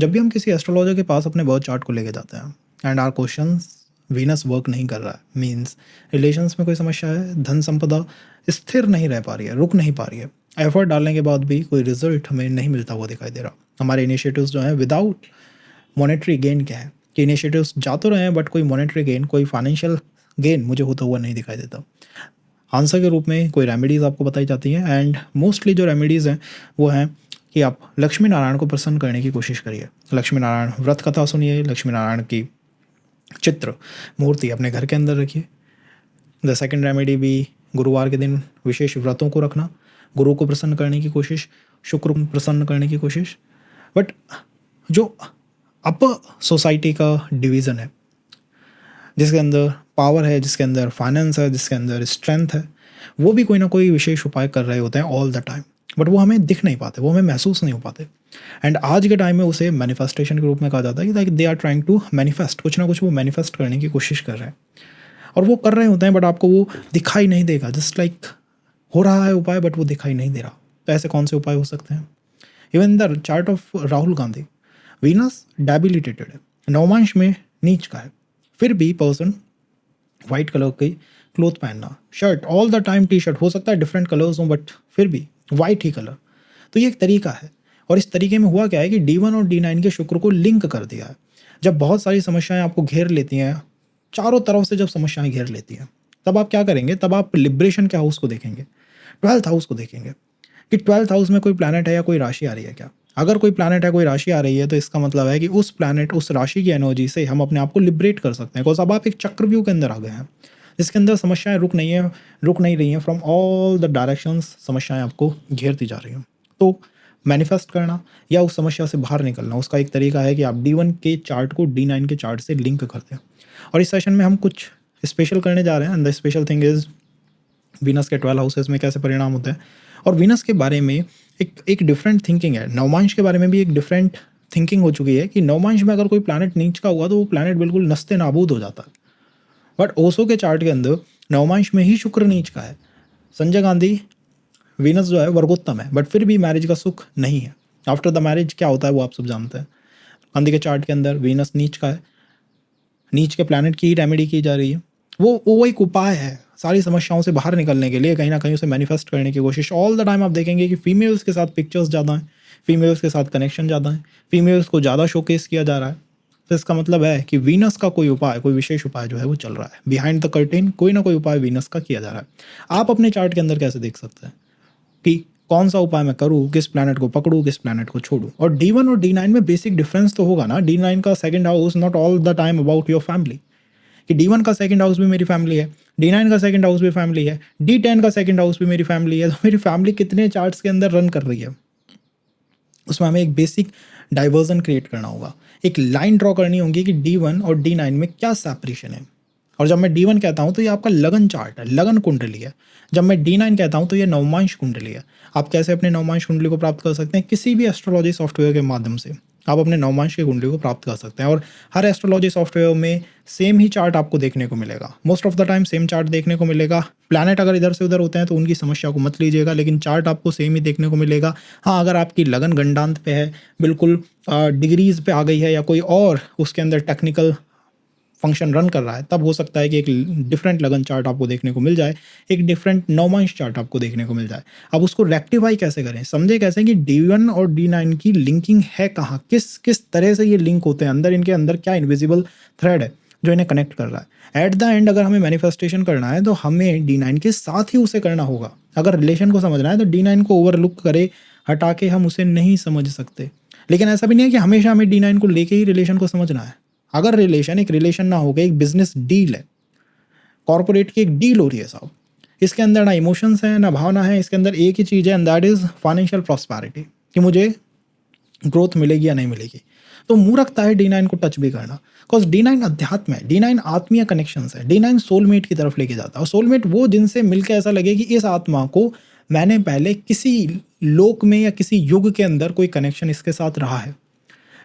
जब भी हम किसी एस्ट्रोलॉजर के पास अपने बर्थ चार्ट को लेके जाते हैं and are questions Venus work नहीं कर रहा है, मींस रिलेशंस में कोई समस्या है, धन संपदा स्थिर नहीं रह पा रही है, रुक नहीं पा रही है, एफर्ट डालने के बाद भी कोई रिजल्ट हमें नहीं मिलता हुआ दिखाई दे रहा, हमारे इनिशिएटिव्स जो हैं विदाउट मॉनेटरी गेन क्या है कि इनिशिएटिव्स जा तो रहे हैं बट कोई मॉनेटरी गेन, कोई फाइनेंशियल गेन मुझे होता हुआ नहीं दिखाई देता। आंसर के रूप में कोई रेमेडीज़ आपको बताई जाती हैं एंड मोस्टली जो रेमेडीज़ हैं वो हैं कि आप लक्ष्मी नारायण को प्रसन्न करने की कोशिश करिए। लक्ष्मी नारायण व्रत कथा सुनिए, लक्ष्मी नारायण की चित्र मूर्ति अपने घर के अंदर रखिए। द सेकंड रेमेडी भी गुरुवार के दिन विशेष व्रतों को रखना, गुरु को प्रसन्न करने की कोशिश, शुक्र को प्रसन्न करने की कोशिश। बट जो अपर सोसाइटी का डिवीज़न है, जिसके अंदर पावर है, जिसके अंदर फाइनेंस है, जिसके अंदर स्ट्रेंथ है, वो भी कोई ना कोई विशेष उपाय कर रहे होते हैं ऑल द टाइम, बट वो हमें दिख नहीं पाते, वो हमें महसूस नहीं हो पाते। एंड आज के टाइम में उसे मैनिफेस्टेशन के रूप में कहा जाता है कि like they are trying to manifest, कुछ ना कुछ वो मैनिफेस्ट करने की कोशिश कर रहे हैं और वो कर रहे होते हैं बट आपको वो दिखाई नहीं देगा। जस्ट लाइक हो रहा है उपाय बट वो दिखाई नहीं दे रहा। तो ऐसे कौन से उपाय हो सकते हैं? Even the chart of Rahul Gandhi, Venus debilitated है, नवमांश में नीच का है, फिर भी पर्सन वाइट कलर की क्लोथ पहनना, shirt all the time, T shirt हो सकता है डिफरेंट कलर्स हों बट फिर भी वाइट ही कलर। तो ये एक तरीका है और इस तरीके में हुआ क्या है कि D1 और D9 के शुक्र को लिंक कर दिया है। जब बहुत सारी समस्याएं आपको घेर लेती हैं, चारों तरफ से जब समस्याएं घेर लेती हैं, तब आप क्या करेंगे? तब आप लिबरेशन के हाउस को देखेंगे, 12th हाउस को देखेंगे कि 12th हाउस में कोई प्लैनेट है या कोई राशि आ रही है क्या। अगर कोई प्लैनेट है, कोई राशि आ रही है, तो इसका मतलब है कि उस प्लैनेट, उस राशि की एनर्जी से हम अपने आप को लिबरेट कर सकते हैं। बिकॉज अब आप एक चक्रव्यूह के अंदर आ गए हैं जिसके अंदर समस्याएं रुक नहीं रही हैं, फ्रॉम ऑल द डायरेक्शंस समस्याएं आपको घेरती जा रही हैं। तो मैनिफेस्ट करना या उस समस्या से बाहर निकलना, उसका एक तरीका है कि आप D1 के चार्ट को D9 के चार्ट से लिंक कर दें। और इस सेशन में हम कुछ स्पेशल करने जा रहे हैं and the special thing is Venus के 12 हाउसेस में कैसे परिणाम होते हैं। और वीनस के बारे में एक डिफरेंट थिंकिंग है। नवमांश के बारे में भी एक डिफरेंट थिंकिंग हो चुकी है कि नवमांश में अगर कोई प्लैनेट नीच का हुआ तो वो प्लैनेट बिल्कुल नस्ते नाबूद हो जाता है। बट ओशो के चार्ट के अंदर नवमांश में ही शुक्र नीच का है। संजय गांधी वीनस जो है वर्गोत्तम है बट फिर भी मैरिज का सुख नहीं है। आफ्टर द मैरिज क्या होता है वो आप सब जानते हैं। गांधी के चार्ट के अंदर वीनस नीच का है, नीच के प्लैनेट की ही रेमेडी की जा रही है। वो एक उपाय है सारी समस्याओं से बाहर निकलने के लिए, कहीं ना कहीं उसे मैनिफेस्ट करने की कोशिश। ऑल द टाइम आप देखेंगे कि फीमेल्स के साथ पिक्चर्स ज़्यादा हैं, फीमेल्स के साथ कनेक्शन ज़्यादा है, फीमेल्स को ज़्यादा शोकेस किया जा रहा है। तो इसका मतलब है कि वीनस का कोई उपाय, कोई विशेष उपाय जो है वो चल रहा है बिहाइंड द कर्टेन, कोई ना कोई उपाय वीनस का किया जा रहा है। आप अपने चार्ट के अंदर कैसे देख सकते हैं कि कौन सा उपाय मैं करूँ, किस प्लैनेट को पकड़ूँ, किस प्लैनेट को छोड़ूँ। और D1 और D9 में बेसिक डिफरेंस तो होगा ना। D9 का second house not all the time about your family, कि D1 का सेकंड हाउस भी मेरी फैमिली है, D9 का सेकंड हाउस भी फैमिली है, D10 का सेकंड हाउस भी मेरी फैमिली है। तो मेरी फैमिली कितने चार्ट्स के अंदर रन कर रही है, उसमें हमें एक बेसिक डाइवर्जन क्रिएट करना होगा। एक लाइन ड्रॉ करनी होगी कि D1 और D9 में क्या सेपरेशन है। और जब मैं D1 कहता हूँ तो ये आपका लगन चार्ट है, लगन कुंडली है। जब मैं D9 कहता हूँ तो ये नवमांश कुंडली है। आप कैसे अपने नवमांश कुंडली को प्राप्त कर सकते हैं? किसी भी एस्ट्रोलॉजी सॉफ्टवेयर के माध्यम से आप अपने नवमांश की कुंडली को प्राप्त कर सकते हैं। और हर एस्ट्रोलॉजी सॉफ्टवेयर में सेम ही चार्ट आपको देखने को मिलेगा, most of the time same chart देखने को मिलेगा। प्लैनेट अगर इधर से उधर होते हैं तो उनकी समस्या को मत लीजिएगा, लेकिन चार्ट आपको सेम ही देखने को मिलेगा। हाँ, अगर आपकी लगन गंडांत पे है, बिल्कुल डिग्रीज पे आ गई है, या कोई और उसके अंदर टेक्निकल फंक्शन रन कर रहा है, तब हो सकता है कि एक डिफरेंट लगन चार्ट आपको देखने को मिल जाए, एक डिफरेंट नवमांश चार्ट आपको देखने को मिल जाए। अब उसको रेक्टिफाई कैसे करें, समझे कैसे कि D1 और D9 की लिंकिंग है कहाँ, किस तरह से ये लिंक होते हैं, अंदर इनके अंदर क्या इनविजिबल थ्रेड है जो इन्हें कनेक्ट कर रहा है। एट द एंड अगर हमें मैनिफेस्टेशन करना है तो हमें D9 के साथ ही उसे करना होगा। अगर रिलेशन को समझना है तो D9 को ओवरलुक करे, हटा के हम उसे नहीं समझ सकते। लेकिन ऐसा भी नहीं है कि हमेशा हमें D9 को लेके ही रिलेशन को समझना है। अगर रिलेशन एक रिलेशन ना हो गया, एक बिजनेस डील है, कॉर्पोरेट की एक डील हो रही है साहब, इसके अंदर ना इमोशंस हैं ना भावना है, इसके अंदर एक ही चीज़ है and that is financial prosperity, कि मुझे ग्रोथ मिलेगी या नहीं मिलेगी। तो मूर्खता है D9 को टच भी करना, बिकॉज D9 अध्यात्म है, D9 आत्मीय कनेक्शंस है, D9 सोलमेट की तरफ लेके जाता है। और सोलमेट वो जिनसे मिलकर ऐसा लगे कि इस आत्मा को मैंने पहले किसी लोक में या किसी युग के अंदर कोई कनेक्शन इसके साथ रहा है।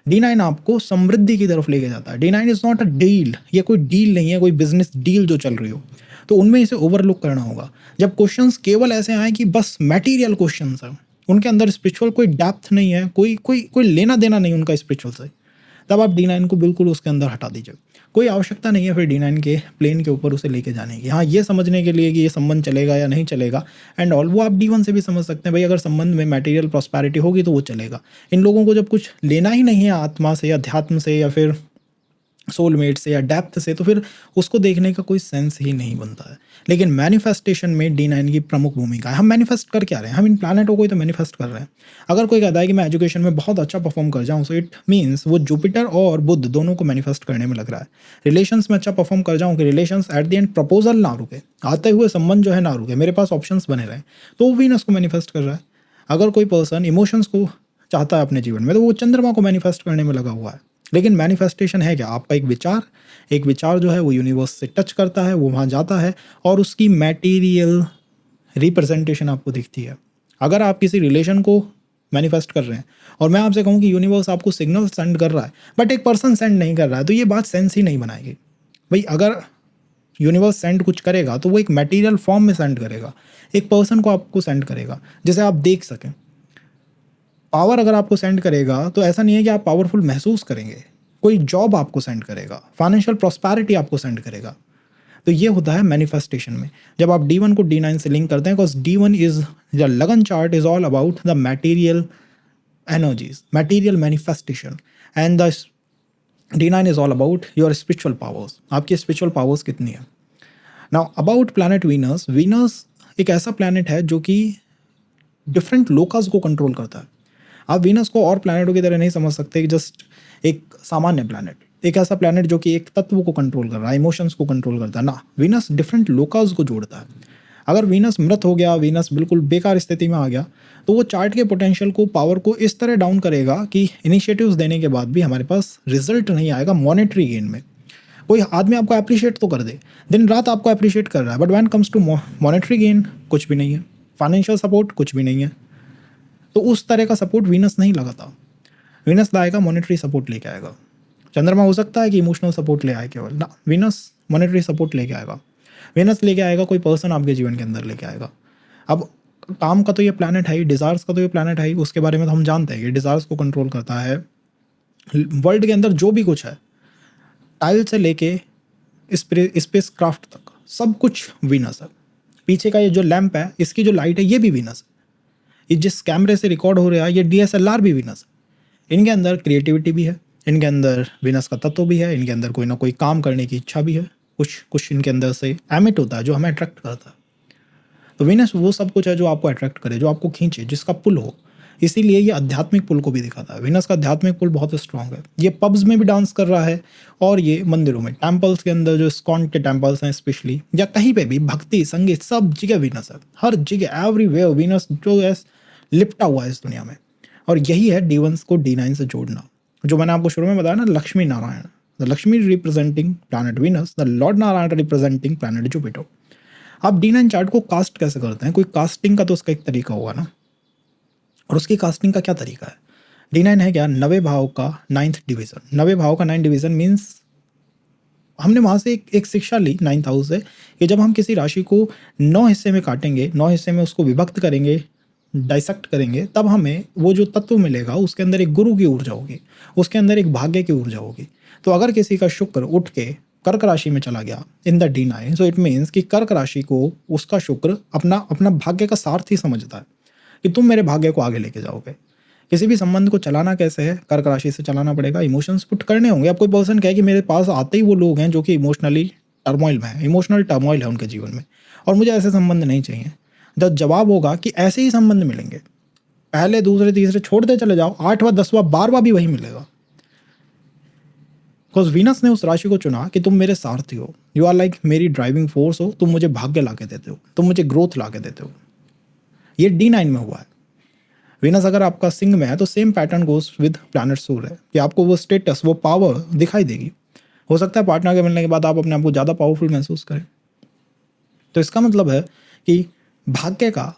D9 आपको समृद्धि की तरफ लेके जाता है। D9 is not a deal, ये कोई डील नहीं है, कोई बिजनेस डील जो चल रही हो, तो उनमें इसे ओवरलुक करना होगा। जब क्वेश्चंस केवल ऐसे आए कि बस मटेरियल क्वेश्चंस हैं, उनके अंदर स्पिरिचुअल कोई डेप्थ नहीं है, कोई लेना देना नहीं उनका स्पिरिचुअल से, तब आप D9 को बिल्कुल उसके अंदर हटा दीजिए। कोई आवश्यकता नहीं है फिर D9 के प्लेन के ऊपर उसे लेके जाने की। हाँ, ये समझने के लिए कि ये संबंध चलेगा या नहीं चलेगा एंड ऑल, वो आप D1 से भी समझ सकते हैं भाई, अगर संबंध में मटेरियल प्रॉस्पेरिटी होगी तो वो चलेगा। इन लोगों को जब कुछ लेना ही नहीं है आत्मा से, अध्यात्म से, या फिर सोलमेट से या डेप्थ से, तो फिर उसको देखने का कोई सेंस ही नहीं बनता है। लेकिन मैनिफेस्टेशन में D9 की प्रमुख भूमिका है। हम मैनिफेस्ट कर क्या रहे हैं? हम इन प्लैनेटों को ही तो मैनिफेस्ट कर रहे हैं। अगर कोई कहता है कि मैं एजुकेशन में बहुत अच्छा परफॉर्म कर जाऊँ, सो इट मीन्स वो जुपिटर और बुध दोनों को मैनिफेस्ट करने में लग रहा है। रिलेशंस में अच्छा परफॉर्म कर जाऊँ कि relations at the end proposal ना रुके, आते हुए संबंध जो है ना रुके, मेरे पास ऑप्शंस बने रहे, तो वो वीनस को मैनिफेस्ट कर रहा है। अगर कोई पर्सन इमोशंस को चाहता है अपने जीवन में, तो वो चंद्रमा को मैनिफेस्ट करने में लगा हुआ है। लेकिन मैनिफेस्टेशन है क्या? आपका एक विचार जो है वो यूनिवर्स से टच करता है, वो वहाँ जाता है और उसकी मटेरियल रिप्रेजेंटेशन आपको दिखती है। अगर आप किसी रिलेशन को मैनिफेस्ट कर रहे हैं और मैं आपसे कहूँ कि यूनिवर्स आपको सिग्नल सेंड कर रहा है बट एक पर्सन सेंड नहीं कर रहा है, तो ये बात सेंस ही नहीं बनाएगी भाई। अगर यूनिवर्स सेंड कुछ करेगा तो वो एक मटेरियल फॉर्म में सेंड करेगा, एक पर्सन को आपको सेंड करेगा जिसे आप देख सकें। पावर अगर आपको सेंड करेगा तो ऐसा नहीं है कि आप पावरफुल महसूस करेंगे, कोई जॉब आपको सेंड करेगा, फाइनेंशियल प्रॉस्पेरिटी आपको सेंड करेगा। तो ये होता है मैनिफेस्टेशन में, जब आप D1 को D9 से लिंक करते हैं, बिकॉज D1 इज द लगन chart is all about the material energies, material manifestation, and the D9 is all about your spiritual powers, आपकी स्पिरिचुअल पावर्स कितनी है। Now about planet Venus, Venus एक ऐसा planet है जो कि डिफरेंट लोकास को कंट्रोल करता है। आप वीनस को और प्लैनेटों की तरह नहीं समझ सकते कि जस्ट एक सामान्य प्लैनेट, एक ऐसा प्लैनेट जो कि एक तत्व को कंट्रोल कर रहा है, इमोशंस को कंट्रोल करता है ना। वीनस डिफरेंट लोकास को जोड़ता है। अगर वीनस मृत हो गया, वीनस बिल्कुल बेकार स्थिति में आ गया, तो वो चार्ट के पोटेंशियल को, पावर को इस तरह डाउन करेगा कि इनिशिएटिव्स देने के बाद भी हमारे पास रिजल्ट नहीं आएगा मॉनेटरी गेन में। कोई आदमी आपको अप्रिशिएट तो कर दे, दिन रात आपको अप्रिशिएट कर रहा है, but when comes to monetary gain कुछ भी नहीं है, फाइनेंशियल सपोर्ट कुछ भी नहीं है। तो उस तरह का सपोर्ट वीनस नहीं लगाता। वीनस लाएगा मॉनेटरी सपोर्ट लेके आएगा। चंद्रमा हो सकता है कि इमोशनल सपोर्ट ले आए केवल ना, वीनस मॉनेटरी सपोर्ट लेके आएगा। वीनस लेके आएगा कोई पर्सन आपके जीवन के अंदर लेके आएगा। अब काम का तो ये प्लैनेट है ही, डिज़ायर्स का तो ये प्लैनेट है ही, उसके बारे में तो हम जानते हैं कि डिज़ायर्स को कंट्रोल करता है। वर्ल्ड के अंदर जो भी कुछ है, टाइल से लेके स्पेस क्राफ्ट तक, सब कुछ वीनस है। पीछे का ये जो लैंप है, इसकी जो लाइट है, ये भी वीनस है। ये जिस कैमरे से रिकॉर्ड हो रहा है, ये DSLR भी वीनस है। इनके अंदर क्रिएटिविटी भी है, इनके अंदर वीनस का तत्व भी है, इनके अंदर कोई ना कोई काम करने की इच्छा भी है, कुछ इनके अंदर से एमिट होता है जो हमें अट्रैक्ट करता है। तो वीनस वो सब कुछ है जो आपको अट्रैक्ट करे, जो आपको खींचे, जिसका पुल हो। इसीलिए ये आध्यात्मिक पुल को भी दिखाता है। वीनस का आध्यात्मिक पुल बहुत स्ट्रांग है। ये पब्स में भी डांस कर रहा है और ये मंदिरों में, टेम्पल्स के अंदर, जो इस्कॉन के टेम्पल्स हैं स्पेशली, या कहीं पे भी भक्ति संगीत, सब जगह वीनस है। हर जगह, एवरीवेयर वीनस जो है लिपटा हुआ है इस दुनिया में। और यही है D1 को D9 से जोड़ना, जो मैंने आपको शुरू में बताया ना, Lakshmi Narayan, the Lakshmi representing planet Venus, the Lord Narayan representing planet Jupiter. आप D9 चार्ट को कास्ट कैसे करते हैं? कोई कास्टिंग का तो उसका एक तरीका होगा ना, और उसकी कास्टिंग का क्या तरीका है? D9 है क्या? 9वें भाव का 9th डिवीजन। 9वें भाव का 9th डिवीजन मीन्स, हमने वहाँ से एक शिक्षा ली 9th हाउस से, कि जब हम किसी राशि को 9 हिस्से में काटेंगे, 9 हिस्से में उसको विभक्त करेंगे, डाइसेक्ट करेंगे, तब हमें वो जो तत्व मिलेगा, उसके अंदर एक गुरु की ऊर्जा होगी, उसके अंदर एक भाग्य की ऊर्जा होगी। तो अगर किसी का शुक्र उठ के कर्क राशि में चला गया इन the D9, so it means कि कर्क राशि को उसका शुक्र अपना भाग्य का सारथी समझता है कि तुम मेरे भाग्य को आगे लेके जाओगे। किसी भी संबंध को चलाना कैसे है? कर्क राशि से चलाना पड़ेगा, इमोशंस पुट करने होंगे। अब कोई पर्सन कहे कि मेरे पास आते ही वो लोग हैं जो कि इमोशनली टर्मोइल में है, इमोशनल टर्मोइल है उनके जीवन में, और मुझे ऐसे संबंध नहीं चाहिए। जब जवाब होगा कि ऐसे ही संबंध मिलेंगे, पहले दूसरे तीसरे छोड़ते चले जाओ, 8वां 10वां 12वां भी वही मिलेगा। बिकॉज वीनस ने उस राशि को चुना कि तुम मेरे सारथी हो, यू आर लाइक मेरी ड्राइविंग फोर्स हो, तुम मुझे भाग्य ला के देते हो, तुम मुझे ग्रोथ ला के देते हो। ये D9 में हुआ है। वीनस अगर आपका सिंह में है तो same pattern goes with planet Surya, कि आपको वो स्टेटस, वो पावर दिखाई देगी। हो सकता है पार्टनर के मिलने के बाद आप अपने आप को ज़्यादा पावरफुल महसूस करें। तो इसका मतलब है कि भाग्य का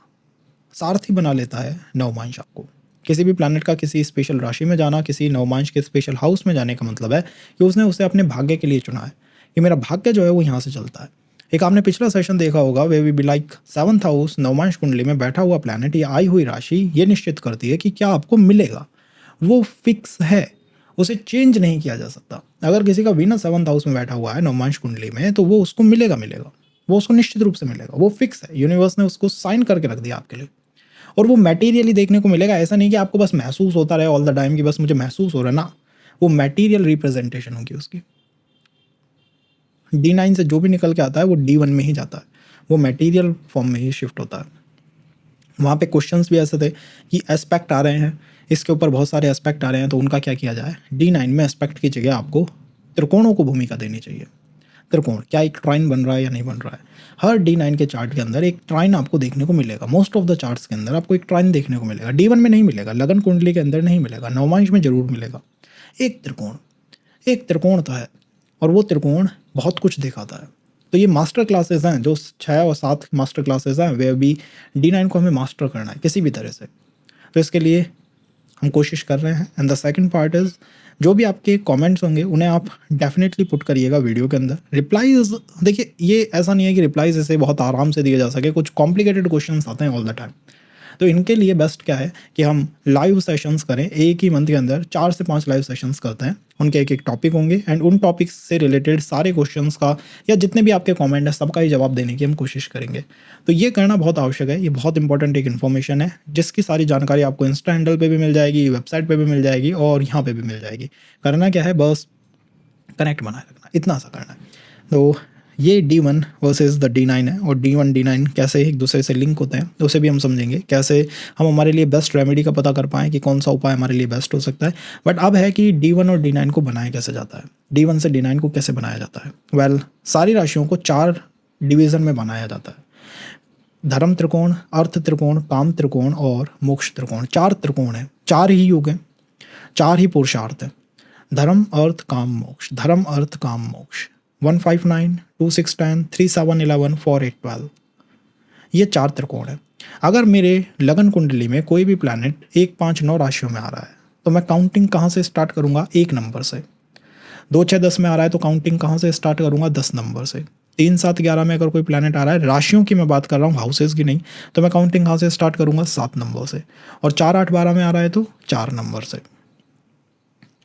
सारथी बना लेता है नवमांश आपको। किसी भी प्लैनेट का किसी स्पेशल राशि में जाना, किसी नवमांश के स्पेशल हाउस में जाने का मतलब है कि उसने उसे अपने भाग्य के लिए चुना है, कि मेरा भाग्य जो है वो यहाँ से चलता है। एक आपने पिछला सेशन देखा होगा वे we be like 7th house navamsha kundli में बैठा हुआ प्लैनेट या आई हुई राशि ये निश्चित करती है कि क्या आपको मिलेगा, वो फिक्स है, उसे चेंज नहीं किया जा सकता। अगर किसी का वीनस 7th हाउस में बैठा हुआ है नवमांश कुंडली में तो वो उसको मिलेगा, वो उसको निश्चित रूप से मिलेगा, वो फिक्स है, यूनिवर्स ने उसको साइन करके रख दिया आपके लिए। और वो मटेरियली देखने को मिलेगा, ऐसा नहीं कि आपको बस महसूस होता रहे ऑल द टाइम कि बस मुझे महसूस हो रहा है ना, वो मटेरियल रिप्रेजेंटेशन होगी उसकी। D9 से जो भी निकल के आता है वो D1 में ही जाता है, वो मटेरियल फॉर्म में ही शिफ्ट होता है। वहाँ पे क्वेश्चंस भी ऐसे थे कि एस्पेक्ट आ रहे हैं, इसके ऊपर बहुत सारे एस्पेक्ट आ रहे हैं, तो उनका क्या किया जाए। D9 में एस्पेक्ट की जगह आपको त्रिकोणों को भूमिका देनी चाहिए। त्रिकोण क्या एक ट्राइन बन रहा है या नहीं बन रहा है, हर D9 के चार्ट के अंदर एक ट्राइन आपको देखने को मिलेगा। मोस्ट ऑफ द चार्ट्स के अंदर आपको एक ट्राइन देखने को मिलेगा। D1 में नहीं मिलेगा, लगन कुंडली के अंदर नहीं मिलेगा, नवमांश में जरूर मिलेगा। एक त्रिकोण तो है, और वो त्रिकोण बहुत कुछ दिखाता है। तो ये मास्टर क्लासेस हैं, जो 6 और 7 मास्टर क्लासेस हैं, वे भी D9 को हमें मास्टर करना है किसी भी तरह से। तो इसके लिए हम कोशिश कर रहे हैं। And the second part is, जो भी आपके कमेंट्स होंगे उन्हें आप डेफिनेटली पुट करिएगा वीडियो के अंदर। रिप्लाईज देखिए, ये ऐसा नहीं है कि रिप्लाईज ऐसे बहुत आराम से दिए जा सके, कुछ कॉम्प्लिकेटेड क्वेश्चंस आते हैं ऑल द टाइम। तो इनके लिए बेस्ट क्या है कि हम लाइव सेशंस करें, एक ही मंथ के अंदर 4 से 5 लाइव सेशंस करते हैं। उनके एक एक टॉपिक होंगे एंड उन टॉपिक्स से रिलेटेड सारे क्वेश्चंस का या जितने भी आपके कमेंट है सबका ही जवाब देने की हम कोशिश करेंगे। तो ये करना बहुत आवश्यक है, ये बहुत इंपॉर्टेंट एक इन्फॉर्मेशन है, जिसकी सारी जानकारी आपको इंस्टा हैंडल पे भी मिल जाएगी, वेबसाइट पे भी मिल जाएगी और यहाँ पे भी मिल जाएगी। करना क्या है, बस कनेक्ट बनाए रखना, इतना सा करना है। तो ये D1 वर्सेस द D9 है, और D1 D9 कैसे एक दूसरे से लिंक होते हैं उसे भी हम समझेंगे, कैसे हम हमारे लिए बेस्ट रेमेडी का पता कर पाएँ कि कौन सा उपाय हमारे लिए बेस्ट हो सकता है। बट अब है कि D1 और D9 को बनाया कैसे जाता है, D1 से D9 को कैसे बनाया जाता है। वेल, सारी राशियों को 4 डिवीज़न में बनाया जाता है। धर्म त्रिकोण, अर्थ त्रिकोण, काम त्रिकोण और मोक्ष त्रिकोण। 4 त्रिकोण हैं, 4 ही युग हैं, 4 ही पुरुषार्थ हैं। धर्म अर्थ काम मोक्ष, धर्म अर्थ काम मोक्ष। 159, 2610, 3711, 4812, ये 4 त्रिकोण है। अगर मेरे लगन कुंडली में कोई भी प्लैनेट 1, 5, 9 राशियों में आ रहा है तो मैं काउंटिंग कहाँ से स्टार्ट करूँगा, 1 नंबर से। 2, 6, 10 में आ रहा है तो काउंटिंग कहाँ से स्टार्ट करूँगा, 10 नंबर से। 3, 7, 11 में अगर कोई प्लैनेट आ रहा है, राशियों की मैं बात कर रहा हूँ, हाउसेज की नहीं, तो मैं काउंटिंग कहाँ से स्टार्ट करूँगा, 7 नंबर से। और 4, 8, 12 में आ रहा है तो 4 नंबर से।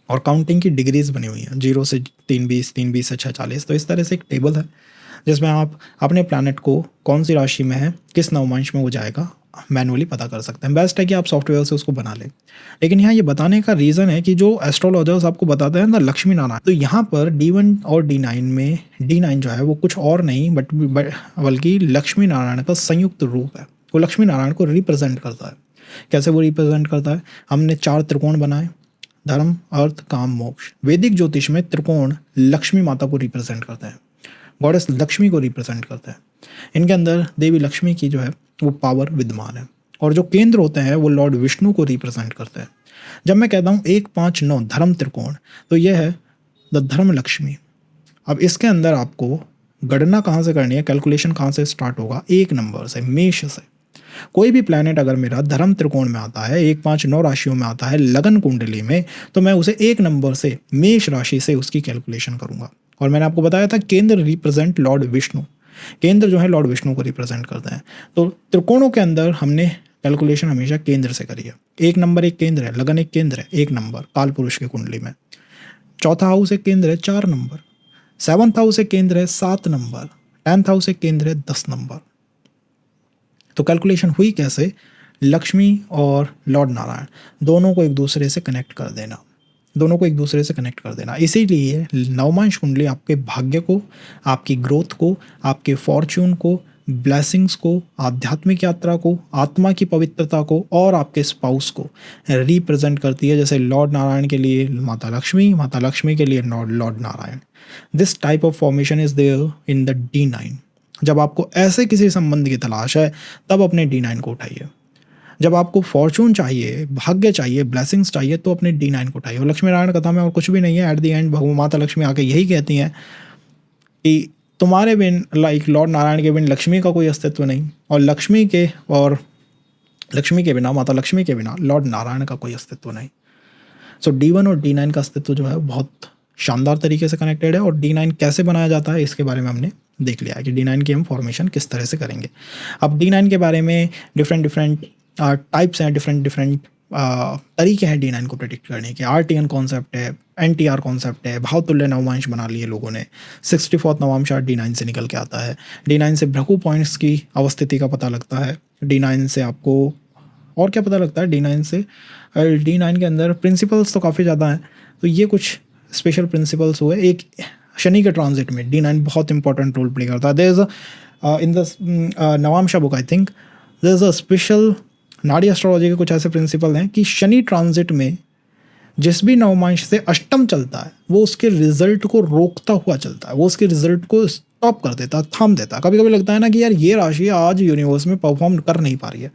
और काउंटिंग की डिग्रीज बनी हुई हैं, 0 से 320, 320 से 640। तो इस तरह से एक टेबल है जिसमें आप अपने प्लैनेट को कौन सी राशि में है, किस नवमांश में वो जाएगा, मैनुअली पता कर सकते हैं। बेस्ट है कि आप सॉफ्टवेयर से उसको बना लें। लेकिन यहाँ ये बताने का रीज़न है कि जो एस्ट्रोलॉजर्स आपको बताते हैं ना, लक्ष्मी नारायण, तो यहाँ पर D1 और D9 में D9 जो है वो कुछ और नहीं बल्कि लक्ष्मी नारायण का संयुक्त रूप है। वो लक्ष्मी नारायण को रिप्रेजेंट करता है। कैसे वो रिप्रेजेंट करता है, हमने 4 त्रिकोण बनाए, धर्म अर्थ काम मोक्ष। वैदिक ज्योतिष में त्रिकोण लक्ष्मी माता को रिप्रेजेंट करते हैं, गॉडेस लक्ष्मी को रिप्रेजेंट करते हैं। इनके अंदर देवी लक्ष्मी की जो है वो पावर विद्यमान है, और जो केंद्र होते हैं वो लॉर्ड विष्णु को रिप्रेजेंट करते हैं। जब मैं कहता हूँ 1, 5, 9 धर्म त्रिकोण, तो यह है द धर्म लक्ष्मी। अब इसके अंदर आपको गणना कहाँ से करनी है, कैलकुलेशन कहाँ से स्टार्ट होगा, 1 नंबर से, मेष से। कोई भी प्लैनेट अगर मेरा धर्म त्रिकोण में आता है, 1, 5, 9 राशियों में आता है लगन कुंडली में, तो मैं उसे 1 नंबर से मेष राशि से उसकी कैलकुलेशन करूंगा। और मैंने आपको बताया था केंद्र रिप्रेजेंट लॉर्ड विष्णु, केंद्र जो है लॉर्ड विष्णु को रिप्रेजेंट करते हैं। तो त्रिकोणों के अंदर हमने कैलकुलेशन हमेशा केंद्र से करी है। 1 नंबर एक केंद्र है, लगन एक केंद्र है, 1 नंबर काल पुरुष की कुंडली में। 4था हाउस एक केंद्र है, 4 नंबर। 7th हाउस एक केंद्र है, 7 नंबर। 10th हाउस एक केंद्र है, 10 नंबर। तो कैलकुलेशन हुई कैसे, लक्ष्मी और लॉर्ड नारायण दोनों को एक दूसरे से कनेक्ट कर देना, दोनों को एक दूसरे से कनेक्ट कर देना। इसीलिए नवमांश कुंडली आपके भाग्य को, आपकी ग्रोथ को, आपके फॉर्च्यून को, ब्लेसिंग्स को, आध्यात्मिक यात्रा को, आत्मा की पवित्रता को और आपके स्पाउस को रिप्रेजेंट करती है। जैसे लॉर्ड नारायण के लिए माता लक्ष्मी के लिए Lord Narayan. This type of formation is there in the D9। जब आपको ऐसे किसी संबंध की तलाश है तब अपने D9 को उठाइए। जब आपको फॉर्चून चाहिए, भाग्य चाहिए, ब्लेसिंग्स चाहिए, तो अपने D9 को उठाइए। और लक्ष्मी नारायण कथा में और कुछ भी नहीं है, एट द एंड भगवान माता लक्ष्मी आके यही कहती हैं कि तुम्हारे बिन, लाइक लॉर्ड नारायण के बिन लक्ष्मी का कोई अस्तित्व नहीं, और लक्ष्मी के बिना, माता लक्ष्मी के बिना लॉर्ड नारायण का कोई अस्तित्व नहीं। सो D1 और D9 का अस्तित्व जो है बहुत शानदार तरीके से कनेक्टेड है। और D9 कैसे बनाया जाता है इसके बारे में हमने देख लिया है कि D9 की हम फॉर्मेशन किस तरह से करेंगे। अब D9 के बारे में डिफरेंट टाइप्स हैं, डिफरेंट तरीके हैं D9 को प्रेडिक्ट करने के। RTN कॉन्सेप्ट है, NTR कॉन्सेप्ट है, भावतुल्य नवमांश बना लिए लोगों ने। 64th नवमांश D9 से निकल के आता है। D9 से भ्रगु पॉइंट्स की अवस्थिति का पता लगता है। D9 से आपको और क्या पता लगता है? D9 से D9 के अंदर प्रिंसिपल्स तो काफ़ी ज़्यादा हैं, तो ये कुछ स्पेशल प्रिंसिपल्स हुए। एक शनि के ट्रांजिट में D9 बहुत इंपॉर्टेंट रोल प्ले करता है। There is in the navamsha book I think there is a special nadi astrology के कुछ ऐसे प्रिंसिपल हैं कि शनि ट्रांजिट में जिस भी नवमांश से अष्टम चलता है वो उसके रिजल्ट को रोकता हुआ चलता है, वो उसके रिजल्ट को स्टॉप कर देता है, थाम देता है। कभी कभी लगता है ना कि यार ये राशि आज यूनिवर्स में परफॉर्म कर नहीं पा रही है,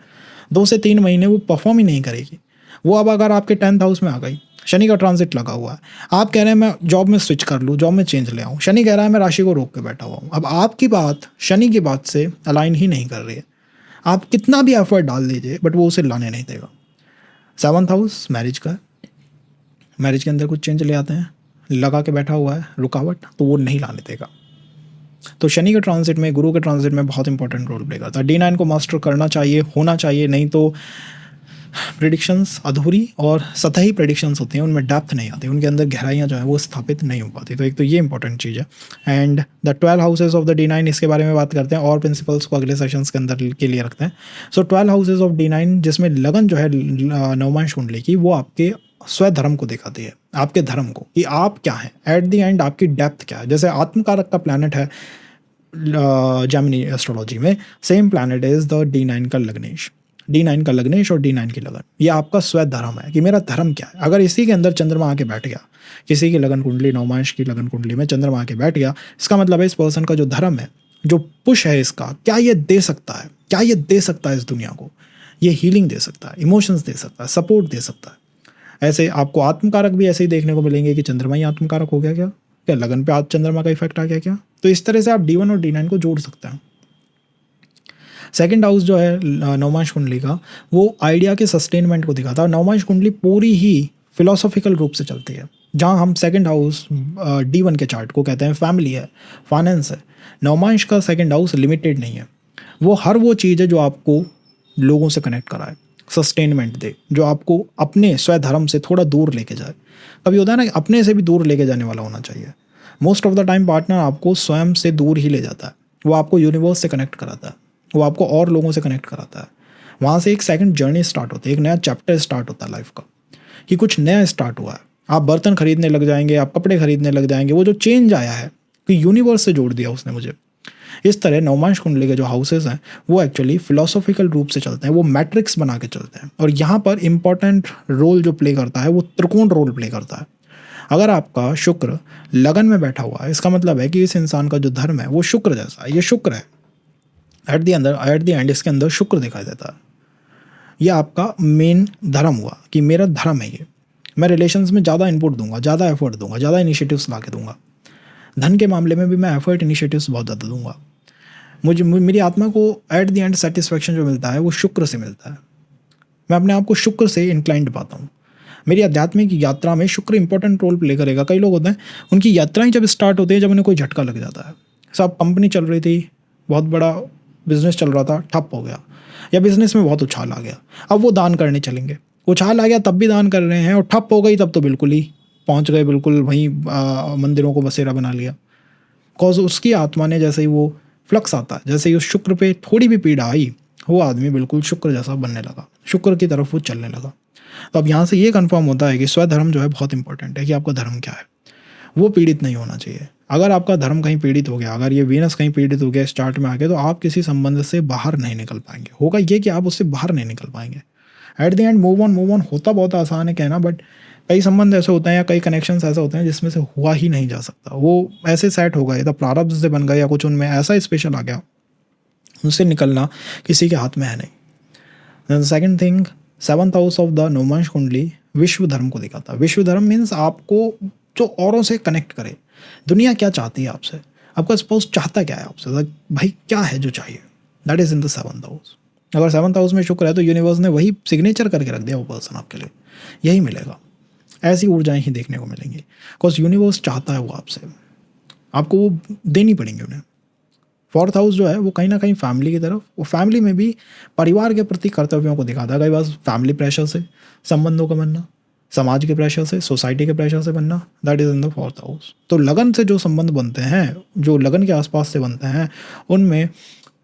2 से 3 महीने वो परफॉर्म ही नहीं करेगी। वो अब अगर आपके 10th हाउस में आ गई, शनि का ट्रांजिट लगा हुआ है, आप कह रहे हैं मैं जॉब में स्विच कर लूँ, जॉब में चेंज ले आऊँ, शनि कह रहा है मैं राशि को रोक के बैठा हुआ हूँ। अब आपकी बात शनि की बात से अलाइन ही नहीं कर रही है, आप कितना भी एफर्ट डाल दीजिए बट वो उसे लाने नहीं देगा। 7th हाउस मैरिज का, मैरिज के अंदर कुछ चेंज ले आते हैं, लगा के बैठा हुआ है रुकावट, तो वो नहीं लाने देगा। तो शनि के ट्रांजिट में, गुरु के ट्रांजिट में बहुत इंपॉर्टेंट रोल प्ले करता है। D9 को मास्टर करना चाहिए, होना चाहिए, नहीं तो प्रेडिक्शंस अधूरी और सतही प्रेडिक्शंस होती हैं, उनमें डेप्थ नहीं आती, उनके अंदर गहराइयाँ जो है वो स्थापित नहीं हो पाती। तो एक तो ये इंपॉर्टेंट चीज़ है। And the 12 houses of the D9, इसके बारे में बात करते हैं और प्रिंसिपल्स को अगले सेशंस के अंदर के लिए रखते हैं। सो 12 हाउसेज ऑफ D9 जिसमें लगन जो है नवमांश कुंडली की, वो आपके स्वधर्म को दिखाती है, आपके धर्म को, कि आप क्या हैं एट द एंड, आपकी डेप्थ क्या है। जैसे आत्मकारक का प्लैनेट है जेमिनी एस्ट्रोलॉजी में, same planet is the D9 का लग्नेश। D9 का लग्नेश और D9 की लगन, ये आपका स्व धर्म है कि मेरा धर्म क्या है। अगर इसी के अंदर चंद्रमा आके बैठ गया, किसी की लगन कुंडली, नवमांश की लगन कुंडली में चंद्रमा आके बैठ गया, इसका मतलब है इस पर्सन का जो धर्म है, जो पुश है इसका, क्या ये दे सकता है, क्या ये दे सकता है इस दुनिया को। ये हीलिंग दे सकता है, इमोशंस दे सकता है, सपोर्ट दे सकता है। ऐसे आपको आत्मकारक भी ऐसे ही देखने को मिलेंगे कि चंद्रमा ही आत्मकारक हो गया क्या, क्या लगन पे आज चंद्रमा का इफेक्ट आ गया क्या। तो इस तरह से आप D1 और D9 को जोड़ सकते हैं। सेकंड हाउस जो है नवमांश कुंडली का, वो आइडिया के सस्टेनमेंट को दिखाता है। नवमांश कुंडली पूरी ही फिलोसॉफिकल रूप से चलती है, जहाँ हम सेकंड हाउस D1 के चार्ट को कहते हैं फैमिली है, फाइनेंस है। नवमांश का सेकंड हाउस लिमिटेड नहीं है, वो हर वो चीज़ है जो आपको लोगों से कनेक्ट कराए, सस्टेनमेंट दे, जो आपको अपने स्वधर्म से थोड़ा दूर लेके जाए। कभी होता है ना, अपने से भी दूर लेके जाने वाला होना चाहिए। Most of the time partner आपको स्वयं से दूर ही ले जाता है, वो आपको यूनिवर्स से कनेक्ट कराता है, वो आपको और लोगों से कनेक्ट कराता है। वहाँ से एक सेकंड जर्नी स्टार्ट होती है, एक नया चैप्टर स्टार्ट होता है लाइफ का, कि कुछ नया स्टार्ट हुआ है। आप बर्तन खरीदने लग जाएंगे, आप कपड़े खरीदने लग जाएंगे, वो जो चेंज आया है कि यूनिवर्स से जोड़ दिया उसने मुझे। इस तरह नवमांश कुंडली के जो हाउसेस हैं वो एक्चुअली फिलोसॉफिकल रूप से चलते हैं, वो मैट्रिक्स बना के चलते हैं। और यहाँ पर इंपॉर्टेंट रोल जो प्ले करता है वो त्रिकोण रोल प्ले करता है। अगर आपका शुक्र लगन में बैठा हुआ है, इसका मतलब है कि इस इंसान का जो धर्म है वो शुक्र जैसा है, ये शुक्र है। एट द एंड इसके अंदर शुक्र दिखाई देता है। ये आपका मेन धर्म हुआ कि मेरा धर्म है ये, मैं रिलेशंस में ज़्यादा इनपुट दूंगा, ज़्यादा एफर्ट दूंगा, ज़्यादा इनिशिएटिव्स ला के दूंगा। धन के मामले में भी मैं एफर्ट, इनिशिएटिव्स बहुत ज़्यादा दूंगा। मुझे, मेरी आत्मा को एट द एंड सेटिस्फैक्शन जो मिलता है वो शुक्र से मिलता है। मैं अपने आप को शुक्र से इंक्लाइंड पाता हूँ। मेरी आध्यात्मिक यात्रा में शुक्र इंपॉर्टेंट रोल प्ले करेगा। कई लोग होते हैं, उनकी यात्राएं जब स्टार्ट होती है जब उन्हें कोई झटका लग जाता है। सब कंपनी चल रही थी, बहुत बड़ा बिजनेस चल रहा था, ठप हो गया, या बिजनेस में बहुत उछाल आ गया, अब वो दान करने चलेंगे। उछाल आ गया तब भी दान कर रहे हैं, और ठप हो गई तब तो बिल्कुल ही पहुँच गए, बिल्कुल वहीं मंदिरों को बसेरा बना लिया। बिकॉज उसकी आत्मा ने, जैसे ही वो फ्लक्स आता है, जैसे ही उस शुक्र पे थोड़ी भी पीड़ा आई, वो आदमी बिल्कुल शुक्र जैसा बनने लगा, शुक्र की तरफ वो चलने लगा। तो अब यहाँ से ये कंफर्म होता है कि स्वधर्म जो है बहुत इंपॉर्टेंट है, कि आपका धर्म क्या है, वो पीड़ित नहीं होना चाहिए। अगर आपका धर्म कहीं पीड़ित हो गया, अगर ये वीनस कहीं पीड़ित हो गया इस चार्ट में आके, तो आप किसी संबंध से बाहर नहीं निकल पाएंगे। होगा ये कि आप उससे बाहर नहीं निकल पाएंगे। At the end move on होता बहुत आसान है कहना, बट कई संबंध ऐसे होते हैं या कई कनेक्शंस ऐसे होते हैं जिसमें से हुआ ही नहीं जा सकता। वो ऐसे सेट हो गए, तो प्रारब्ध से बन गए, या कुछ उनमें ऐसा स्पेशल आ गया, उनसे निकलना किसी के हाथ में है नहीं। Second thing, 7th house of the navamsha kundli विश्व धर्म को दिखाता है। विश्व धर्म मीन्स आपको जो औरों से कनेक्ट करे, दुनिया क्या चाहती है आपसे, आपका स्पाउस चाहता क्या है आपसे, भाई क्या है जो चाहिए, that is in the 7th house. अगर 7th हाउस में शुक्र है तो यूनिवर्स ने वही सिग्नेचर करके रख दिया, वो पर्सन आपके लिए यही मिलेगा। ऐसी ऊर्जाएं ही देखने को मिलेंगी, बिकॉज यूनिवर्स चाहता है वो आपसे, आपको वो देनी पड़ेंगी उन्हें। फोर्थ हाउस जो है वो कहीं ना कहीं फैमिली की तरफ, वो फैमिली में भी परिवार के प्रति कर्तव्यों को दिखाता है। कई बार फैमिली प्रेशर से संबंधों का बनना, समाज के प्रेशर से, सोसाइटी के प्रेशर से बनना, that is in the fourth house. तो लगन से जो संबंध बनते हैं, जो लगन के आसपास से बनते हैं, उनमें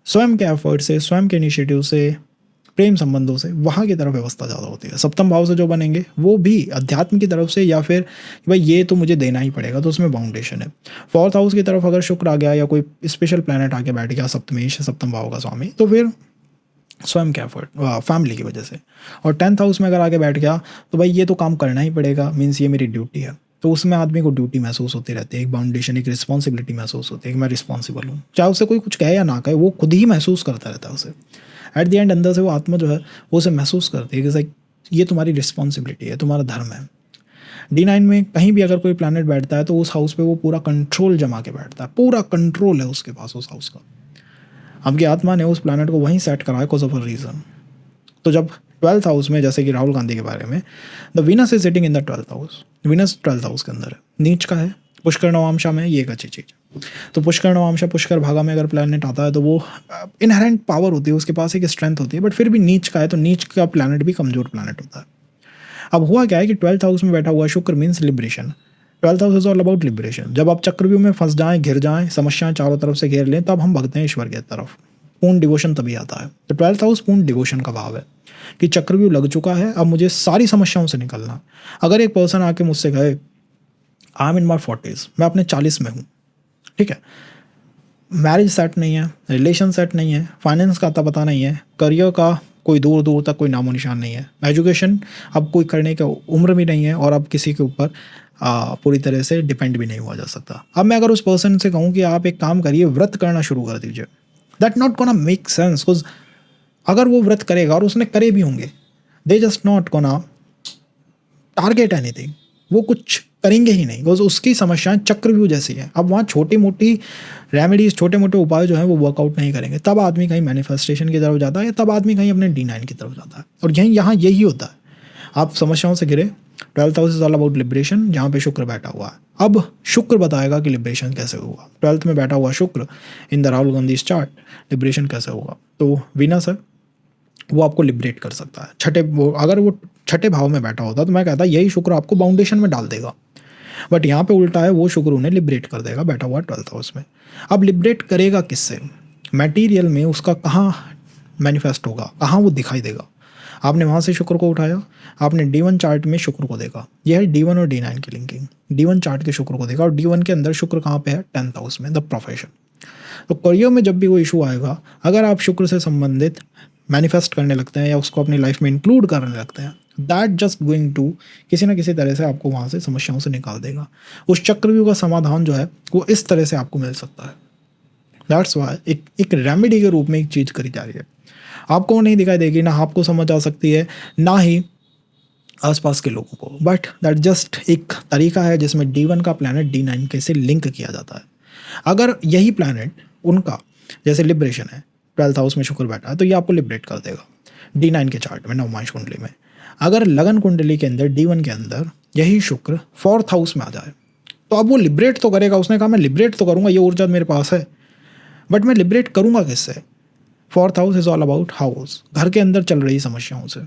स्वयं के एफर्ट से, स्वयं के इनिशिएटिव से, प्रेम संबंधों से, वहाँ की तरफ व्यवस्था ज़्यादा होती है। सप्तम भाव से जो बनेंगे वो भी अध्यात्म की तरफ से, या फिर कि भाई ये तो मुझे देना ही पड़ेगा, तो उसमें बाउंडेशन है। फोर्थ हाउस की तरफ अगर शुक्र आ गया या कोई स्पेशल प्लैनेट आके बैठ गया सप्तमेश, सप्तम भाव का स्वामी, तो फिर स्वयं के एफर्ट, फैमिली की वजह से। और 10th हाउस में अगर आके बैठ गया तो भाई ये तो काम करना ही पड़ेगा, मीन्स ये मेरी ड्यूटी है, तो उसमें आदमी को ड्यूटी महसूस होती रहती है, एक बाउंडेशन, एक रिस्पॉन्सिबिलिटी महसूस होती है कि मैं रिस्पॉन्सिबल हूँ, चाहे उससे कोई कुछ कहे या ना कहे, वो खुद ही महसूस करता रहता है उसे। एट द एंड अंदर से वो आत्मा जो है वो उसे महसूस करती है कि ये तुम्हारी रिस्पॉन्सिबिलिटी है, तुम्हारा धर्म है। D9 में कहीं भी अगर कोई प्लैनेट बैठता है तो उस हाउस पे वो पूरा कंट्रोल जमा के बैठता है, पूरा कंट्रोल है उसके पास उस हाउस का। आपकी आत्मा ने उस प्लैनेट को वहीं सेट करा है बिकॉज ऑफ अ रीज़न। तो जब 12th हाउस में, जैसे कि राहुल गांधी के बारे में, the Venus is sitting in the 12th house, Venus 12th house के अंदर है, नीच का है, पुष्कर नवांशा में, ये एक अच्छी चीज़ है। तो पुष्कर नवांशा, पुष्कर भागा में अगर प्लैनेट आता है तो वो इनहेरेंट पावर होती है, उसके पास एक स्ट्रेंथ होती है, बट फिर भी नीच का है, तो नीच का प्लैनेट भी कमजोर प्लैनेट होता है। अब हुआ क्या है कि 12th हाउस में बैठा हुआ शुक्र means liberation. 12th house is all about liberation. जब आप चक्रव्यूह में फंस जाएं, घिर जाएं, समस्याएं चारों तरफ से घेर लें, तब हम भगते हैं ईश्वर की तरफ, पूर्ण डिवोशन तभी आता है। तो 12th हाउस पूर्ण डिवोशन का भाव है कि चक्रव्यूह लग चुका है, अब मुझे सारी समस्याओं से निकलना। अगर एक पर्सन आके मुझसे कहे I am in my 40s, मैं अपने 40 में हूँ, ठीक है, मैरिज सेट नहीं है, रिलेशन सेट नहीं है, फाइनेंस का अता पता नहीं है, करियर का कोई दूर दूर तक कोई नामो निशान नहीं है, एजुकेशन अब कोई करने की उम्र भी नहीं है, और अब किसी के ऊपर पूरी तरह से डिपेंड भी नहीं हुआ जा सकता। अब मैं अगर उस पर्सन से कहूँ कि आप एक काम करिए, व्रत करना शुरू कर दीजिए, that not gonna make sense, because अगर वो व्रत करेगा, और उसने करे भी होंगे, they just not gonna target anything, वो कुछ करेंगे ही नहीं, बिकॉज उसकी समस्याएं चक्रव्यूह जैसी है। अब वहाँ छोटी मोटी रेमेडीज, छोटे मोटे उपाय जो हैं वो वर्कआउट नहीं करेंगे, तब आदमी कहीं मैनिफेस्टेशन की तरफ जाता है, या तब आदमी कहीं अपने D9 की तरफ जाता है। और यहाँ यही होता है, आप समस्याओं से घिरे। 12th house is all about liberation, जहाँ पे शुक्र बैठा हुआ है। अब शुक्र बताएगा कि लिबरेशन कैसे होगा। 12th में बैठा हुआ शुक्र in the Rahul Gandhi chart, liberation कैसे होगा। तो वीनस है, वो आपको लिबरेट कर सकता है। अगर वो छठे भाव में बैठा होता तो मैं कहता यही शुक्र आपको बाउंडेशन में डाल देगा, बट यहाँ पे उल्टा है, वो शुक्र उन्हें लिबरेट कर देगा बैठा हुआ 12th हाउस में। अब लिबरेट करेगा किससे, मटेरियल में उसका कहाँ मैनिफेस्ट होगा, कहाँ वो दिखाई देगा। आपने वहाँ से शुक्र को उठाया, आपने D1 चार्ट में शुक्र को देखा, यह है D1 और D9 की लिंकिंग। D1 चार्ट के शुक्र को देखा, और D1 के अंदर शुक्र कहाँ पे है, 10th हाउस में, द प्रोफेशन। तो करियर में जब भी कोई इशू आएगा, अगर आप शुक्र से संबंधित मैनिफेस्ट करने लगते हैं या उसको अपनी लाइफ में इंक्लूड करने लगते हैं, दैट जस्ट गोइंग टू किसी ना किसी तरह से आपको वहाँ से समस्याओं से निकाल देगा। उस चक्रव्यूह का समाधान जो है वो इस तरह से आपको मिल सकता है। दैट्स वाई एक रेमेडी के रूप में एक चीज़ करी जा रही है। आपको नहीं दिखाई देगी, ना आपको समझ आ सकती है, ना ही आसपास के लोगों को, बट दैट जस्ट एक तरीका है जिसमें D1 का प्लैनेट D9 के से लिंक किया जाता है। अगर यही प्लैनेट उनका, जैसे लिबरेशन है, 12th हाउस में शुक्र बैठा है, तो ये आपको लिबरेट कर देगा D9 के चार्ट में, नवमांश कुंडली में। अगर लगन कुंडली के अंदर D1 के अंदर यही शुक्र 4th हाउस में आ जाए, तो अब वो लिबरेट तो करेगा। उसने कहा मैं लिबरेट तो करूँगा, ये ऊर्जा मेरे पास है, बट मैं लिबरेट करूँगा किससे। 4th house is all about house, घर के अंदर चल रही समस्याओं से।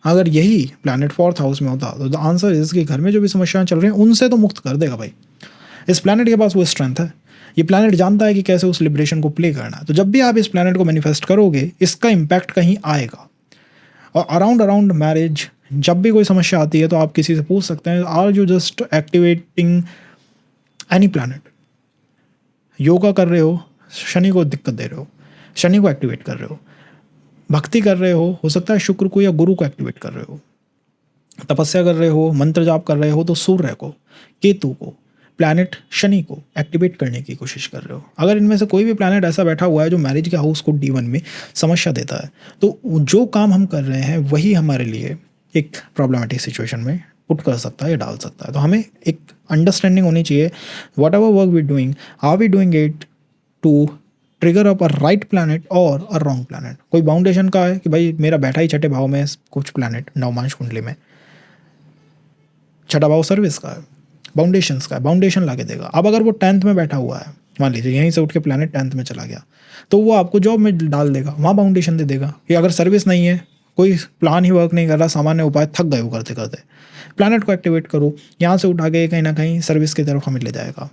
अगर यही प्लैनेट 4th हाउस में होता तो द आंसर इज कि घर में जो भी समस्याएं चल रही हैं उनसे तो मुक्त कर देगा भाई। इस प्लैनेट के पास वो स्ट्रेंथ है, ये प्लैनेट जानता है कि कैसे उस लिबरेशन को प्ले करना है। तो जब भी आप इस प्लैनेट को मैनिफेस्ट करोगे, इसका इम्पैक्ट कहीं आएगा। और अराउंड मैरिज जब भी कोई समस्या आती है तो आप किसी से पूछ सकते हैं, are you just activating any planet. Yoga कर रहे हो, शनि को दिक्कत दे रहे हो, शनि को एक्टिवेट कर रहे हो। भक्ति कर रहे हो सकता है शुक्र को या गुरु को एक्टिवेट कर रहे हो। तपस्या कर रहे हो, मंत्र जाप कर रहे हो, तो सूर्य को, केतु को, प्लैनेट शनि को एक्टिवेट करने की कोशिश कर रहे हो। अगर इनमें से कोई भी प्लैनेट ऐसा बैठा हुआ है जो मैरिज के हाउस को D1 में समस्या देता है, तो जो काम हम कर रहे हैं वही हमारे लिए एक प्रॉब्लमेटिक सिचुएशन में पुट कर सकता है या डाल सकता है। तो हमें एक अंडरस्टैंडिंग होनी चाहिए, whatever work we doing, are we doing it to trigger up a right planet और अ रॉन्ग प्लैनेट। कोई बाउंडेशन का है कि भाई मेरा बैठा ही छठे भाव में कुछ प्लैनेट नवमांश कुंडली में, छठा भाव सर्विस का है, बाउंडेशंस का है, बाउंडेशन ला के देगा। अब अगर वो 10th में बैठा हुआ है, मान लीजिए यहीं से उठ के प्लैनेट 10th में चला गया, तो वो आपको जॉब में डाल देगा, वहाँ बाउंडेशन दे देगा कि अगर सर्विस नहीं है, कोई प्लान ही वर्क नहीं कर रहा, सामान्य उपाय, थक गए हो करते करते, प्लैनेट को एक्टिवेट करो, यहाँ से उठा के कहीं ना कहीं सर्विस की तरफ हमें ले जाएगा।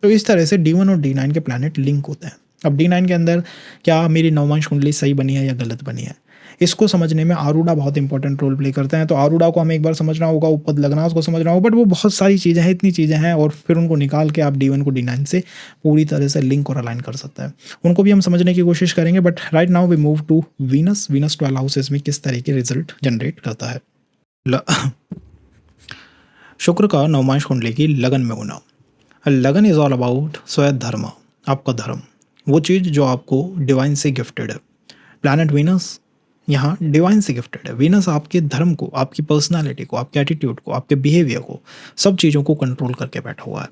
तो इस तरह से D1 और D9 के प्लैनेट लिंक होते हैं। अब D9 के अंदर क्या मेरी नवमांश कुंडली सही बनी है या गलत बनी है, इसको समझने में आरूढ़ा बहुत इंपॉर्टेंट रोल प्ले करते हैं। तो आरूढ़ा को हमें एक बार समझना होगा, उपपद लग्नांश को समझना होगा, बट वो बहुत सारी चीज़ें हैं, इतनी चीज़ें हैं, और फिर उनको निकाल के आप D1 को D9 से पूरी तरह से लिंक और अलाइन कर सकते हैं। उनको भी हम समझने की कोशिश करेंगे, but right now we move to Venus. Venus 12 houses में किस तरह के रिजल्ट जनरेट करता है। शुक्र का नवमांश कुंडली की लगन में होना। लगन इज ऑल अबाउट स्वयं धर्म, आपका धर्म, वो चीज़ जो आपको डिवाइन से गिफ्टेड है। प्लैनेट वीनस यहाँ डिवाइन से गिफ्टेड है। वीनस आपके धर्म को, आपकी पर्सनालिटी को, आपके एटीट्यूड को, आपके बिहेवियर को, सब चीज़ों को कंट्रोल करके बैठा हुआ है।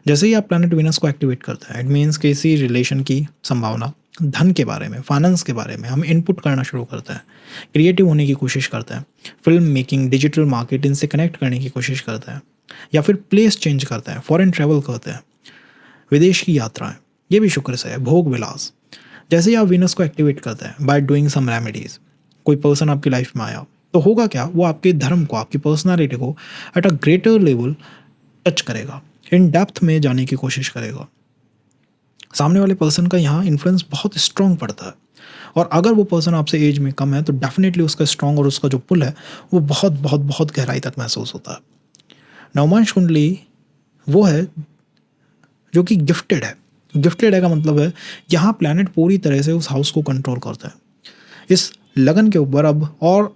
जैसे ही आप प्लैनेट वीनस को एक्टिवेट करते हैं, इट मीन्स किसी रिलेशन की संभावना, धन के बारे में, फाइनेंस के बारे में हम इनपुट करना शुरू करते हैं, क्रिएटिव होने की कोशिश करते हैं, फिल्म मेकिंग, डिजिटल मार्केट, इनसे कनेक्ट करने की कोशिश करते हैं, या फिर प्लेस चेंज करते हैं, फॉरेन ट्रैवल करते हैं, विदेश की यात्राएं, ये भी शुक्र से है। भोग विलास, जैसे ही आप वीनस को एक्टिवेट करते हैं बाय डूइंग सम रेमेडीज, कोई पर्सन आपकी लाइफ में आया तो होगा क्या, वो आपके धर्म को, आपकी पर्सनालिटी को at a greater level touch करेगा, इन डेप्थ में जाने की कोशिश करेगा। सामने वाले पर्सन का यहाँ इन्फ्लुएंस बहुत स्ट्रॉन्ग पड़ता है, और अगर वो पर्सन आपसे एज में कम है तो डेफिनेटली उसका स्ट्रॉन्ग और उसका जो पुल है वो बहुत बहुत बहुत गहराई तक महसूस होता है। नवमांश कुंडली वो है जो कि गिफ्टेड है। गिफ्टेड है का मतलब है यहाँ प्लैनेट पूरी तरह से उस हाउस को कंट्रोल करता है। इस लगन के ऊपर अब और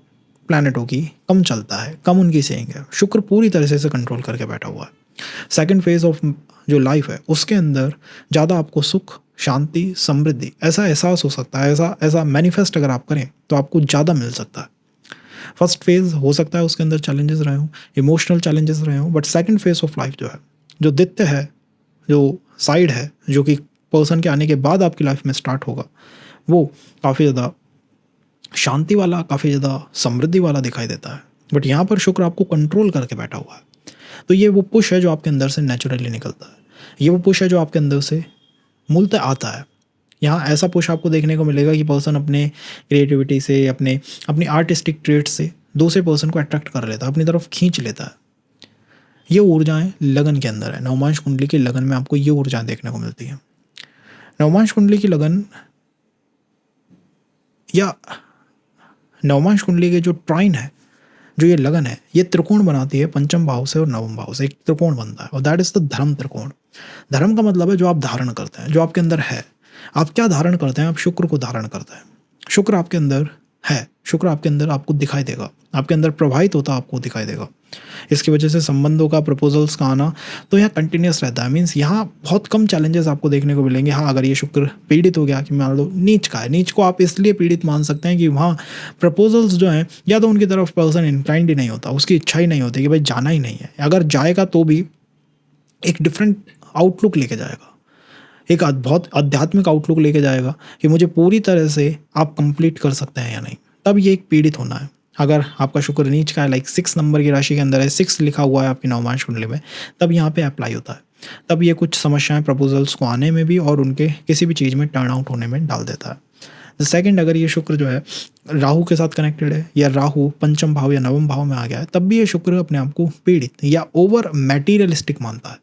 प्लैनेटों की कम चलता है, कम उनकी सेइंग है। शुक्र पूरी तरह से इसे कंट्रोल करके बैठा हुआ है। सेकंड फेज ऑफ जो लाइफ है उसके अंदर ज़्यादा आपको सुख, शांति, समृद्धि ऐसा एहसास हो सकता है, ऐसा मैनिफेस्ट अगर आप करें तो आपको ज़्यादा मिल सकता है। फर्स्ट फेज हो सकता है उसके अंदर चैलेंजेस रहे हों, इमोशनल चैलेंजेस रहे हों, but second phase of life जो है, जो दित्य है, जो साइड है, जो कि पर्सन के आने के बाद आपकी लाइफ में स्टार्ट होगा, वो काफ़ी ज़्यादा शांति वाला, काफ़ी ज़्यादा समृद्धि वाला दिखाई देता है। बट यहाँ पर शुक्र आपको कंट्रोल करके बैठा हुआ है। तो ये वो पुश है जो आपके अंदर से नेचुरली निकलता है, ये वो पुश है जो आपके अंदर से मूलतः आता है। यहाँ ऐसा पुश आपको देखने को मिलेगा कि पर्सन अपने क्रिएटिविटी से, अपनी आर्टिस्टिक ट्रेट से दूसरे पर्सन को अट्रैक्ट कर लेता है, अपनी तरफ खींच लेता है। ये ऊर्जाएं लगन के अंदर है। नवमांश कुंडली की लगन में आपको ये ऊर्जाएं देखने को मिलती हैं। नवमांश कुंडली की लगन या नवमांश कुंडली के जो ट्राइन है, जो ये लगन है, ये त्रिकोण बनाती है पंचम भाव से और नवम भाव से, एक त्रिकोण बनता है, और दैट इज द धर्म त्रिकोण। धर्म का मतलब है जो आप धारण करते हैं, जो आपके अंदर है। आप क्या धारण करते हैं? आप शुक्र को धारण करते हैं। शुक्र आपके अंदर है, शुक्र आपके अंदर आपको दिखाई देगा, आपके अंदर प्रवाहित होता आपको दिखाई देगा। इसकी वजह से संबंधों का, प्रपोजल्स का आना तो यहाँ कंटिन्यूस रहता है। मीन्स यहाँ बहुत कम चैलेंजेस आपको देखने को मिलेंगे। हाँ, अगर ये शुक्र पीड़ित हो गया, कि मान लो नीच का है, नीच को आप इसलिए पीड़ित मान सकते हैं कि वहाँ प्रपोजल्स जो हैं, या तो उनकी तरफ पर्सन इंक्लाइंड ही नहीं होता, उसकी इच्छा ही नहीं होती कि भाई जाना ही नहीं है, अगर जाएगा तो भी एक डिफरेंट आउटलुक लेके जाएगा, एक बहुत आध्यात्मिक आउटलुक लेके जाएगा कि मुझे पूरी तरह से आप कंप्लीट कर सकते हैं या नहीं, तब ये एक पीड़ित होना है। अगर आपका शुक्र नीच का है, लाइक 6 नंबर की राशि के अंदर है, 6 लिखा हुआ है आपकी नवमांश कुंडली में, तब यहाँ पे अप्लाई होता है। तब ये कुछ समस्याएं प्रपोजल्स को आने में भी और उनके किसी भी चीज़ में टर्न आउट होने में डाल देता है। द सेकंड, अगर ये शुक्र जो है राहु के साथ कनेक्टेड है, या राहु पंचम भाव या नवम भाव में आ गया है, तब भी ये शुक्र अपने आप को पीड़ित या ओवर मटेरियलिस्टिक मानता है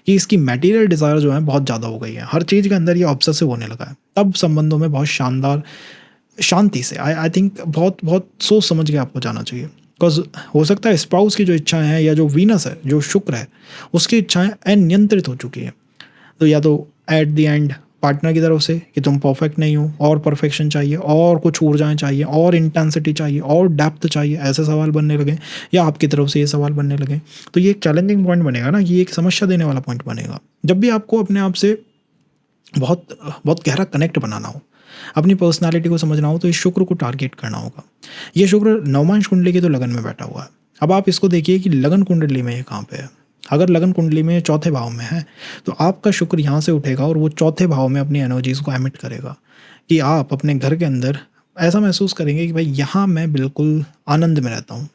कि इसकी मटेरियल डिज़ायर जो है बहुत ज़्यादा हो गई है, हर चीज़ के अंदर ये ऑब्सेसिव होने लगा है। तब संबंधों में बहुत शानदार शांति से, आई थिंक बहुत सोच समझ के आपको जाना चाहिए। बिकॉज हो सकता है स्पाउस की जो इच्छाएं हैं, या जो वीनस है, जो शुक्र है, उसकी इच्छाएं अनियंत्रित हो चुकी हैं। तो या तो एट द एंड पार्टनर की तरफ से कि तुम परफेक्ट नहीं हो, और परफेक्शन चाहिए, और कुछ ऊर्जाएं चाहिए, और इंटेंसिटी चाहिए, और डेप्थ चाहिए, ऐसे सवाल बनने लगे, या आपकी तरफ से ये सवाल बनने लगे, तो ये एक चैलेंजिंग पॉइंट बनेगा ना, ये एक समस्या देने वाला पॉइंट बनेगा। जब भी आपको अपने आप से बहुत बहुत गहरा कनेक्ट बनाना हो, अपनी पर्सनालिटी को समझना हो, तो इस शुक्र को टारगेट करना होगा। ये शुक्र नवमांश कुंडली की तो लगन में बैठा हुआ है। अब आप इसको देखिए कि लगन कुंडली में ये कहाँ पे है। अगर लगन कुंडली में चौथे भाव में है, तो आपका शुक्र यहाँ से उठेगा और वो चौथे भाव में अपनी एनर्जीज़ को एमिट करेगा, कि आप अपने घर के अंदर ऐसा महसूस करेंगे कि भाई यहाँ मैं बिल्कुल आनंद में रहता हूँ,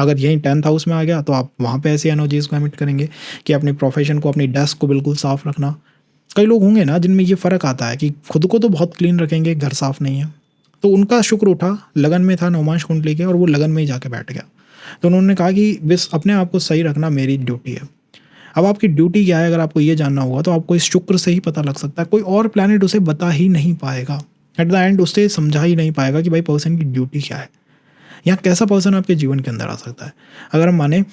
अगर यहीं 10th हाउस में आ गया तो आप वहाँ पे ऐसी एनर्जीज़ को एमिट करेंगे कि अपनी प्रोफेशन को, अपनी डेस्क को बिल्कुल साफ़ रखना। कई लोग होंगे ना जिनमें ये फ़र्क आता है कि खुद को तो बहुत क्लीन रखेंगे, घर साफ़ नहीं है, तो उनका शुक्र उठा, लगन में था नवमांश कुंडली के, और वो लगन में ही जाके बैठ गया। तो उन्होंने कहा कि बस अपने आप को सही रखना मेरी ड्यूटी है। अब आपकी ड्यूटी क्या है अगर आपको ये जानना होगा तो आपको इस शुक्र से ही पता लग सकता है, कोई और प्लैनेट उसे बता ही नहीं पाएगा। एट द एंड उससे समझा ही नहीं पाएगा कि भाई पर्सन की ड्यूटी क्या है, या कैसा पर्सन आपके जीवन के अंदर आ सकता है। अगर हम माने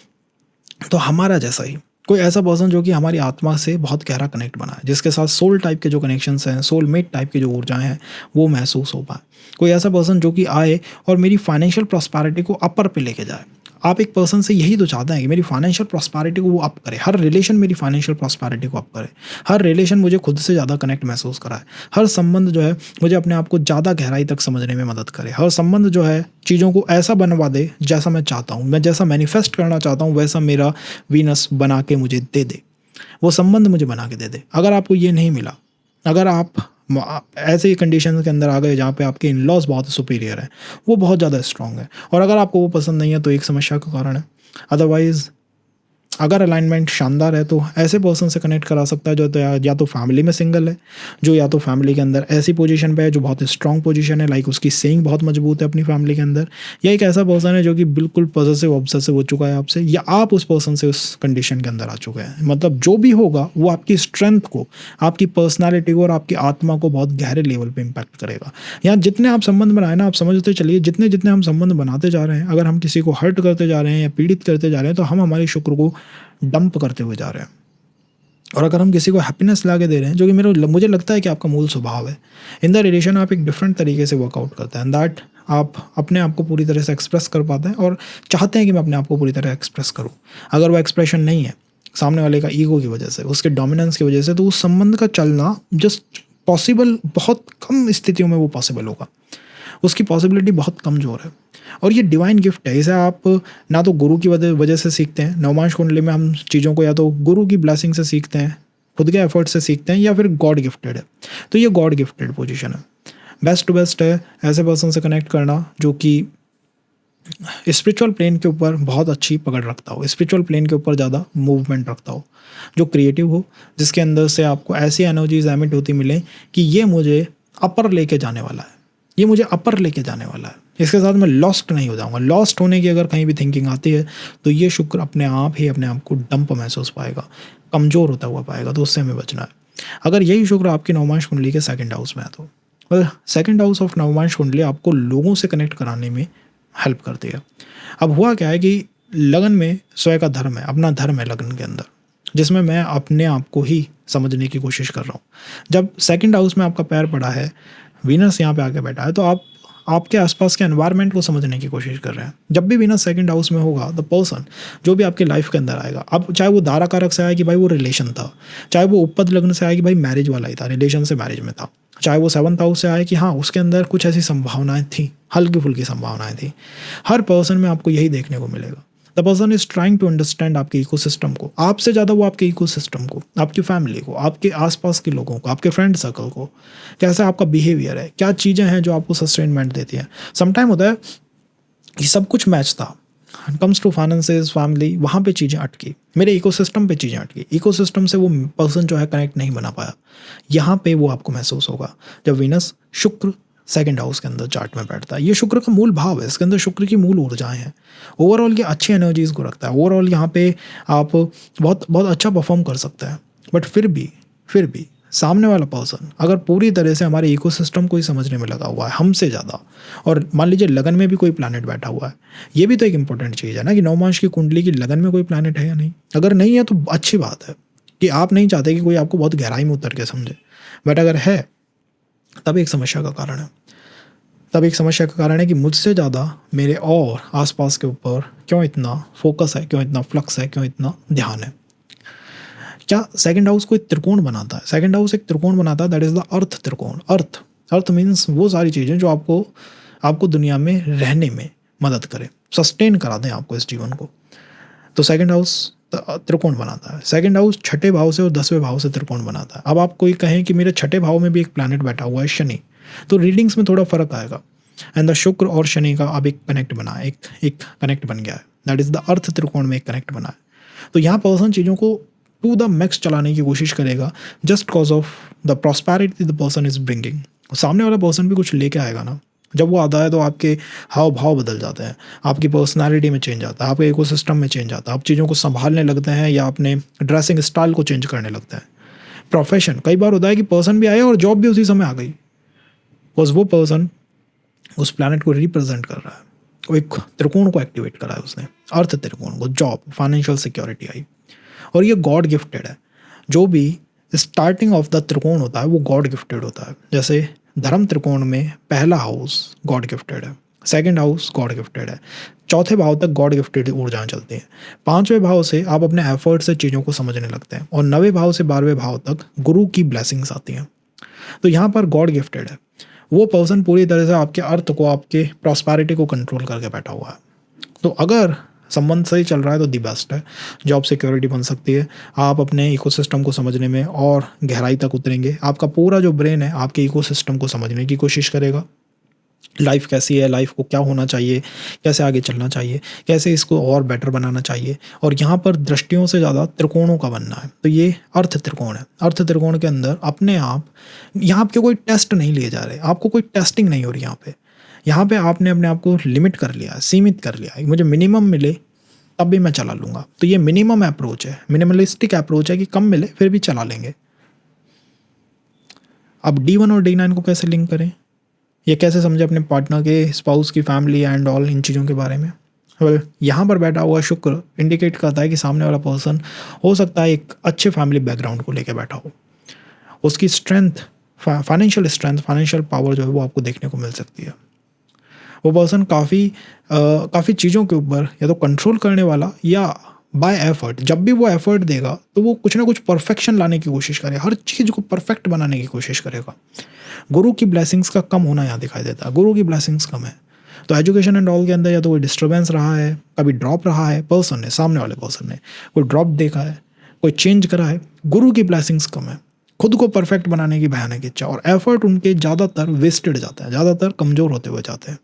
तो हमारा जैसा ही कोई ऐसा पर्सन जो कि हमारी आत्मा से बहुत गहरा कनेक्ट बना है, जिसके साथ सोल टाइप के जो कनेक्शंस हैं, सोलमेट टाइप की जो ऊर्जाएं हैं, वो महसूस हो पाए। कोई ऐसा पर्सन जो कि आए और मेरी फाइनेंशियल प्रॉस्पेरिटी को अपर पे लेके जाए। आप एक पर्सन से यही तो चाहते हैं कि मेरी फाइनेंशियल प्रॉस्पेरिटी को वो अप करे, हर रिलेशन मेरी फाइनेंशियल प्रॉस्पेरिटी को अप करे, हर रिलेशन मुझे खुद से ज़्यादा कनेक्ट महसूस कराए, हर संबंध जो है मुझे अपने आप को ज़्यादा गहराई तक समझने में मदद करे, हर संबंध जो है चीज़ों को ऐसा बनवा दे जैसा मैं चाहता हूँ, मैं जैसा मैनिफेस्ट करना चाहता हूँ वैसा मेरा वीनस बना के मुझे दे दे, वो संबंध मुझे बना के दे दे। अगर आपको ये नहीं मिला, अगर आप ऐसे कंडीशन के अंदर आ गए जहाँ पे आपके इन लॉज बहुत सुपीरियर है, वो बहुत ज़्यादा स्ट्रॉन्ग है, और अगर आपको वो पसंद नहीं है तो एक समस्या का कारण है। अदरवाइज़ अगर अलाइनमेंट शानदार है तो ऐसे पर्सन से कनेक्ट करा सकता है जो तो या तो फैमिली में सिंगल है, जो या तो फैमिली के अंदर ऐसी पोजीशन पे है जो बहुत स्ट्रांग पोजीशन है, लाइक उसकी सेइंग बहुत मजबूत है अपनी फैमिली के अंदर, या एक ऐसा पर्सन है जो कि बिल्कुल पॉसेसिव ऑब्सेसिव हो चुका है आपसे, या आप उस पर्सन से उस कंडीशन के अंदर आ चुके हैं। मतलब जो भी होगा वो आपकी स्ट्रेंथ को, आपकी पर्सनैलिटी को और आपकी आत्मा को बहुत गहरे लेवल पर इम्पैक्ट करेगा। यहाँ जितने आप संबंध बनाए ना, आप समझते चलिए जितने जितने हम संबंध बनाते जा रहे हैं, अगर हम किसी को हर्ट करते जा रहे हैं या पीड़ित करते जा रहे हैं तो हम हमारे शुक्र को डंप करते हुए जा रहे हैं। और अगर हम किसी को हैप्पीनेस ला के दे रहे हैं, जो कि मुझे लगता है कि आपका मूल स्वभाव है, इन द रिलेशन आप एक डिफरेंट तरीके से वर्कआउट करते हैं, दैट आप अपने आप को पूरी तरह से एक्सप्रेस कर पाते हैं और चाहते हैं कि मैं अपने आप को पूरी तरह एक्सप्रेस करूं। अगर वो एक्सप्रेशन नहीं है सामने वाले का ईगो की वजह से, उसके डोमिनेंस की वजह से, तो उस संबंध का चलना जस्ट पॉसिबल, बहुत कम स्थितियों में वो पॉसिबल होगा, उसकी पॉसिबिलिटी बहुत कमज़ोर है। और ये डिवाइन गिफ्ट है, इसे आप ना तो गुरु की वजह से सीखते हैं, नवमांश कुंडली में हम चीज़ों को या तो गुरु की ब्लेसिंग से सीखते हैं, खुद के एफर्ट से सीखते हैं, या फिर गॉड गिफ्टेड है। तो ये गॉड गिफ्टेड पोजीशन है, बेस्ट टू बेस्ट है ऐसे पर्सन से कनेक्ट करना जो कि स्पिरिचुअल प्लेन के ऊपर बहुत अच्छी पकड़ रखता हो, स्पिरिचुअल प्लेन के ऊपर ज़्यादा मूवमेंट रखता हो, जो क्रिएटिव हो, जिसके अंदर से आपको ऐसी एनर्जीज एमिट होती मिले कि ये मुझे अपर लेके जाने वाला है, ये मुझे अपर लेके जाने वाला है, इसके साथ मैं लॉस्ट नहीं हो जाऊंगा। लॉस्ट होने की अगर कहीं भी थिंकिंग आती है तो ये शुक्र अपने आप ही अपने आप को डंप महसूस पाएगा, कमज़ोर होता हुआ पाएगा, तो उससे हमें बचना है। अगर यही शुक्र आपकी नवमांश कुंडली के सेकंड हाउस में है तो सेकंड हाउस ऑफ नवमांश कुंडली आपको लोगों से कनेक्ट कराने में हेल्प करती है। अब हुआ क्या है कि लगन में स्वयं का धर्म है, अपना धर्म है लगन के अंदर, जिसमें मैं अपने आप को ही समझने की कोशिश कर रहा हूँ। जब सेकंड हाउस में आपका पैर पड़ा है, वीनस यहाँ पे आके बैठा है, तो आप आपके आसपास के एनवायरनमेंट को समझने की कोशिश कर रहे हैं। जब भी वीनस सेकंड हाउस में होगा, द पर्सन जो भी आपके लाइफ के अंदर आएगा, अब चाहे वो दारा कारक से आए कि भाई वो रिलेशन था, चाहे वो उपपद लग्न से आए कि भाई मैरिज वाला ही था, रिलेशन से मैरिज में था, चाहे वो सेवंथ हाउस से आए कि हाँ उसके अंदर कुछ ऐसी संभावनाएं थी, हल्की फुल्की संभावनाएं थी, हर पर्सन में आपको यही देखने को मिलेगा। The person is trying to understand आपके इकोसिस्टम को, आपसे ज़्यादा वो आपके इकोसिस्टम को, आपकी फैमिली को, आपके आसपास के लोगों को, आपके फ्रेंड सर्कल को, कैसा आपका बिहेवियर है, क्या चीज़ें हैं जो आपको सस्टेनमेंट देती हैं। समटाइम होता है कि सब कुछ मैच था, कम्स टू फाइनेंसेस, फैमिली, वहाँ पे चीज़ें अटकी, मेरे इकोसिस्टम पे चीज़ें अटकी, इकोसिस्टम से वो पर्सन जो है कनेक्ट नहीं बना पाया। यहाँ पे वो आपको महसूस होगा जब वीनस शुक्र सेकंड हाउस के अंदर चार्ट में बैठता है। ये शुक्र का मूल भाव है, इसके अंदर शुक्र की मूल ऊर्जाएं हैं, ओवरऑल ये अच्छी एनर्जीज को रखता है, ओवरऑल यहाँ पे आप बहुत बहुत अच्छा परफॉर्म कर सकता है। बट फिर भी सामने वाला पर्सन अगर पूरी तरह से हमारे इकोसिस्टम को ही समझने में लगा हुआ है हमसे ज़्यादा, और मान लीजिए लगन में भी कोई प्लैनेट बैठा हुआ है, ये भी तो एक इंपॉर्टेंट चीज़ है ना कि नवमांश की कुंडली की लगन में कोई प्लैनेट है या नहीं। अगर नहीं है तो अच्छी बात है कि आप नहीं चाहते कि कोई आपको बहुत गहराई में उतर के समझे, बट अगर है तब एक समस्या का कारण है। तब एक समस्या का कारण है कि मुझसे ज़्यादा मेरे और आसपास के ऊपर क्यों इतना फोकस है, क्यों इतना फ्लक्स है, क्यों इतना ध्यान है। क्या सेकंड हाउस को एक त्रिकोण बनाता है? सेकंड हाउस एक त्रिकोण बनाता है, दैट इज़ द अर्थ त्रिकोण। अर्थ मीन्स वो सारी चीज़ें जो आपको दुनिया में रहने में मदद करें, सस्टेन करा दें आपको इस जीवन को। तो सेकंड हाउस त्रिकोण बनाता है। सेकंड हाउस छठे भाव से और 10वें भाव से त्रिकोण बनाता है। अब आप कोई कहें कि मेरे छठे भाव में भी एक प्लैनेट बैठा हुआ है शनि, तो रीडिंग्स में थोड़ा फर्क आएगा। एंड द शुक्र और शनि का अब एक कनेक्ट बना, एक कनेक्ट बन गया है, दैट इज़ द अर्थ त्रिकोण में एक कनेक्ट बना है। तो यहाँ पर्सन चीज़ों को टू द मैक्स चलाने की कोशिश करेगा just cause of the prosperity the person is bringing. सामने वाला पर्सन भी कुछ लेके आएगा ना, जब वो आता है तो आपके हाव भाव बदल जाते हैं, आपकी पर्सनालिटी में चेंज आता है, आपके इकोसिस्टम में चेंज आता है, आप चीज़ों को संभालने लगते हैं या अपने ड्रेसिंग स्टाइल को चेंज करने लगते हैं। प्रोफेशन, कई बार होता है कि पर्सन भी आया और जॉब भी उसी समय आ गई, बिकॉज वो पर्सन उस प्लैनेट को रिप्रेजेंट कर रहा है, वो एक त्रिकोण को एक्टिवेट करा है उसने, अर्थ त्रिकोण को, जॉब, फाइनेंशियल सिक्योरिटी आई। और ये गॉड गिफ्टेड है। जो भी स्टार्टिंग ऑफ द त्रिकोण होता है वो गॉड गिफ्टेड होता है। जैसे धर्म त्रिकोण में पहला हाउस गॉड गिफ्टेड है, सेकंड हाउस गॉड गिफ्टेड है, चौथे भाव तक गॉड गिफ्टेड ऊर्जाएं चलती हैं, पांचवें भाव से आप अपने एफर्ट से चीज़ों को समझने लगते हैं, और 9वें भाव से 12वें भाव तक गुरु की ब्लेसिंग्स आती हैं। तो यहाँ पर गॉड गिफ्टेड है वो पर्सन, पूरी तरह से आपके अर्थ को, आपके प्रॉस्पेरिटी को कंट्रोल करके बैठा हुआ है। तो अगर संबंध सही चल रहा है तो दी बेस्ट है, जॉब सिक्योरिटी बन सकती है, आप अपने इकोसिस्टम को समझने में और गहराई तक उतरेंगे, आपका पूरा जो ब्रेन है आपके इकोसिस्टम को समझने की कोशिश करेगा, लाइफ कैसी है, लाइफ को क्या होना चाहिए, कैसे आगे चलना चाहिए, कैसे इसको और बेटर बनाना चाहिए। और यहाँ पर दृष्टियों से ज़्यादा त्रिकोणों का बनना है। तो ये अर्थ त्रिकोण है। अर्थ त्रिकोण के अंदर अपने आप, यहाँ आपके कोई टेस्ट नहीं लिए जा रहे, आपको कोई टेस्टिंग नहीं हो रही यहाँ पे आपने अपने आप को लिमिट कर लिया, सीमित कर लिया, मुझे मिनिमम मिले तब भी मैं चला लूँगा। तो ये मिनिमम अप्रोच है, मिनिमलिस्टिक अप्रोच है कि कम मिले फिर भी चला लेंगे। अब D1 और D9 को कैसे लिंक करें, ये कैसे समझे अपने पार्टनर के, स्पाउस की फैमिली एंड ऑल, इन चीज़ों के बारे में। वेल, यहाँ पर बैठा हुआ शुक्र इंडिकेट करता है कि सामने वाला पर्सन हो सकता है एक अच्छे फैमिली बैकग्राउंड को लेकर बैठा हो, उसकी strength, financial strength, financial power जो है वो आपको देखने को मिल सकती है। वो पर्सन काफ़ी चीज़ों के ऊपर या तो कंट्रोल करने वाला या बाय एफर्ट, जब भी वो एफर्ट देगा तो वो कुछ ना कुछ परफेक्शन लाने की कोशिश करेगा, हर चीज़ को परफेक्ट बनाने की कोशिश करेगा। गुरु की ब्लेसिंग्स का कम होना यहाँ दिखाई देता है, गुरु की ब्लेसिंग्स कम है। तो एजुकेशन एंड ऑल के अंदर या तो कोई डिस्टर्बेंस रहा है, कभी ड्रॉप रहा है, पर्सन ने, सामने वाले पर्सन ने कोई ड्रॉप देखा है, कोई चेंज करा है, गुरु की ब्लेसिंग्स कम है, खुद को परफेक्ट बनाने की भयानक इच्छा, और एफर्ट उनके ज़्यादातर वेस्टेड जाता है, ज़्यादातर कमज़ोर होते हुए जाते हैं।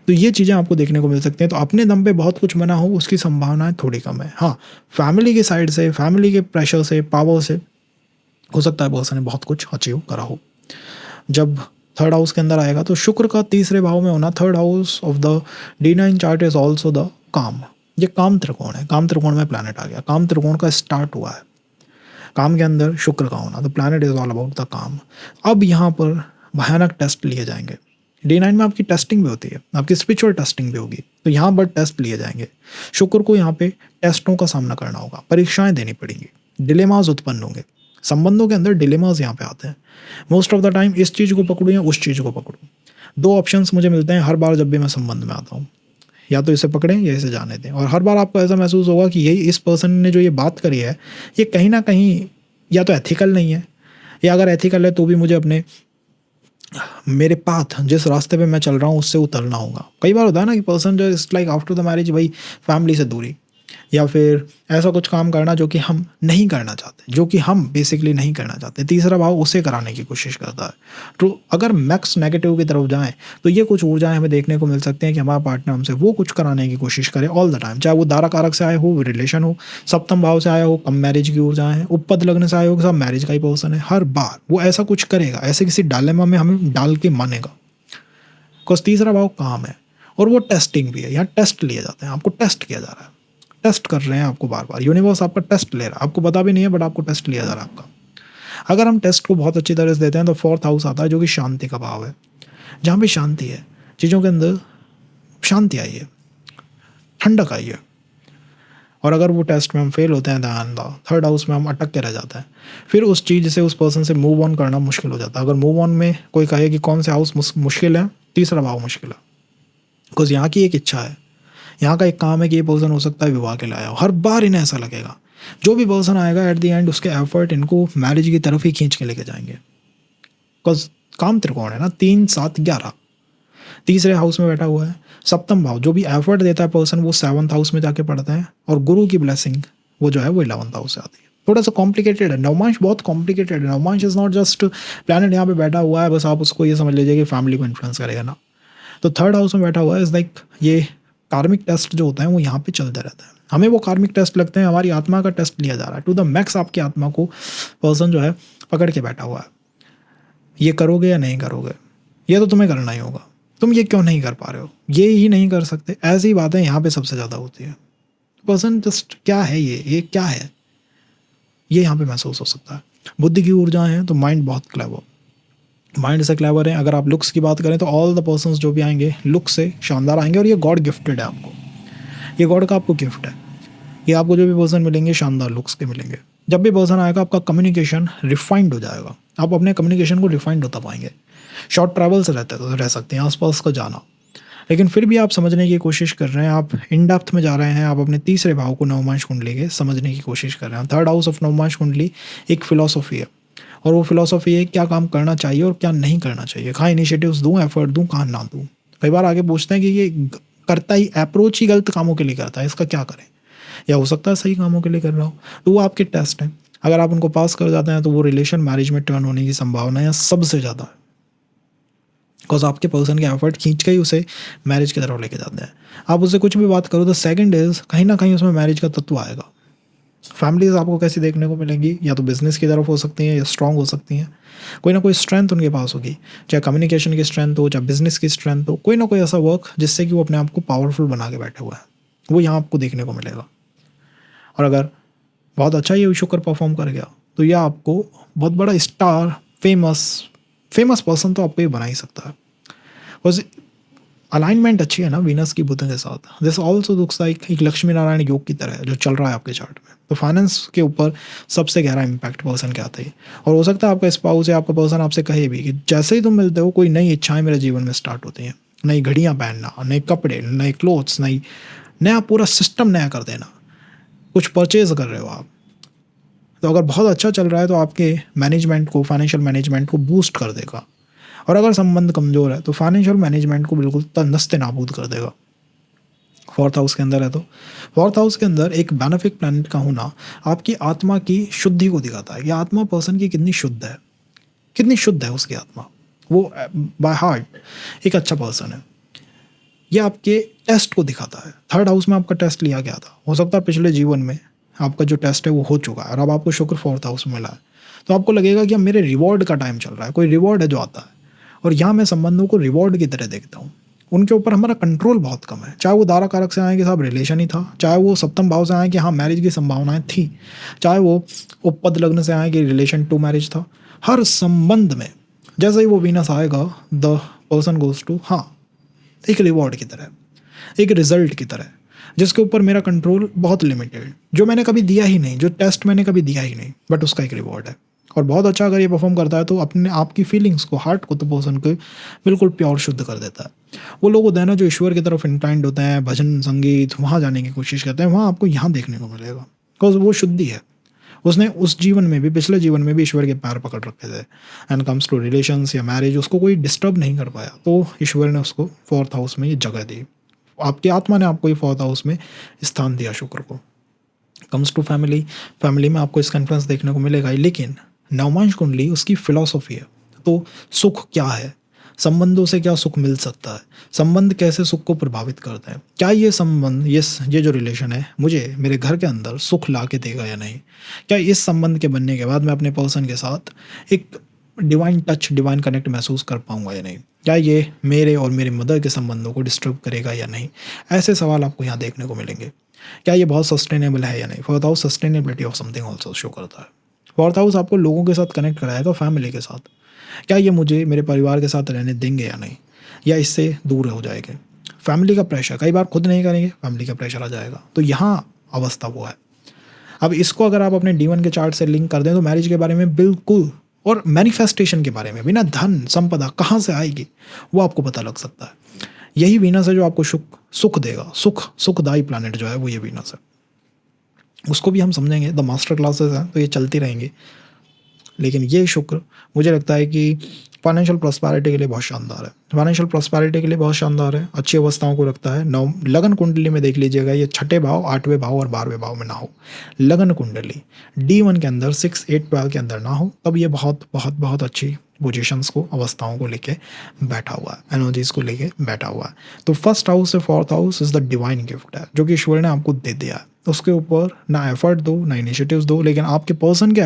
तो ये चीज़ें आपको देखने को मिल सकती हैं। तो अपने दम पे बहुत कुछ बना हो उसकी संभावनाएं थोड़ी कम है। हाँ, फैमिली की साइड से, फैमिली के प्रेशर से, पावर से हो सकता है पर्सन ने बहुत कुछ अचीव करा हो। जब थर्ड हाउस के अंदर आएगा तो शुक्र का तीसरे भाव में होना, third house of the D9 chart is also the काम। ये काम त्रिकोण है, काम त्रिकोण में प्लैनेट आ गया, काम त्रिकोण का स्टार्ट हुआ है, काम के अंदर शुक्र का होना, the planet is all about the काम। अब यहाँ पर भयानक टेस्ट लिए जाएंगे। D9 में आपकी टेस्टिंग भी होती है, आपकी स्पिरिचुअल टेस्टिंग भी होगी, तो यहाँ पर टेस्ट लिए जाएंगे। शुक्र को यहाँ पे टेस्टों का सामना करना होगा, परीक्षाएं देनी पड़ेंगी, डिलेमास उत्पन्न होंगे, संबंधों के अंदर डिलेमास यहाँ पे आते हैं। मोस्ट ऑफ द टाइम इस चीज़ को पकड़ूँ या उस चीज़ को पकड़ूँ, दो ऑप्शंस मुझे मिलते हैं हर बार जब भी मैं संबंध में आता हूँ, या तो इसे पकड़ें या इसे जाने दें। और हर बार आपको ऐसा महसूस होगा कि यही, इस पर्सन ने जो ये बात करी है ये कहीं ना कहीं या तो एथिकल नहीं है, या अगर एथिकल है तो भी मुझे अपने मेरे पाथ, जिस रास्ते पे मैं चल रहा हूँ उससे उतरना होगा। कई बार होता है ना कि पर्सन जो इस लाइक आफ्टर द मैरिज, भाई फैमिली से दूरी, या फिर ऐसा कुछ काम करना जो कि हम नहीं करना चाहते, जो कि हम बेसिकली नहीं करना चाहते, तीसरा भाव उसे कराने की कोशिश करता है। तो अगर मैक्स नेगेटिव की तरफ जाएं तो ये कुछ ऊर्जाएं हमें देखने को मिल सकती हैं कि हमारा पार्टनर हमसे वो कुछ कराने की कोशिश करे ऑल द टाइम, चाहे वो दारा कारक से आए हो, रिलेशन हो, सप्तम भाव से आया हो, कम मैरिज की ऊर्जाएं हैं, उपपद लग्न से आए हो, सब मैरिज का ही पर्सन है, हर बार वो ऐसा कुछ करेगा, ऐसे किसी डायलेमा में हमें डाल के मानेगा। बिकॉज तीसरा भाव काम है और वो टेस्टिंग भी है, यहाँ टेस्ट लिए जाते हैं, आपको टेस्ट किया जा रहा है, टेस्ट कर रहे हैं आपको बार बार, यूनिवर्स आपका टेस्ट ले रहा है, आपको पता भी नहीं है बट आपको टेस्ट लिया जा रहा है आपका। अगर हम टेस्ट को बहुत अच्छी तरह से देते हैं तो फोर्थ हाउस आता है जो कि शांति का भाव है, जहाँ पे शांति है, चीज़ों के अंदर शांति आई है, ठंडक आई है। और अगर वो टेस्ट में हम फेल होते हैं तो थर्ड हाउस में हम अटक के रह जाते हैं, फिर उस चीज़ से, उस पर्सन से मूव ऑन करना मुश्किल हो जाता है। अगर मूव ऑन में कोई कहे कि कौन से हाउस मुश्किल है, तीसरा भाव मुश्किल है, बिकॉज यहाँ की एक इच्छा है, यहाँ का एक काम है कि ये पर्सन हो सकता है विवाह के लाया हो। हर बार इन्हें ऐसा लगेगा, जो भी पर्सन आएगा एट द एंड उसके एफर्ट इनको मैरिज की तरफ ही खींच के लेके जाएंगे। बिकॉज काम त्रिकोण है ना, 3, 7, 11, तीसरे हाउस में बैठा हुआ है। सप्तम भाव जो भी एफर्ट देता है पर्सन वो 7th हाउस में जाके पड़ता है, और गुरु की ब्लेसिंग वो जो है वो 11th हाउस से आती है। थोड़ा सा कॉम्प्लिकेटेड है, नवमांश बहुत कॉम्प्लिकेटेड है। नवमांश इज नॉट जस्ट प्लैनेट यहाँ पे बैठा हुआ है, बस आप उसको ये समझ लीजिए कि फैमिली को इन्फ्लुएंस करेगा ना। तो थर्ड हाउस में बैठा हुआ है इज लाइक ये कार्मिक टेस्ट जो होता है वो यहाँ पे चलता रहता है। हमें वो कार्मिक टेस्ट लगते हैं, हमारी आत्मा का टेस्ट लिया जा रहा है टू द मैक्स। आपकी आत्मा को पर्सन जो है पकड़ के बैठा हुआ है, ये करोगे या नहीं करोगे, ये तो तुम्हें करना ही होगा, तुम ये क्यों नहीं कर पा रहे हो, ये ही नहीं कर सकते। ऐसी बातें यहाँ पे सबसे ज़्यादा होती है। पर्सन जस्ट क्या है, ये क्या है, ये यहाँ पे महसूस हो सकता है। बुद्धि की ऊर्जाएं हैं तो माइंड बहुत क्लेवर, माइंड से क्लेवर है। अगर आप लुक्स की बात करें तो ऑल द पर्सन्स जो भी आएंगे लुक से शानदार आएंगे, और ये गॉड गिफ्टेड है आपको, ये गॉड का आपको गिफ्ट है। ये आपको जो भी पर्सन मिलेंगे शानदार लुक्स के मिलेंगे। जब भी पर्सन आएगा आपका कम्युनिकेशन रिफाइंड हो जाएगा, आप अपने कम्युनिकेशन को रिफाइंड होता पाएंगे। शॉर्ट ट्रैवल से रह सकते हैं, आसपास का जाना, लेकिन फिर भी आप समझने की कोशिश कर रहे हैं, आप इन डेप्थ में जा रहे हैं, आप अपने तीसरे भाव को नवमांश कुंडली के समझने की कोशिश कर रहे हैं। थर्ड हाउस ऑफ नवमांश कुंडली एक फिलॉसफी है, और वो फिलॉसफी है क्या काम करना चाहिए और क्या नहीं करना चाहिए, कहाँ इनिशिएटिव्स दूँ, एफर्ट दूँ, कहाँ ना दूँ। कई बार आगे पूछते हैं कि ये करता ही अप्रोच ही गलत कामों के लिए करता है, इसका क्या करें, या हो सकता है सही कामों के लिए कर रहा हो। तो वो आपके टेस्ट हैं, अगर आप उनको पास कर जाते हैं तो वो रिलेशन मैरिज में टर्न होने की संभावना है सबसे ज़्यादा है, बिकॉज आपके पर्सन के एफर्ट खींच के ही उसे मैरिज की तरफ लेके जाते हैं। आप उससे कुछ भी बात करो तो सेकंड इज कहीं ना कहीं उसमें मैरिज का तत्व आएगा। फैमिलीज आपको कैसी देखने को मिलेंगी, या तो बिजनेस की तरफ हो सकती हैं या स्ट्रांग हो सकती हैं, कोई ना कोई स्ट्रेंथ उनके पास होगी, चाहे कम्युनिकेशन की स्ट्रेंथ हो, चाहे बिजनेस की स्ट्रेंथ हो, कोई ना कोई ऐसा वर्क जिससे कि वो अपने आप को पावरफुल बना के बैठे हुए हैं, वो यहाँ आपको देखने को मिलेगा। और अगर बहुत अच्छा ये शुक्र परफॉर्म कर गया तो यह आपको बहुत बड़ा स्टार, फेमस पर्सन तो आपको ये बना ही सकता है। बस अलाइनमेंट अच्छी है ना वीनस की बुध के साथ। दिस ऑल्सो लुक्स लाइक एक लक्ष्मी नारायण योग की तरह है जो चल रहा है आपके चार्ट में। तो फाइनेंस के ऊपर सबसे गहरा इम्पैक्ट पर्सन के आता है, और हो सकता है आपका स्पाउस या आपका पर्सन आपसे कहे भी कि जैसे ही तुम मिलते हो कोई नई इच्छाएं मेरे जीवन में स्टार्ट होती हैं, नई घड़ियाँ पहनना, नए कपड़े, नए क्लोथ्स, नया पूरा सिस्टम नया कर देना, कुछ परचेज कर रहे हो आप। तो अगर बहुत अच्छा चल रहा है तो आपके मैनेजमेंट को, फाइनेंशियल मैनेजमेंट को बूस्ट कर देगा, और अगर संबंध कमज़ोर है तो फाइनेंशियल मैनेजमेंट को बिल्कुल नस्ते नाबूद कर देगा। फोर्थ हाउस के अंदर है तो फोर्थ हाउस के अंदर एक बेनिफिक प्लैनेट का होना आपकी आत्मा की शुद्धि को दिखाता है कि आत्मा पर्सन की कितनी शुद्ध है, कितनी शुद्ध है उसकी आत्मा, वो बाय हार्ट एक अच्छा पर्सन है। ये आपके टेस्ट को दिखाता है। थर्ड हाउस में आपका टेस्ट लिया गया था, हो सकता है पिछले जीवन में आपका जो टेस्ट है वो हो चुका है और अब आपको शुक्र फोर्थ हाउस में मिला है, तो आपको लगेगा कि अब मेरे रिवॉर्ड का टाइम चल रहा है, कोई रिवॉर्ड है जो आता है। और यहाँ मैं संबंधों को रिवॉर्ड की तरह देखता हूँ, उनके ऊपर हमारा कंट्रोल बहुत कम है। चाहे वो दारा कारक से आए कि साहब रिलेशन ही था, चाहे वो सप्तम भाव से आए कि हाँ मैरिज की संभावनाएं थी, चाहे वो उपपद लग्न से आए कि रिलेशन टू मैरिज था। हर संबंध में जैसे ही वो वीनस आएगा द पर्सन गोज टू हाँ एक रिवॉर्ड की तरह, एक रिजल्ट की तरह, जिसके ऊपर मेरा कंट्रोल बहुत लिमिटेड, जो मैंने कभी दिया ही नहीं, जो टेस्ट मैंने कभी दिया ही नहीं, बट उसका एक रिवॉर्ड है। और बहुत अच्छा अगर ये परफॉर्म करता है तो अपने आपकी फीलिंग्स को, हार्ट को, तो पर्सन को बिल्कुल प्योर शुद्ध कर देता है। वो लोग होते हैं ना जो ईश्वर की तरफ इंक्लाइंड होते हैं, भजन संगीत वहाँ जाने की कोशिश करते हैं, वहाँ आपको यहाँ देखने को मिलेगा, बिकॉज वो शुद्धि है। उसने उस जीवन में भी, पिछले जीवन में भी ईश्वर के पैर पकड़ रखे थे। एंड कम्स टू रिलेशंस या मैरिज, उसको कोई डिस्टर्ब नहीं कर पाया, तो ईश्वर ने उसको फोर्थ हाउस में ये जगह दी, आपकी आत्मा ने आपको ये फोर्थ हाउस में स्थान दिया शुक्र को। कम्स टू फैमिली, फैमिली में आपको इसका इन्फ्लुएंस देखने को मिलेगा, लेकिन नवमांश कुंडली उसकी फिलॉसफी है। तो सुख क्या है, संबंधों से क्या सुख मिल सकता है, संबंध कैसे सुख को प्रभावित करते हैं, क्या ये संबंध, ये जो रिलेशन है मुझे मेरे घर के अंदर सुख ला के देगा या नहीं, क्या इस संबंध के बनने के बाद मैं अपने पर्सन के साथ एक डिवाइन टच, डिवाइन कनेक्ट महसूस कर पाऊंगा या नहीं, क्या ये मेरे और मेरी मदर के संबंधों को डिस्टर्ब करेगा या नहीं। ऐसे सवाल आपको यहाँ देखने को मिलेंगे। क्या ये बहुत सस्टेनेबल है या नहीं। Fourth house sustainability of something also show करता है। फोर्थ हाउस आपको लोगों के साथ कनेक्ट कराएगा, फैमिली के साथ, क्या ये मुझे मेरे परिवार के साथ रहने देंगे या नहीं, या इससे दूर हो जाएंगे। फैमिली का प्रेशर, कई बार खुद नहीं करेंगे, फैमिली का प्रेशर आ जाएगा, तो यहाँ अवस्था वो है। अब इसको अगर आप अपने D1 के चार्ट से लिंक कर दें तो मैरिज के बारे में बिल्कुल, और मैनिफेस्टेशन के बारे में, बिना धन संपदा कहाँ से आएगी वो आपको पता लग सकता है। यही वीनस है जो आपको सुख देगा, सुखदायी प्लैनेट जो है वो ये वीनस है। उसको भी हम समझेंगे, द मास्टर क्लासेस हैं तो ये चलती रहेंगी, लेकिन ये शुक्र मुझे लगता है कि फाइनेंशियल प्रॉस्पेरिटी के लिए बहुत शानदार है। फाइनेंशियल प्रॉस्पेरिटी के लिए बहुत शानदार है, अच्छी अवस्थाओं को रखता है। नौ लगन कुंडली में देख लीजिएगा, ये छठे भाव, आठवें भाव और 12वें भाव में ना हो। लगन कुंडली D1 के अंदर 6, 8, 12 के अंदर ना हो, तब ये बहुत बहुत बहुत अच्छी पोजीशंस को, अवस्थाओं को लेके बैठा हुआ है, एनर्जीज को लेके बैठा हुआ है। तो फर्स्ट हाउस से fourth house is the divine gift है जो कि ईश्वर ने आपको दे दिया है। उसके ऊपर ना एफर्ट दो, ना इनिशिएटिव्स दो, लेकिन आपके पर्सन के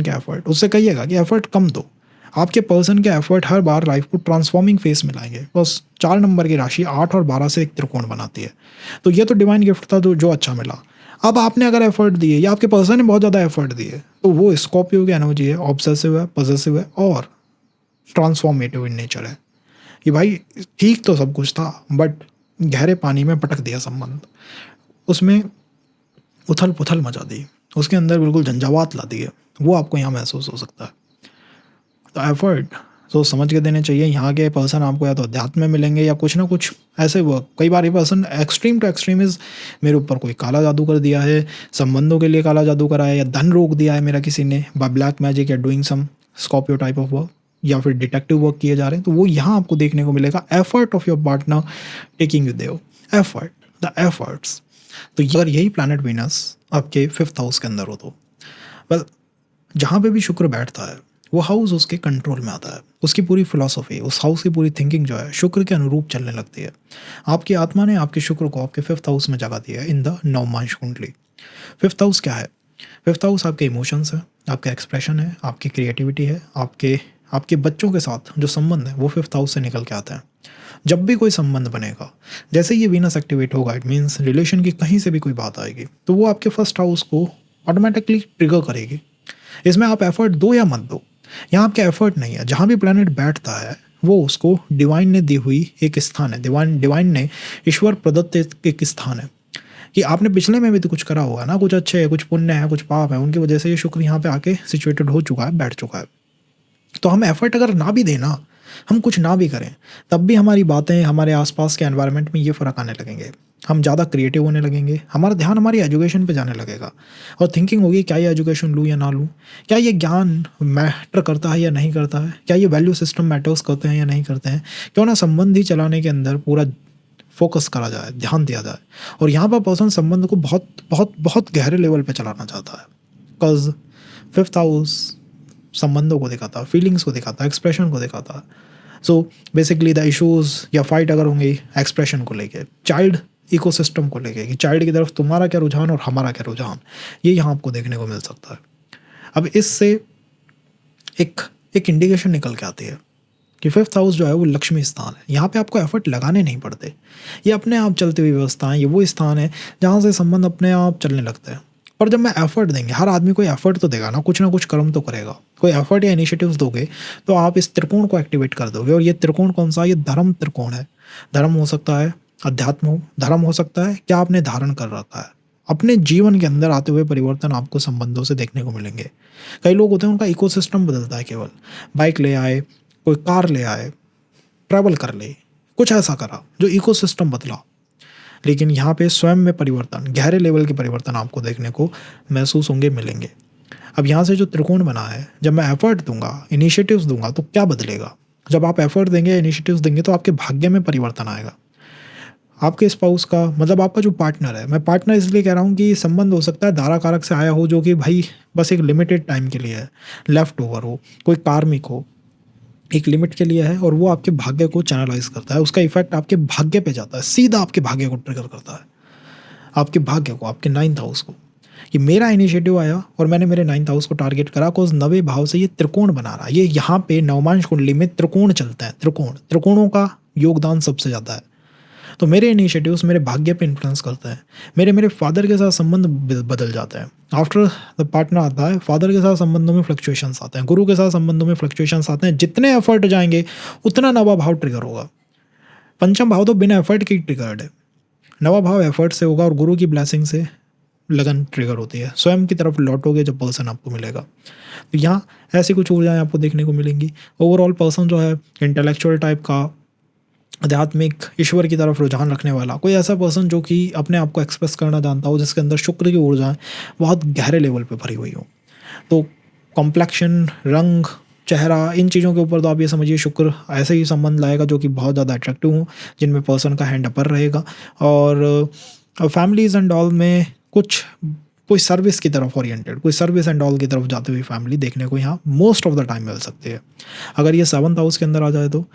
एफर्ट उससे कहिएगा कि एफर्ट कम दो। आपके पर्सन के एफर्ट हर बार लाइफ को ट्रांसफॉर्मिंग फेस में लाएंगे। बस 4 नंबर की राशि 8 और 12 से एक त्रिकोण बनाती है। तो ये तो डिवाइन गिफ्ट था जो अच्छा मिला। अब आपने अगर एफर्ट दिए या आपके पर्सन ने बहुत ज़्यादा एफर्ट दिए, तो वो स्कॉर्पियो की एनर्जी है, ऑब्सेसिव है, पॉसेसिव है और ट्रांसफॉर्मेटिव इन नेचर है कि भाई ठीक तो सब कुछ था, बट गहरे पानी में पटक दिया संबंध, उसमें उथल पुथल मचा दी, उसके अंदर बिल्कुल झंझावात ला दी है। वो आपको यहाँ महसूस हो सकता है। तो एफर्ट सोच समझ के देने चाहिए। यहाँ के पर्सन आपको या तो अध्यात्म में मिलेंगे या कुछ ना कुछ ऐसे वर्क। कई बार ये person extreme to extreme is, मेरे ऊपर कोई काला जादू कर दिया है, संबंधों के लिए काला जादू करा है, या धन रोक दिया है मेरा किसी ने बाय ब्लैक मैजिक या doing some Scorpio type of work, या फिर डिटेक्टिव वर्क किए जा रहे हैं, तो वो यहाँ आपको देखने को मिलेगा। Effort of your partner taking you their effort, the efforts. तो अगर यही प्लैनेट वीनस आपके 5th हाउस के अंदर हो तो वेल, जहाँ पे भी शुक्र बैठता है वो हाउस उसके कंट्रोल में आता है। उसकी पूरी फिलॉसफी, उस हाउस की पूरी थिंकिंग जो है शुक्र के अनुरूप चलने लगती है। आपकी आत्मा ने आपके शुक्र को आपके 5th हाउस में जगह दिया है इन द नवमांश कुंडली। 5th हाउस क्या है? 5th हाउस आपके इमोशंस है, आपका एक्सप्रेशन है, आपकी क्रिएटिविटी है, आपके बच्चों के साथ जो संबंध है वो 5th हाउस से निकल के आता है। जब भी कोई संबंध बनेगा, जैसे ये वीनस एक्टिवेट होगा, इट मीन्स रिलेशन की कहीं से भी कोई बात आएगी तो वो आपके 1st हाउस को ऑटोमेटिकली ट्रिगर करेगी। इसमें आप एफर्ट दो या मत दो, यहाँ आपका एफर्ट नहीं है। जहाँ भी प्लैनेट बैठता है वो उसको डिवाइन ने दी हुई एक स्थान है, डिवाइन ने ईश्वर प्रदत्त एक स्थान है कि आपने पिछले में भी तो कुछ करा होगा ना, कुछ अच्छे है, कुछ पुण्य है, कुछ पाप है, उनकी वजह से ये शुक्र यहाँ पे आके सिचुएटेड हो चुका है, बैठ चुका है। तो हम एफर्ट अगर ना भी देना, हम कुछ ना भी करें, तब भी हमारी बातें, हमारे आसपास के एनवायरनमेंट में ये फ़र्क आने लगेंगे। हम ज़्यादा क्रिएटिव होने लगेंगे, हमारा ध्यान हमारी एजुकेशन पे जाने लगेगा और थिंकिंग होगी क्या ये एजुकेशन लूँ या ना लूँ, क्या ये ज्ञान मैटर करता है या नहीं करता है, क्या ये वैल्यू सिस्टम मैटर्स करते हैं या नहीं करते हैं। क्यों ना संबंध ही चलाने के अंदर पूरा फोकस करा जाए, ध्यान दिया जाए। और यहाँ पर पर्सन संबंध को बहुत बहुत बहुत गहरे लेवल पे चलाना चाहता है, बिकॉज 5th हाउस संबंधों को दिखाता है, फीलिंग्स को दिखाता है, एक्सप्रेशन को दिखाता है। सो बेसिकली द इश्यूज या फाइट अगर होंगे एक्सप्रेशन को लेके, चाइल्ड इकोसिस्टम को लेके कि चाइल्ड की तरफ तुम्हारा क्या रुझान और हमारा क्या रुझान, ये यहाँ आपको देखने को मिल सकता है। अब इससे एक इंडिकेशन निकल के आती है कि 5th हाउस जो है वो लक्ष्मी स्थान है। यहाँ पे आपको एफर्ट लगाने नहीं पड़ते, ये अपने आप चलती हुई व्यवस्थाएं, ये वो स्थान है जहाँ से संबंध अपने आप चलने लगते हैं। पर जब मैं एफर्ट देंगे, हर आदमी कोई एफर्ट तो देगा ना कुछ कर्म तो करेगा, कोई एफर्ट या इनिशिएटिव्स दोगे तो आप इस त्रिकोण को एक्टिवेट कर दोगे। और ये त्रिकोण कौन सा? ये धर्म त्रिकोण है। धर्म हो सकता है अध्यात्म हो, धर्म हो सकता है क्या आपने धारण कर रखा है। अपने जीवन के अंदर आते हुए परिवर्तन आपको संबंधों से देखने को मिलेंगे। कई लोग होते हैं उनका इकोसिस्टम बदलता है, केवल बाइक ले आए, कोई कार ले आए, ट्रैवल कर ले, कुछ ऐसा करा जो इकोसिस्टम बदला। लेकिन यहाँ पे स्वयं में परिवर्तन, गहरे लेवल के परिवर्तन आपको देखने को महसूस होंगे, मिलेंगे। अब यहाँ से जो त्रिकोण बना है, जब मैं एफर्ट दूंगा, इनिशिएटिव्स दूंगा तो क्या बदलेगा? जब आप एफर्ट देंगे, इनिशिएटिव्स देंगे तो आपके भाग्य में परिवर्तन आएगा। आपके स्पाउस का मतलब आपका जो पार्टनर है, मैं पार्टनर इसलिए कह रहा हूँ कि संबंध हो सकता है धारा कारक से आया हो, जो कि भाई बस एक लिमिटेड टाइम के लिए है, लेफ्ट ओवर हो, कोई कार्मिक हो, एक लिमिट के लिए है, और वो आपके भाग्य को चैनलाइज करता है। उसका इफेक्ट आपके भाग्य पे जाता है, सीधा आपके भाग्य को ट्रिगर करता है, आपके भाग्य को, आपके 9th हाउस को। कि मेरा इनिशिएटिव आया और मैंने मेरे 9th हाउस को टारगेट करा, कोज 9वें भाव से ये त्रिकोण बना रहा है। ये यहाँ पे नवमांश कुंडली में त्रिकोण चलता है, त्रिकोणों का योगदान सबसे ज़्यादा है। तो मेरे इनिशिएटिव्स मेरे भाग्य पे इन्फ्लुएंस करते हैं। मेरे फादर के साथ संबंध बदल जाता है। आफ्टर द पार्टनर आता है, फादर के साथ संबंधों में फ्लक्चुएशंस आते हैं, गुरु के साथ संबंधों में फ्लक्चुएशंस आते हैं। जितने एफर्ट जाएंगे उतना नवा भाव ट्रिगर होगा। पंचम भाव तो बिना एफर्ट की ट्रिगर्ड है, नवा भाव एफर्ट से होगा और गुरु की ब्लेसिंग से लगन ट्रिगर होती है। स्वयं की तरफ लौटोगे जब पर्सन आपको मिलेगा। तो यहाँ ऐसी कुछ ऊर्जाएं आपको देखने को मिलेंगी। ओवरऑल पर्सन जो है इंटेलेक्चुअल टाइप का, आध्यात्मिक, ईश्वर की तरफ रुझान रखने वाला, कोई ऐसा पर्सन जो कि अपने आप को एक्सप्रेस करना जानता हो, जिसके अंदर शुक्र की ऊर्जाएं बहुत गहरे लेवल पे भरी हुई हो। तो कॉम्प्लेक्शन, रंग, चेहरा, इन चीज़ों के ऊपर तो आप ये समझिए शुक्र ऐसे ही संबंध लाएगा जो कि बहुत ज़्यादा अट्रैक्टिव हों, जिनमें पर्सन का हैंड अपर रहेगा। और फैमिलीज़ एंड ऑल में कुछ कोई सर्विस की तरफ ओरिएंटेड, कोई सर्विस एंड ऑल की तरफ जाती हुई फैमिली देखने को यहाँ मोस्ट ऑफ द टाइम मिल सकती है। अगर ये 7th हाउस के अंदर आ जाए तो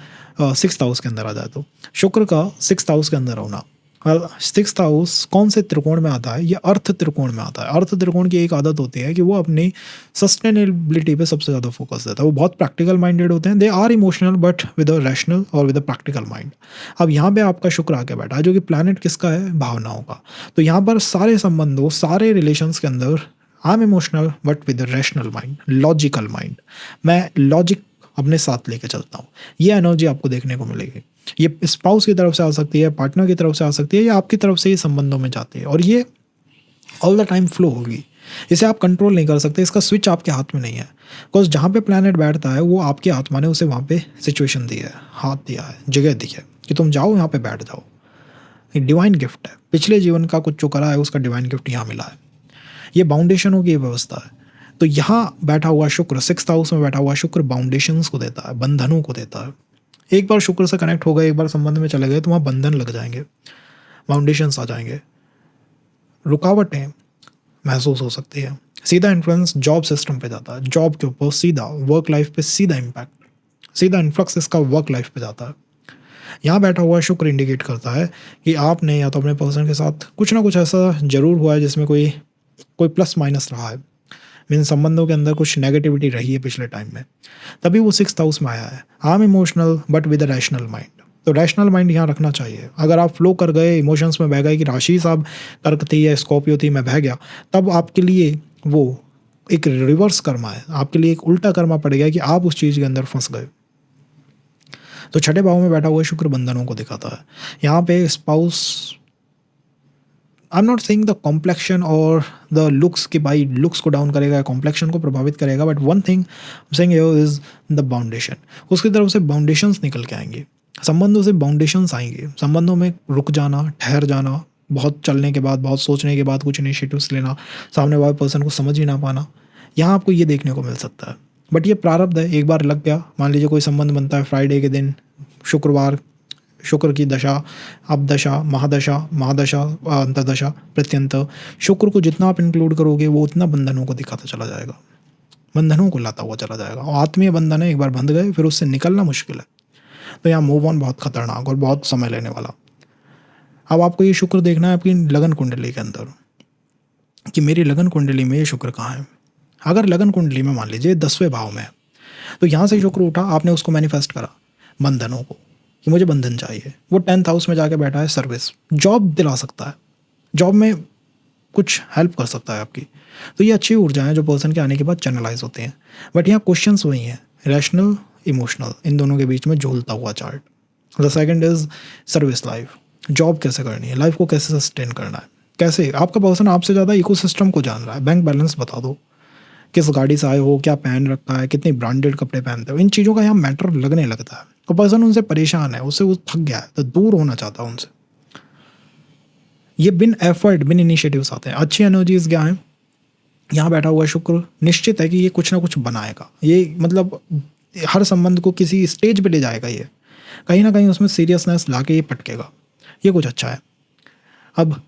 6th हाउस के अंदर आ जाए तो शुक्र का 6th हाउस के अंदर होना। 6th हाउस कौन से त्रिकोण में आता है? ये अर्थ त्रिकोण में आता है। अर्थ त्रिकोण की एक आदत होती है कि वो अपनी सस्टेनेबिलिटी पे सबसे ज़्यादा फोकस देता है। वो बहुत प्रैक्टिकल माइंडेड होते हैं। They are emotional but with a rational और विद अ प्रैक्टिकल माइंड। अब यहाँ पे आपका शुक्र आके बैठा है जो कि प्लैनेट किसका है? भावनाओं का। तो यहाँ पर सारे संबंधों, सारे रिलेशंस के अंदर I am emotional but with a rational mind, logical mind. मैं लॉजिक अपने साथ लेके चलता हूँ। ये एनर्जी आपको देखने को मिलेगी। ये स्पाउस की तरफ से आ सकती है, पार्टनर की तरफ से आ सकती है, या आपकी तरफ से ये संबंधों में जाती है, और ये ऑल द टाइम फ्लो होगी। इसे आप कंट्रोल नहीं कर सकते, इसका स्विच आपके हाथ में नहीं है। बिकॉज जहाँ पे प्लैनेट बैठता है वो आपकी आत्मा ने उसे वहाँ पे सिचुएशन दी है, हाथ दिया है, जगह दी है कि तुम जाओ यहाँ पे बैठ जाओ। ये डिवाइन गिफ्ट है। पिछले जीवन का कुछ जो करा है उसका डिवाइन गिफ्ट यहाँ मिला है। ये बाउंडेशनों की व्यवस्था है। तो यहाँ बैठा हुआ शुक्र, 6th हाउस में बैठा हुआ शुक्र बाउंडेशंस को देता है, बंधनों को देता है। एक बार शुक्र से कनेक्ट हो गए, एक बार संबंध में चले गए तो वहाँ बंधन लग जाएंगे, बाउंडेशंस आ जाएंगे, रुकावटें महसूस हो सकती है। सीधा इन्फ्लुएंस जॉब सिस्टम पे जाता है, जॉब के ऊपर सीधा, वर्क लाइफ पे सीधा इम्पैक्ट, सीधा इन्फ्लक्स इसका वर्क लाइफ पे जाता है। यहाँ बैठा हुआ शुक्र इंडिकेट करता है कि आपने या तो अपने पर्सन के साथ कुछ ना कुछ ऐसा जरूर हुआ है जिसमें कोई प्लस माइनस रहा है, मीन संबंधों के अंदर कुछ नेगेटिविटी रही है पिछले टाइम में, तभी वो 6th हाउस में आया है। I am emotional but with a rational mind. तो रैशनल माइंड यहाँ रखना चाहिए। अगर आप फ्लो कर गए, इमोशंस में बह गए कि राशि साहब कर्क थी या स्कॉर्पियो थी, मैं बह गया, तब आपके लिए वो एक रिवर्स कर्मा है, आपके लिए एक उल्टा कर्मा पड़ गया कि आप उस चीज़ के अंदर फंस गए। तो छठे भाव में बैठा हुआ शुक्र बंधनों को दिखाता है। यहाँ पे spouse, I am not saying the complexion और द लुक्स कि भाई लुक्स को डाउन करेगा, कॉम्प्लेक्शन को प्रभावित करेगा, but one thing saying here is the foundation. उसकी तरफ से बाउंडेशंस निकल के आएंगे, संबंधों से बाउंडेशंस आएंगे। संबंधों में रुक जाना, ठहर जाना, बहुत चलने के बाद, बहुत सोचने के बाद कुछ इनिशिएटिव्स लेना, सामने वाले पर्सन को समझ ही ना पाना, यहाँ आपको ये देखने को मिल सकता है। बट ये प्रारब्ध है, एक बार लग गया। मान लीजिए कोई संबंध बनता है फ्राइडे के दिन, शुक्रवार, शुक्र की दशा, अपदशा, महादशा, अंतर्दशा, प्रत्यंत, शुक्र को जितना आप इंक्लूड करोगे वो उतना बंधनों को दिखाता चला जाएगा, बंधनों को लाता हुआ चला जाएगा। और आत्मीय बंधन है, एक बार बंध गए फिर उससे निकलना मुश्किल है। तो यहाँ मूव ऑन बहुत खतरनाक और बहुत समय लेने वाला। अब आपको ये शुक्र देखना है आपकी लगन कुंडली के अंदर कि मेरी लगन कुंडली में ये शुक्र कहाँ है। अगर लगन कुंडली में मान लीजिए 10वें भाव में है, तो यहाँ से शुक्र उठा, आपने उसको मैनिफेस्ट करा बंधनों को कि मुझे बंधन चाहिए। वो 10th हाउस में जाके बैठा है, सर्विस, जॉब दिला सकता है, जॉब में कुछ हेल्प कर सकता है आपकी। तो ये अच्छी ऊर्जा है जो पर्सन के आने के बाद चैनलाइज होते हैं। बट यहाँ क्वेश्चंस वही हैं, रैशनल, इमोशनल, इन दोनों के बीच में झूलता हुआ chart. The second is service life, job कैसे करनी है, लाइफ को कैसे सस्टेन करना है, कैसे आपका पर्सन आपसे ज़्यादा इकोसिस्टम को जान रहा है। बैंक बैलेंस बता दो, किस गाड़ी से आए हो, क्या पहन रखा है, कितने ब्रांडेड कपड़े पहनते हो, इन चीज़ों का यहाँ मैटर लगने लगता है। तो पर्सन उनसे परेशान है, उससे वो थक गया है, तो दूर होना चाहता है उनसे। ये बिन एफर्ट, बिन इनिशिएटिव्स आते हैं। अच्छी एनर्जीज क्या है, यहाँ बैठा हुआ शुक्र निश्चित है कि ये कुछ ना कुछ बनाएगा। ये मतलब हर संबंध को किसी स्टेज पे ले जाएगा। ये कहीं ना कहीं उसमें सीरियसनेस ला के ये पटकेगा। ये कुछ अच्छा है। अब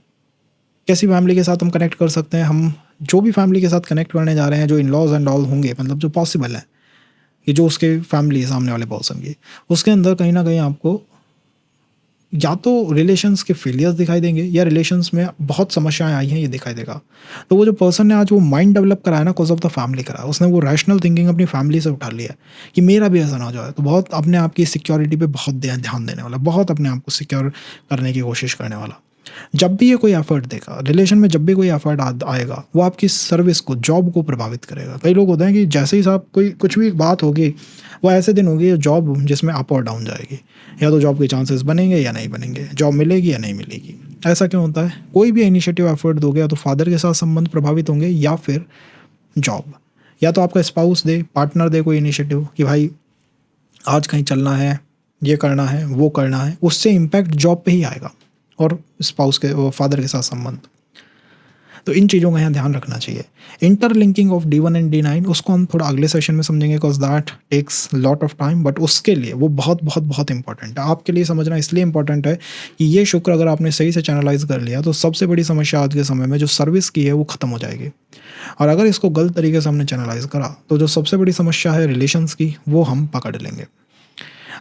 कैसी फैमिली के साथ हम कनेक्ट कर सकते हैं? हम जो भी फैमिली के साथ कनेक्ट करने जा रहे हैं, जो इन लॉज एंड ऑल होंगे, मतलब जो पॉसिबल है, कि जो उसके फैमिली सामने वाले पर्सन की, उसके अंदर कहीं ना कहीं आपको या तो रिलेशंस के फेलियर्स दिखाई देंगे या रिलेशंस में बहुत समस्याएं आई हैं ये दिखाई देगा। तो वो जो पर्सन ने आज वो माइंड डेवलप कराया ना, कॉज ऑफ द फैमिली करा, उसने वो रैशनल थिंकिंग अपनी फैमिली से उठा लिया कि मेरा भी ऐसा ना हो जाए। तो बहुत अपने आप की सिक्योरिटी पे बहुत ध्यान देने वाला, बहुत अपने आप को सिक्योर करने की कोशिश करने वाला। जब भी ये कोई एफर्ट देगा रिलेशन में, जब भी कोई एफर्ट आएगा, वो आपकी सर्विस को, जॉब को प्रभावित करेगा। कई लोग होते हैं कि जैसे ही साहब कोई कुछ भी बात होगी, वो ऐसे दिन होगी जॉब जिसमें अप और डाउन जाएगी, या तो जॉब के चांसेस बनेंगे या नहीं बनेंगे, जॉब मिलेगी या नहीं मिलेगी। ऐसा क्यों होता है? कोई भी इनिशिएटिव एफर्ट दोगे, या तो फादर के साथ संबंध प्रभावित होंगे या फिर जॉब, या तो आपका स्पाउस दे, पार्टनर दे कोई इनिशिएटिव कि भाई आज कहीं चलना है, ये करना है, वो करना है, उससे इम्पैक्ट जॉब पे ही आएगा और स्पाउस के, फादर के साथ संबंध। तो इन चीज़ों का यहाँ ध्यान रखना चाहिए। Interlinking of D1 and D9 उसको हम थोड़ा अगले सेशन में समझेंगे, because that takes lot of time, but उसके लिए वो बहुत बहुत बहुत इंपॉर्टेंट है। आपके लिए समझना इसलिए इंपॉर्टेंट है कि ये शुक्र अगर आपने सही से चैनलाइज कर लिया तो सबसे बड़ी समस्या आज के समय में जो सर्विस की है वो ख़त्म हो जाएगी। और अगर इसको गलत तरीके से हमने चैनलाइज करा तो जो सबसे बड़ी समस्या है रिलेशंस की, वो हम पकड़ लेंगे।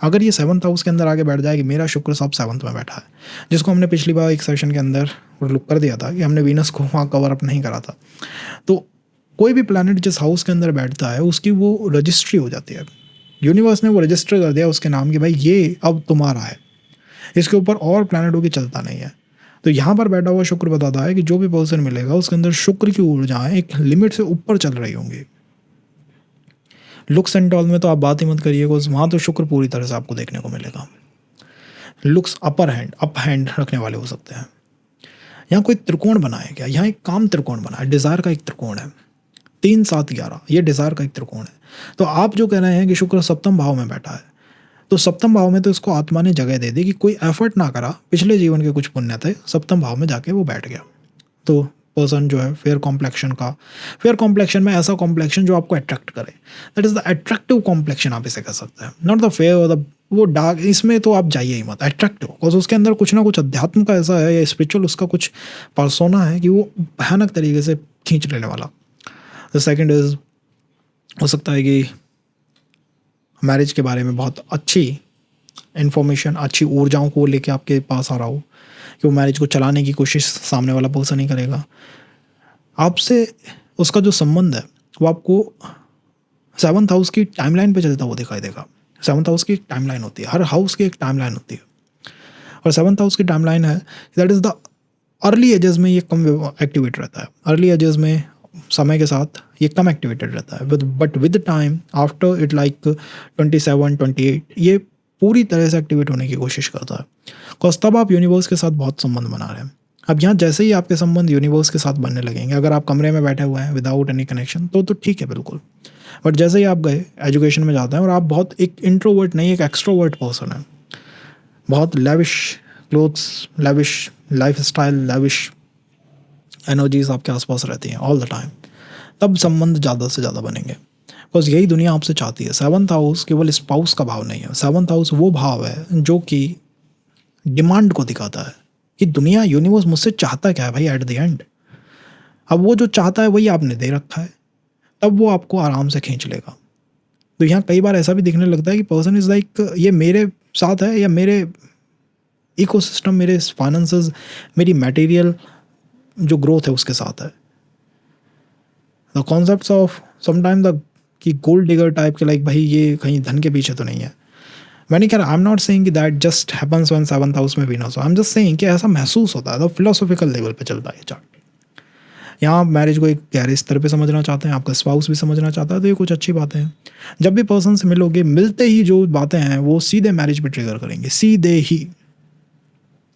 अगर ये 7th हाउस के अंदर आगे बैठ जाए कि मेरा शुक्र सब 7th में बैठा है, जिसको हमने पिछली बार एक सेशन के अंदर लुक कर दिया था कि हमने वीनस को वहाँ कवर अप नहीं करा था, तो कोई भी प्लैनेट जिस हाउस के अंदर बैठता है उसकी वो रजिस्ट्री हो जाती है। यूनिवर्स ने वो रजिस्टर कर दिया उसके नाम की, भाई ये अब तुम्हारा है, इसके ऊपर और प्लैनेटों की चलता नहीं है। तो यहाँ पर बैठा हुआ शुक्र बताता है कि जो भी पर्सन मिलेगा उसके अंदर शुक्र की ऊर्जाएं एक लिमिट से ऊपर चल रही होंगी। लुक्स एंड ऑल में तो आप बात ही मत करिए, वहाँ तो शुक्र पूरी तरह से आपको देखने को मिलेगा। Looks upper hand, up hand रखने वाले हो सकते हैं। यहाँ कोई त्रिकोण बना है क्या? यहाँ एक काम त्रिकोण बना है, डिज़ायर का एक त्रिकोण है, 3 7 11, ये डिज़ायर का एक त्रिकोण है। तो आप जो कह रहे हैं कि शुक्र सप्तम भाव में बैठा है, तो सप्तम भाव में तो इसको आत्मा ने जगह दे दी कि कोई एफर्ट ना करा, पिछले जीवन के कुछ पुण्य थे, सप्तम भाव में जाके वो बैठ गया। तो पर्सन जो है फेयर कॉम्प्लेक्शन में ऐसा कॉम्प्लेक्शन जो आपको अट्रैक्ट करे, that is the attractive complexion आप इसे कह सकते हैं, नॉट द फेयर और द वो डार्क। इसमें तो आप जाइए ही मत, अट्रैक्टिव, बिकॉज उसके अंदर कुछ ना कुछ अध्यात्म का ऐसा है या स्पिरिचुअल उसका कुछ पर्सोना है कि वो भयानक तरीके से खींच लेने वाला। द सेकेंड इज हो सकता है कि मैरिज के बारे में बहुत अच्छी इन्फॉर्मेशन, अच्छी ऊर्जाओं को लेके आपके पास आ रहा हो कि वो मैरिज को चलाने की कोशिश सामने वाला पर्सन ही करेगा। आपसे उसका जो संबंध है वो आपको 7th हाउस की टाइमलाइन पे चलता हुआ दिखाई देगा। 7th हाउस की एक टाइमलाइन होती है, हर हाउस की एक टाइमलाइन होती है, और 7th हाउस की टाइमलाइन है that is the early ages में ये कम एक्टिवेट रहता है। अर्ली एजेस में समय के साथ ये कम एक्टिवेटेड रहता है, but with time after it like 27 28 ये पूरी तरह से एक्टिवेट होने की कोशिश करता है, बिकॉज तब आप यूनिवर्स के साथ बहुत संबंध बना रहे हैं। अब यहाँ जैसे ही आपके संबंध यूनिवर्स के साथ बनने लगेंगे, अगर आप कमरे में बैठे हुए हैं विदाउट एनी कनेक्शन तो ठीक है बिल्कुल, बट जैसे ही आप गए एजुकेशन में जाते हैं और आप बहुत एक इंट्रोवर्ट नहीं एक एक्सट्रोवर्ट पर्सन है, बहुत lavish clothes, lavish life style, lavish energies आपके आसपास रहती हैं ऑल द टाइम, तब संबंध ज़्यादा से ज़्यादा बनेंगे, बिकॉज यही दुनिया आपसे चाहती है। 7th हाउस केवल स्पाउस का भाव नहीं है, 7th हाउस वो भाव है जो कि डिमांड को दिखाता है कि दुनिया यूनिवर्स मुझसे चाहता क्या है भाई एट द एंड। अब वो जो चाहता है वही आपने दे रखा है, तब वो आपको आराम से खींच लेगा। तो यहाँ कई बार ऐसा भी दिखने लगता है कि पर्सन इज़ लाइक ये मेरे साथ है या मेरे इकोसिस्टम, मेरे फाइनेंसेस, मेरी मटेरियल जो ग्रोथ है उसके साथ है। The concepts of sometime the कि गोल्ड डिगर टाइप के लाइक भाई ये कहीं धन के पीछे तो नहीं है। मैंने कहा आई एम नॉट सेइंग कि that just happens when 7th house में वीनस हो, आई एम जस्ट सेइंग कि ऐसा महसूस होता है, तो फिलोसॉफिकल लेवल पे चलता है ये चार्ट। यहाँ आप मैरिज को एक गहरे स्तर पे समझना चाहते हैं, आपका स्पाउस भी समझना चाहता है, तो ये कुछ अच्छी बातें हैं। जब भी पर्सन से मिलोगे, मिलते ही जो बातें हैं वो सीधे मैरिज पे ट्रिगर करेंगे, सीधे ही,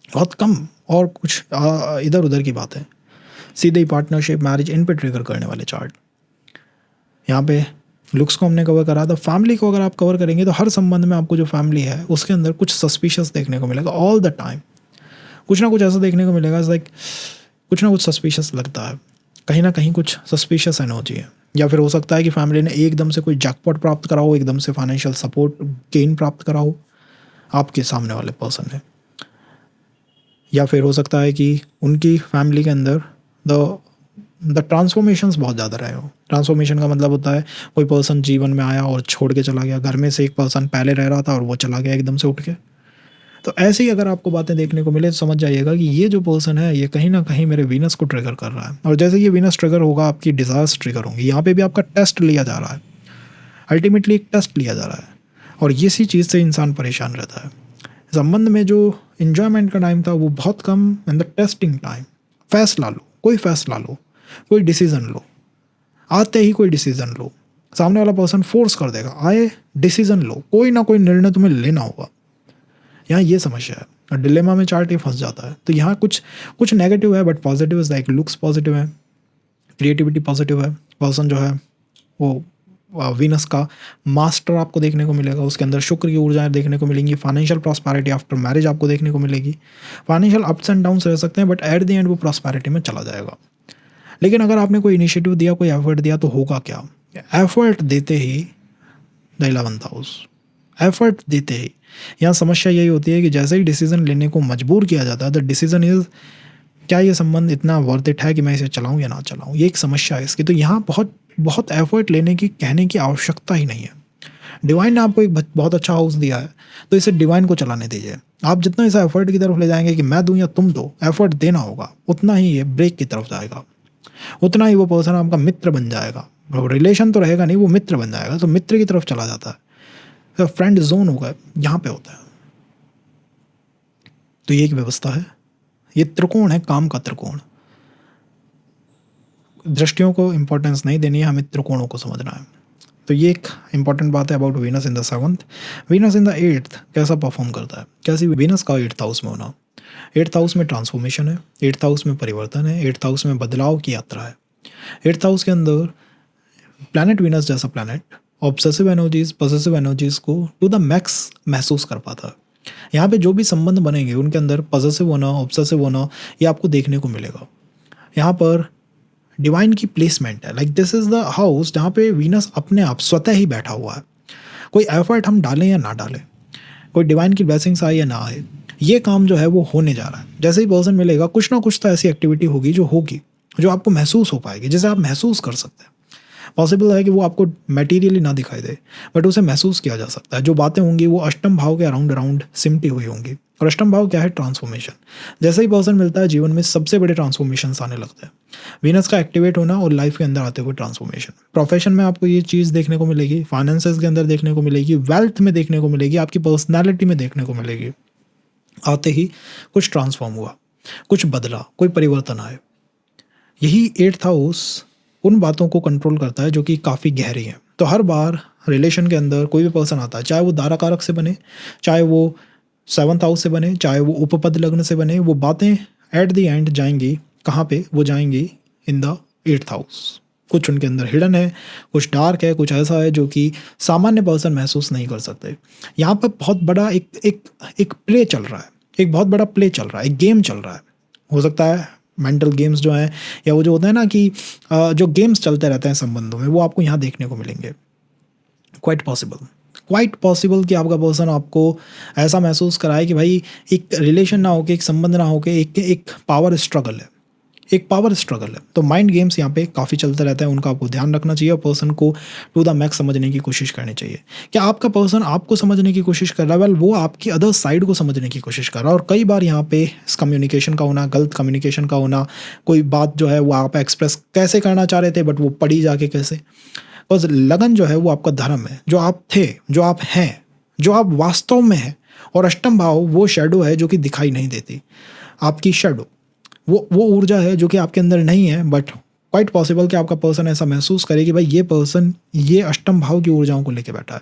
बहुत कम और कुछ इधर उधर की बातें, सीधे ही पार्टनरशिप, मैरिज, इन पे ट्रिगर करने वाले चार्ट। यहाँ पे लुक्स को हमने कवर करा था, फैमिली को अगर आप कवर करेंगे तो हर संबंध में आपको जो फैमिली है उसके अंदर कुछ सस्पिशियस देखने को मिलेगा ऑल द टाइम, कुछ ना कुछ ऐसा देखने को मिलेगा लाइक कुछ ना कुछ सस्पिशियस लगता है, कहीं ना कहीं कुछ सस्पिशियस एनर्जी है। या फिर हो सकता है कि फैमिली ने एकदम से कोई जैकपॉट प्राप्त करा हो, एकदम से फाइनेंशियल सपोर्ट गेन प्राप्त करा हो आपके सामने वाले पर्सन ने, या फिर हो सकता है कि उनकी फैमिली के अंदर द ट्रांसफॉर्मेशंस बहुत ज़्यादा रहे हो। ट्रांसफॉर्मेशन का मतलब होता है कोई पर्सन जीवन में आया और छोड़ के चला गया, घर में से एक पर्सन पहले रह रहा था और वो चला गया एकदम से उठ के। तो ऐसे ही अगर आपको बातें देखने को मिले तो समझ जाइएगा कि ये जो पर्सन है ये कहीं ना कहीं मेरे वीनस को ट्रिगर कर रहा है, और जैसे ये वीनस ट्रिगर होगा आपकी डिज़ायर्स ट्रिगर होंगी। यहाँ पे भी आपका टेस्ट लिया जा रहा है, अल्टीमेटली एक टेस्ट लिया जा रहा है, और इसी चीज़ से इंसान परेशान रहता है। संबंध में जो इन्जॉयमेंट का टाइम था वो बहुत कम, एंड द टेस्टिंग टाइम, फैसला लो, कोई फैसला लो, कोई डिसीज़न लो, आते ही कोई डिसीज़न लो, सामने वाला पर्सन फोर्स कर देगा, आए डिसीज़न लो, कोई ना कोई निर्णय तुम्हें लेना होगा। यहाँ ये समस्या है, और डिलेमा में चार्ट ये फंस जाता है। तो यहाँ कुछ नेगेटिव है, but positive is like looks positive है, क्रिएटिविटी पॉजिटिव है, पर्सन जो है वो वीनस का मास्टर आपको देखने को मिलेगा, उसके अंदर शुक्र की ऊर्जाएं देखने को मिलेंगी, फाइनेंशियल प्रॉस्पेरिटी आफ्टर मैरिज आपको देखने को मिलेगी। फाइनेंशियल अप्स एंड डाउन्स रह सकते हैं, बट एट द एंड वो प्रॉस्पेरिटी में चला जाएगा। लेकिन अगर आपने कोई इनिशिएटिव दिया, कोई एफर्ट दिया, तो होगा क्या? एफर्ट देते ही द 11th हाउस, एफर्ट देते ही यहाँ समस्या यही होती है कि जैसे ही डिसीजन लेने को मजबूर किया जाता है, द डिसीजन इज क्या ये संबंध इतना वर्थ इट है कि मैं इसे चलाऊं या ना चलाऊं, ये एक समस्या है इसकी। तो यहाँ बहुत बहुत एफर्ट लेने की, कहने की आवश्यकता ही नहीं है। डिवाइन ने आपको एक बहुत अच्छा हाउस दिया है, तो इसे डिवाइन को चलाने दीजिए। आप जितना इसे एफर्ट की तरफ ले जाएंगे कि मैं दूं या तुम दो, एफर्ट देना होगा, उतना ही ये ब्रेक की तरफ जाएगा, उतना ही वो पर्सन आपका मित्र बन जाएगा। रिलेशन तो रहेगा नहीं, वो मित्र बन जाएगा, तो मित्र की तरफ चला जाता है, तो फ्रेंड जोन होगा, यहाँ पे होता है। तो ये एक व्यवस्था है, ये त्रिकोण है, काम का त्रिकोण। दृष्टियों को इंपॉर्टेंस नहीं देनी है, हमें त्रिकोणों को समझना है। तो ये एक इंपॉर्टेंट बात है about Venus in the 7th। Venus in the 8th कैसा परफॉर्म करता है, कैसी वीनस का 8th हाउस में होना। 8th हाउस में ट्रांसफॉर्मेशन है, 8th हाउस में परिवर्तन है, 8th हाउस में बदलाव की यात्रा है। 8th हाउस के अंदर प्लैनेट वीनस जैसा planet obsessive energies, positive energies को टू द मैक्स महसूस कर पाता है। यहाँ पे जो भी संबंध बनेंगे उनके अंदर पॉजिटिव होना, ऑब्सेसिव होना, ये आपको देखने को मिलेगा। यहाँ पर डिवाइन की प्लेसमेंट है, like this is the house जहाँ पे वीनस अपने आप स्वतः ही बैठा हुआ है। कोई एफर्ट हम डालें या ना डालें, कोई डिवाइन की ब्लेसिंग्स आए या ना आए, ये काम जो है वो होने जा रहा है। जैसे ही पर्सन मिलेगा, कुछ ना कुछ तो ऐसी एक्टिविटी होगी जो आपको महसूस हो पाएगी, जिसे आप महसूस कर सकते हैं। पॉसिबल है कि वो आपको मटेरियली ना दिखाई दे, बट उसे महसूस किया जा सकता है। जो बातें होंगी वो अष्टम भाव के अराउंड अराउंड सिमटी हुई होंगी। और अष्टम भाव क्या है? ट्रांसफॉर्मेशन। जैसे ही पर्सन मिलता है, जीवन में सबसे बड़े ट्रांसफॉर्मेशन आने लगते हैं। वीनस का एक्टिवेट होना और लाइफ के अंदर आते हुए ट्रांसफॉर्मेशन। प्रोफेशन में आपको ये चीज़ देखने को मिलेगी, फाइनेंसेस के अंदर देखने को मिलेगी, वेल्थ में देखने को मिलेगी, आपकी पर्सनैलिटी में देखने को मिलेगी। आते ही कुछ ट्रांसफॉर्म हुआ, कुछ बदला, कोई परिवर्तन आए। यही 8th हाउस उन बातों को कंट्रोल करता है जो कि काफ़ी गहरी हैं। तो हर बार रिलेशन के अंदर कोई भी पर्सन आता है, चाहे वो दारा कारक से बने, चाहे वो 7th हाउस से बने, चाहे वो उपपद लग्न से बने, वो बातें एट द एंड जाएंगी कहाँ पे? वो जाएंगी इन द 8th हाउस। कुछ उनके अंदर हिडन है, कुछ डार्क है, कुछ ऐसा है जो कि सामान्य पर्सन महसूस नहीं कर सकते। यहाँ पर बहुत बड़ा एक प्ले चल रहा है, एक बहुत बड़ा प्ले चल रहा है, एक गेम चल रहा है। हो सकता है मेंटल गेम्स जो हैं, या वो जो होता है ना कि जो गेम्स चलते रहते हैं संबंधों में, वो आपको यहाँ देखने को मिलेंगे। क्वाइट पॉसिबल कि आपका पर्सन आपको ऐसा महसूस कराए कि भाई एक रिलेशन ना होके, एक संबंध ना होके, एक पावर स्ट्रगल है, एक पावर स्ट्रगल है। तो माइंड गेम्स यहाँ पे काफ़ी चलते रहते हैं, उनका आपको ध्यान रखना चाहिए और पर्सन को टू द मैक्स समझने की कोशिश करनी चाहिए। क्या आपका पर्सन आपको समझने की कोशिश कर रहा है? वेल, वो आपकी अदर साइड को समझने की कोशिश कर रहा है। और कई बार यहाँ पे इस कम्युनिकेशन का होना, गलत कम्युनिकेशन का होना, कोई बात जो है वो आप एक्सप्रेस कैसे करना चाह रहे थे बट वो पड़ी जाके कैसे। बस लगन जो है वो आपका धर्म है, जो आप थे, जो आप हैं, जो आप वास्तव में हैं। और अष्टम भाव वो शेडो है जो कि दिखाई नहीं देती, आपकी शेडो, वो ऊर्जा है जो कि आपके अंदर नहीं है, बट क्वाइट पॉसिबल कि आपका पर्सन ऐसा महसूस करे कि भाई ये पर्सन ये अष्टम भाव की ऊर्जाओं को लेके बैठा है।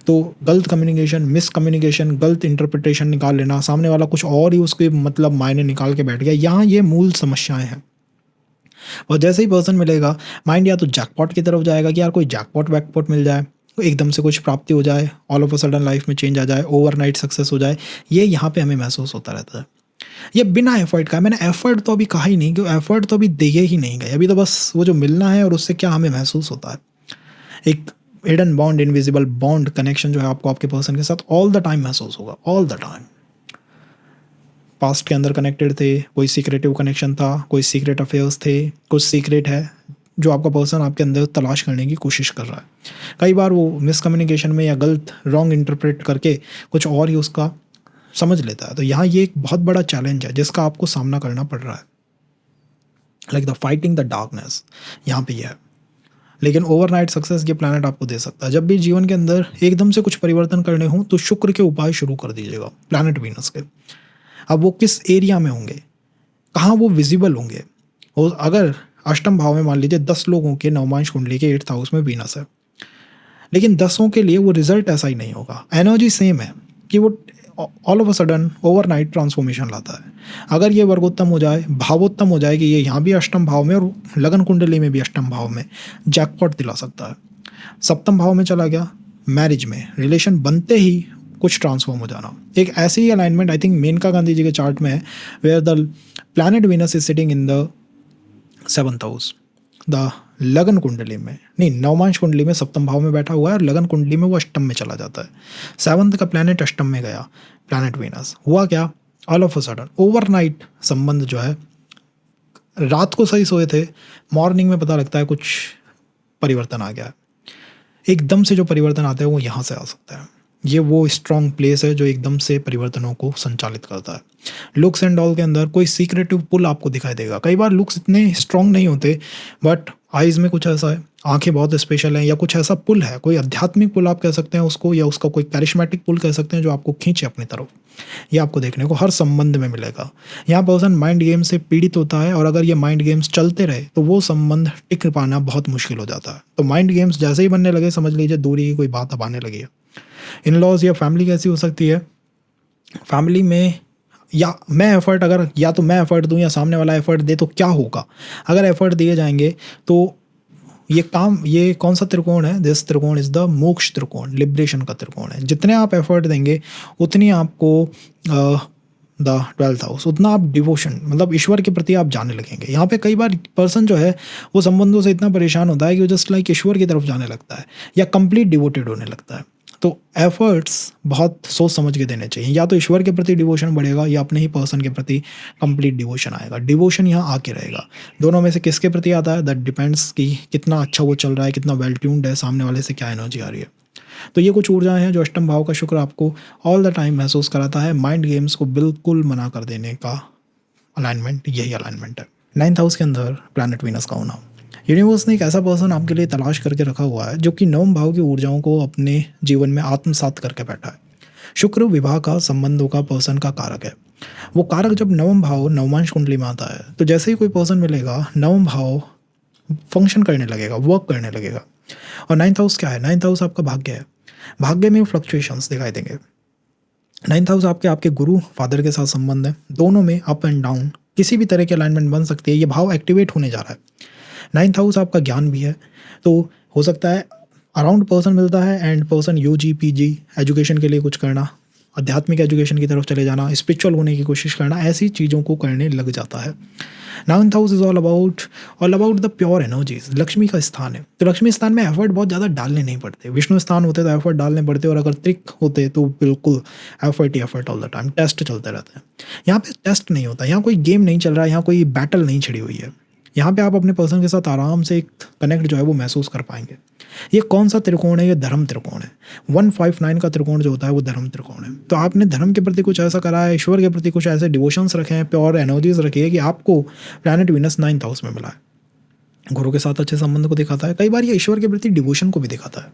तो गलत कम्युनिकेशन, मिस कम्युनिकेशन, गलत इंटरप्रिटेशन निकाल लेना, सामने वाला कुछ और ही उसके मतलब मायने निकाल के बैठ गया, यहाँ ये मूल समस्याएं हैं। और जैसे ही पर्सन मिलेगा, माइंड या तो जैकपॉट की तरफ जाएगा कि यार कोई जैकपॉट वैकपॉट मिल जाए, एकदम से कुछ प्राप्ति हो जाए, all of a sudden life में चेंज आ जाए, ओवरनाइट सक्सेस हो जाए, ये यहाँ पे हमें महसूस होता रहता है। ये बिना एफर्ट का, मैंने एफर्ट तो अभी कहा ही नहीं, क्योंकि एफर्ट तो अभी दिए ही नहीं गए, अभी तो बस वो जो मिलना है और उससे क्या हमें महसूस होता है, एक hidden bond, invisible bond, connection जो है आपको आपके पर्सन के साथ ऑल द टाइम महसूस होगा, ऑल द टाइम। पास्ट के अंदर कनेक्टेड थे, कोई सीक्रेटिव कनेक्शन था, कोई सीक्रेट अफेयर्स थे, कुछ सीक्रेट है जो आपका पर्सन आपके अंदर तलाश करने की कोशिश कर रहा है। कई बार वो मिसकम्युनिकेशन में या गलत रॉन्ग इंटरप्रेट करके कुछ और ही उसका समझ लेता है। तो यहाँ ये एक बहुत बड़ा चैलेंज है जिसका आपको सामना करना पड़ रहा है, like the fighting the darkness, यहाँ पे है। लेकिन ओवरनाइट सक्सेस ये प्लैनेट आपको दे सकता है। जब भी जीवन के अंदर एकदम से कुछ परिवर्तन करने हो तो शुक्र के उपाय शुरू कर दीजिएगा, प्लैनेट वीनस के। अब वो किस एरिया में होंगे, कहाँ वो विजिबल होंगे। और अगर अष्टम भाव में मान लीजिए 10 लोगों के नवमांश कुंडली के 8th हाउस में वीनस है, लेकिन 10 के लिए वो रिजल्ट ऐसा ही नहीं होगा। एनर्जी सेम है कि वो all of a sudden overnight transformation लाता है। अगर ये वर्गोत्तम हो जाए, भावोत्तम हो जाए कि ये यहाँ भी अष्टम भाव में और लगन कुंडली में भी अष्टम भाव में, जैकपॉट दिला सकता है। सप्तम भाव में चला गया, मैरिज में रिलेशन बनते ही कुछ ट्रांसफॉर्म हो जाना। एक ऐसी ही alignment I think Maneka Gandhi ji के चार्ट में है, where the planet Venus is sitting in the 7th house, the lagna kundli में नहीं, नवमांश कुंडली में सप्तम भाव में बैठा हुआ है और लगन कुंडली में वो अष्टम में चला जाता है। 7th का प्लैनेट अष्टम में गया, प्लैनेट वीनस। हुआ क्या, all of a sudden overnight संबंध जो है, रात को सही सोए थे, मॉर्निंग में पता लगता है कुछ परिवर्तन आ गया है। एकदम से जो परिवर्तन आता है वो यहाँ से आ सकता है। ये वो स्ट्रॉन्ग प्लेस है जो एकदम से परिवर्तनों को संचालित करता है। लुक्स एंड ऑल के अंदर कोई सीक्रेटिव पुल आपको दिखाई देगा। कई बार लुक्स इतने स्ट्रॉन्ग नहीं होते, बट आइज़ में कुछ ऐसा है, आंखें बहुत स्पेशल हैं, या कुछ ऐसा पुल है, कोई आध्यात्मिक पुल आप कह सकते हैं उसको, या उसका कोई कैरिस्मेटिक पुल कह सकते हैं जो आपको खींचे अपनी तरफ। ये आपको देखने को हर संबंध में मिलेगा। यहाँ पर्सन माइंड गेम से पीड़ित होता है, और अगर ये माइंड गेम्स चलते रहे तो वो संबंध टिक पाना बहुत मुश्किल हो जाता है। तो माइंड गेम्स जैसे ही बनने लगे, समझ लीजिए दूरी की कोई बात अब आने लगी है। इन लॉज या फैमिली कैसी हो सकती है, फैमिली में या मैं एफर्ट, अगर या तो मैं एफर्ट दूं या सामने वाला एफर्ट दे तो क्या होगा। अगर एफर्ट दिए जाएंगे तो ये काम, ये कौन सा त्रिकोण है, दिस त्रिकोण इज द मोक्ष त्रिकोण, लिबरेशन का त्रिकोण है। जितने आप एफर्ट देंगे उतनी आपको द 12th हाउस, उतना आप डिवोशन मतलब ईश्वर के प्रति आप जाने लगेंगे। यहाँ पे कई बार पर्सन जो है वो संबंधों से इतना परेशान होता है कि वो जस्ट लाइक ईश्वर की तरफ जाने लगता है या कंप्लीट डिवोटेड होने लगता है। तो एफर्ट्स बहुत सोच समझ के देने चाहिए। या तो ईश्वर के प्रति डिवोशन बढ़ेगा या अपने ही पर्सन के प्रति कंप्लीट डिवोशन आएगा। डिवोशन यहाँ आके रहेगा। दोनों में से किसके प्रति आता है, दैट डिपेंड्स कि कितना अच्छा वो चल रहा है, कितना वेल ट्यून्ड है, सामने वाले से क्या एनर्जी आ रही है। तो ये कुछ ऊर्जाएं हैं जो अष्टम भाव का शुक्र आपको ऑल द टाइम महसूस कराता है। माइंड गेम्स को बिल्कुल मना कर देने का अलाइनमेंट यही अलाइनमेंट है। 9th हाउस के अंदर प्लैनेट वीनस का होना, यूनिवर्स ने एक ऐसा पर्सन आपके लिए तलाश करके रखा हुआ है जो कि नवम भाव की ऊर्जाओं को अपने जीवन में आत्मसात करके बैठा है। शुक्र विवाह का, संबंधों का, पर्सन का कारक है। वो कारक जब नवम भाव नवमांश कुंडली में आता है तो जैसे ही कोई पर्सन मिलेगा, नवम भाव फंक्शन करने लगेगा, वर्क करने लगेगा। और 9th हाउस क्या है, 9th हाउस आपका भाग्य है। भाग्य में फ्लक्चुएशंस दिखाई देंगे। 9th हाउस आपके गुरु फादर के साथ संबंध है। दोनों में अप एंड डाउन किसी भी तरह की अलाइनमेंट बन सकती है। ये भाव एक्टिवेट होने जा रहा है। 9th हाउस आपका ज्ञान भी है, तो हो सकता है अराउंड पर्सन मिलता है and person UG PG education के लिए कुछ करना, आध्यात्मिक एजुकेशन की तरफ चले जाना, स्पिरिचुअल होने की कोशिश करना, ऐसी चीज़ों को करने लग जाता है। 9th house is all about the pure energies. Lakshmi का स्थान है, तो लक्ष्मी स्थान में एफर्ट बहुत ज़्यादा डालने नहीं पड़ते। विष्णु स्थान होते तो एफर्ट डालने पड़ते, और अगर त्रिक होते तो बिल्कुल एफर्ट ही effort all the time, test चलते रहते हैं। यहाँ पे टेस्ट नहीं होता, यहाँ कोई गेम नहीं चल रहा है, यहाँ कोई बैटल नहीं छिड़ी हुई है। यहाँ पे आप अपने पर्सन के साथ आराम से एक कनेक्ट जो है वो महसूस कर पाएंगे। ये कौन सा त्रिकोण है, ये धर्म त्रिकोण है। 159 का त्रिकोण जो होता है वो धर्म त्रिकोण है। तो आपने धर्म के प्रति कुछ ऐसा करा है, ईश्वर के प्रति कुछ ऐसे डिवोशंस रखे हैं, प्योर एनर्जीज रखी है कि आपको प्लैनेट वीनस 9th हाउस में मिला है। गुरु के साथ अच्छे संबंध को दिखाता है। कई बार ये ईश्वर के प्रति डिवोशन को भी दिखाता है,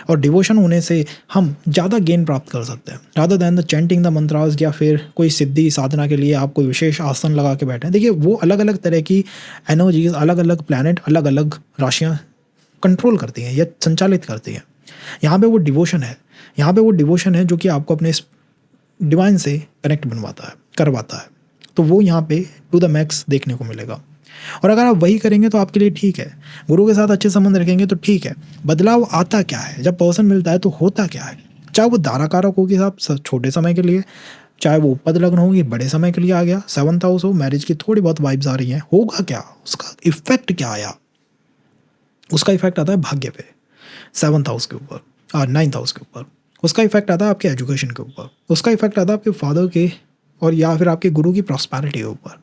और डिवोशन होने से हम ज़्यादा गेन प्राप्त कर सकते हैं। Rather than the chanting the mantras, या फिर कोई सिद्धि साधना के लिए आप कोई विशेष आसन लगा के बैठे। देखिए वो अलग अलग तरह की एनर्जीज, अलग अलग प्लैनेट, अलग अलग राशियाँ कंट्रोल करती हैं या संचालित करती हैं। यहाँ पे वो डिवोशन है, यहाँ पे वो डिवोशन है जो कि आपको अपने डिवाइन से कनेक्ट बनवाता है, करवाता है। तो वो यहाँ पे टू द मैक्स देखने को मिलेगा। और अगर आप वही करेंगे तो आपके लिए ठीक है। गुरु के साथ अच्छे संबंध रखेंगे तो ठीक है। बदलाव आता क्या है, जब पर्सन मिलता है तो होता क्या है, चाहे वो दाराकारक हो कि साहब छोटे समय के लिए, चाहे वो पद लग्न हो कि बड़े समय के लिए आ गया, 7th हाउस हो, मैरिज की थोड़ी बहुत वाइब्स आ रही हैं, होगा क्या, उसका इफेक्ट क्या आया। उसका इफेक्ट आता है भाग्य पे, 7th हाउस के ऊपर और 9th हाउस के ऊपर। उसका इफेक्ट आता है आपके एजुकेशन के ऊपर। उसका इफेक्ट आता है आपके फादर के और या फिर आपके गुरु की प्रॉस्पेरिटी के ऊपर।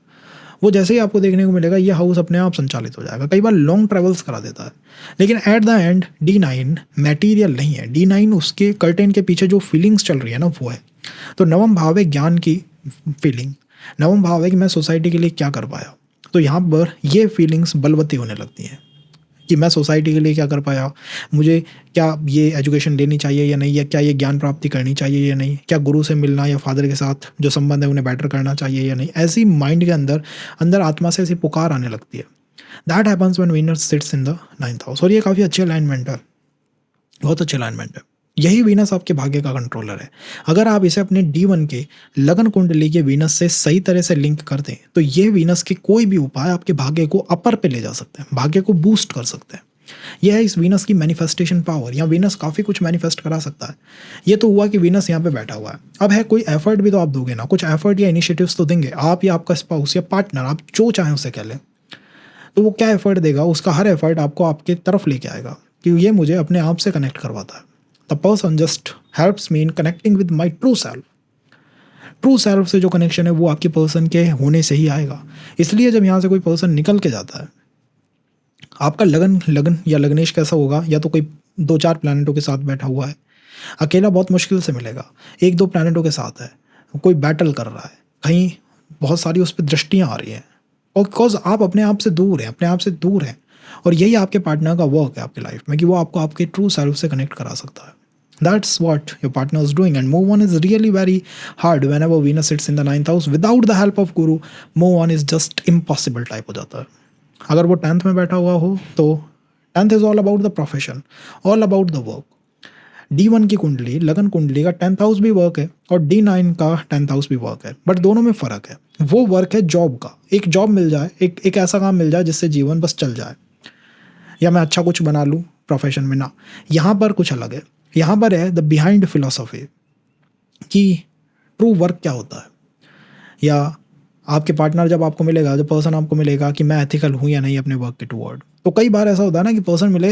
वो जैसे ही आपको देखने को मिलेगा, ये हाउस अपने आप संचालित हो जाएगा। कई बार लॉन्ग ट्रेवल्स करा देता है, लेकिन at the end D9 material नहीं है। D9 उसके कर्टेन के पीछे जो फीलिंग्स चल रही है ना, वो है। तो नवम भाव है ज्ञान की फीलिंग, नवम भाव है कि मैं सोसाइटी के लिए क्या कर पाया। तो यहाँ पर ये फीलिंग्स बलवती होने लगती हैं कि मैं सोसाइटी के लिए क्या कर पाया, मुझे क्या ये एजुकेशन लेनी चाहिए या नहीं, या क्या ये ज्ञान प्राप्ति करनी चाहिए या नहीं, क्या गुरु से मिलना या फादर के साथ जो संबंध है उन्हें बेटर करना चाहिए या नहीं। ऐसी माइंड के अंदर आत्मा से ऐसी पुकार आने लगती है। That happens when Venus sits in the 9th house. और ये काफ़ी अच्छी अलाइनमेंट है, बहुत अच्छी अलाइनमेंट है। यही वीनस आपके भाग्य का कंट्रोलर है। अगर आप इसे अपने D1 के लगन कुंडली के वीनस से सही तरह से लिंक कर दें तो ये वीनस के कोई भी उपाय आपके भाग्य को अपर पे ले जा सकते हैं, भाग्य को बूस्ट कर सकते हैं। यह है इस वीनस की मैनिफेस्टेशन पावर। यहाँ वीनस काफ़ी कुछ मैनिफेस्ट करा सकता है। ये तो हुआ कि वीनस यहाँ पे बैठा हुआ है। अब है कोई एफर्ट भी तो आप दोगे ना, कुछ एफर्ट या इनिशिएटिव्स तो देंगे आप या आपका स्पाउस या पार्टनर, आप जो चाहें उसे कह लें। तो वो क्या एफर्ट देगा, उसका हर एफर्ट आपको आपके तरफ लेके आएगा कि ये मुझे अपने आप से कनेक्ट करवाता है। The person just helps me in connecting with my true self. True self से जो कनेक्शन है वो आपके पर्सन के होने से ही आएगा। इसलिए जब यहाँ से कोई पर्सन निकल के जाता है, आपका लगन लगन या लगनेश कैसा होगा, या तो कोई 2-4 प्लैनेटों के साथ बैठा हुआ है, अकेला बहुत मुश्किल से मिलेगा, 1-2 प्लैनेटों के साथ है, कोई बैटल कर रहा है, कहीं बहुत सारी उस पे दृष्टियाँ आ रही हैं, और बिकॉज़ आप अपने आप से दूर हैं, अपने आप से दूर हैं, और यही आपके पार्टनर का वर्क है आपकी लाइफ में कि वो आपको आपके ट्रू सेल्फ से कनेक्ट करा सकता है। That's what your partner is doing, and move on is really very hard whenever Venus sits in the 9th house. Without the help of Guru, move on is just impossible type हो जाता है। अगर वो 10th में बैठा हुआ हो तो 10th is all about the profession, all about the work। D1 की कुंडली, लगन कुंडली का 10th हाउस भी वर्क है और D9 का 10th हाउस भी वर्क है, बट दोनों में फ़र्क है। वो वर्क है जॉब का, एक जॉब मिल जाए, एक ऐसा काम मिल जाए जिससे जीवन बस चल जाए, या मैं अच्छा कुछ बना लूँ प्रोफेशन में ना। यहाँ पर कुछ अलग है, यहाँ पर है द बिहाइंड फिलोसॉफी कि ट्रू वर्क क्या होता है, या आपके पार्टनर जब आपको मिलेगा, जब पर्सन आपको मिलेगा कि मैं एथिकल हूँ या नहीं अपने वर्क के टुवर्ड। तो कई बार ऐसा होता है ना कि पर्सन मिले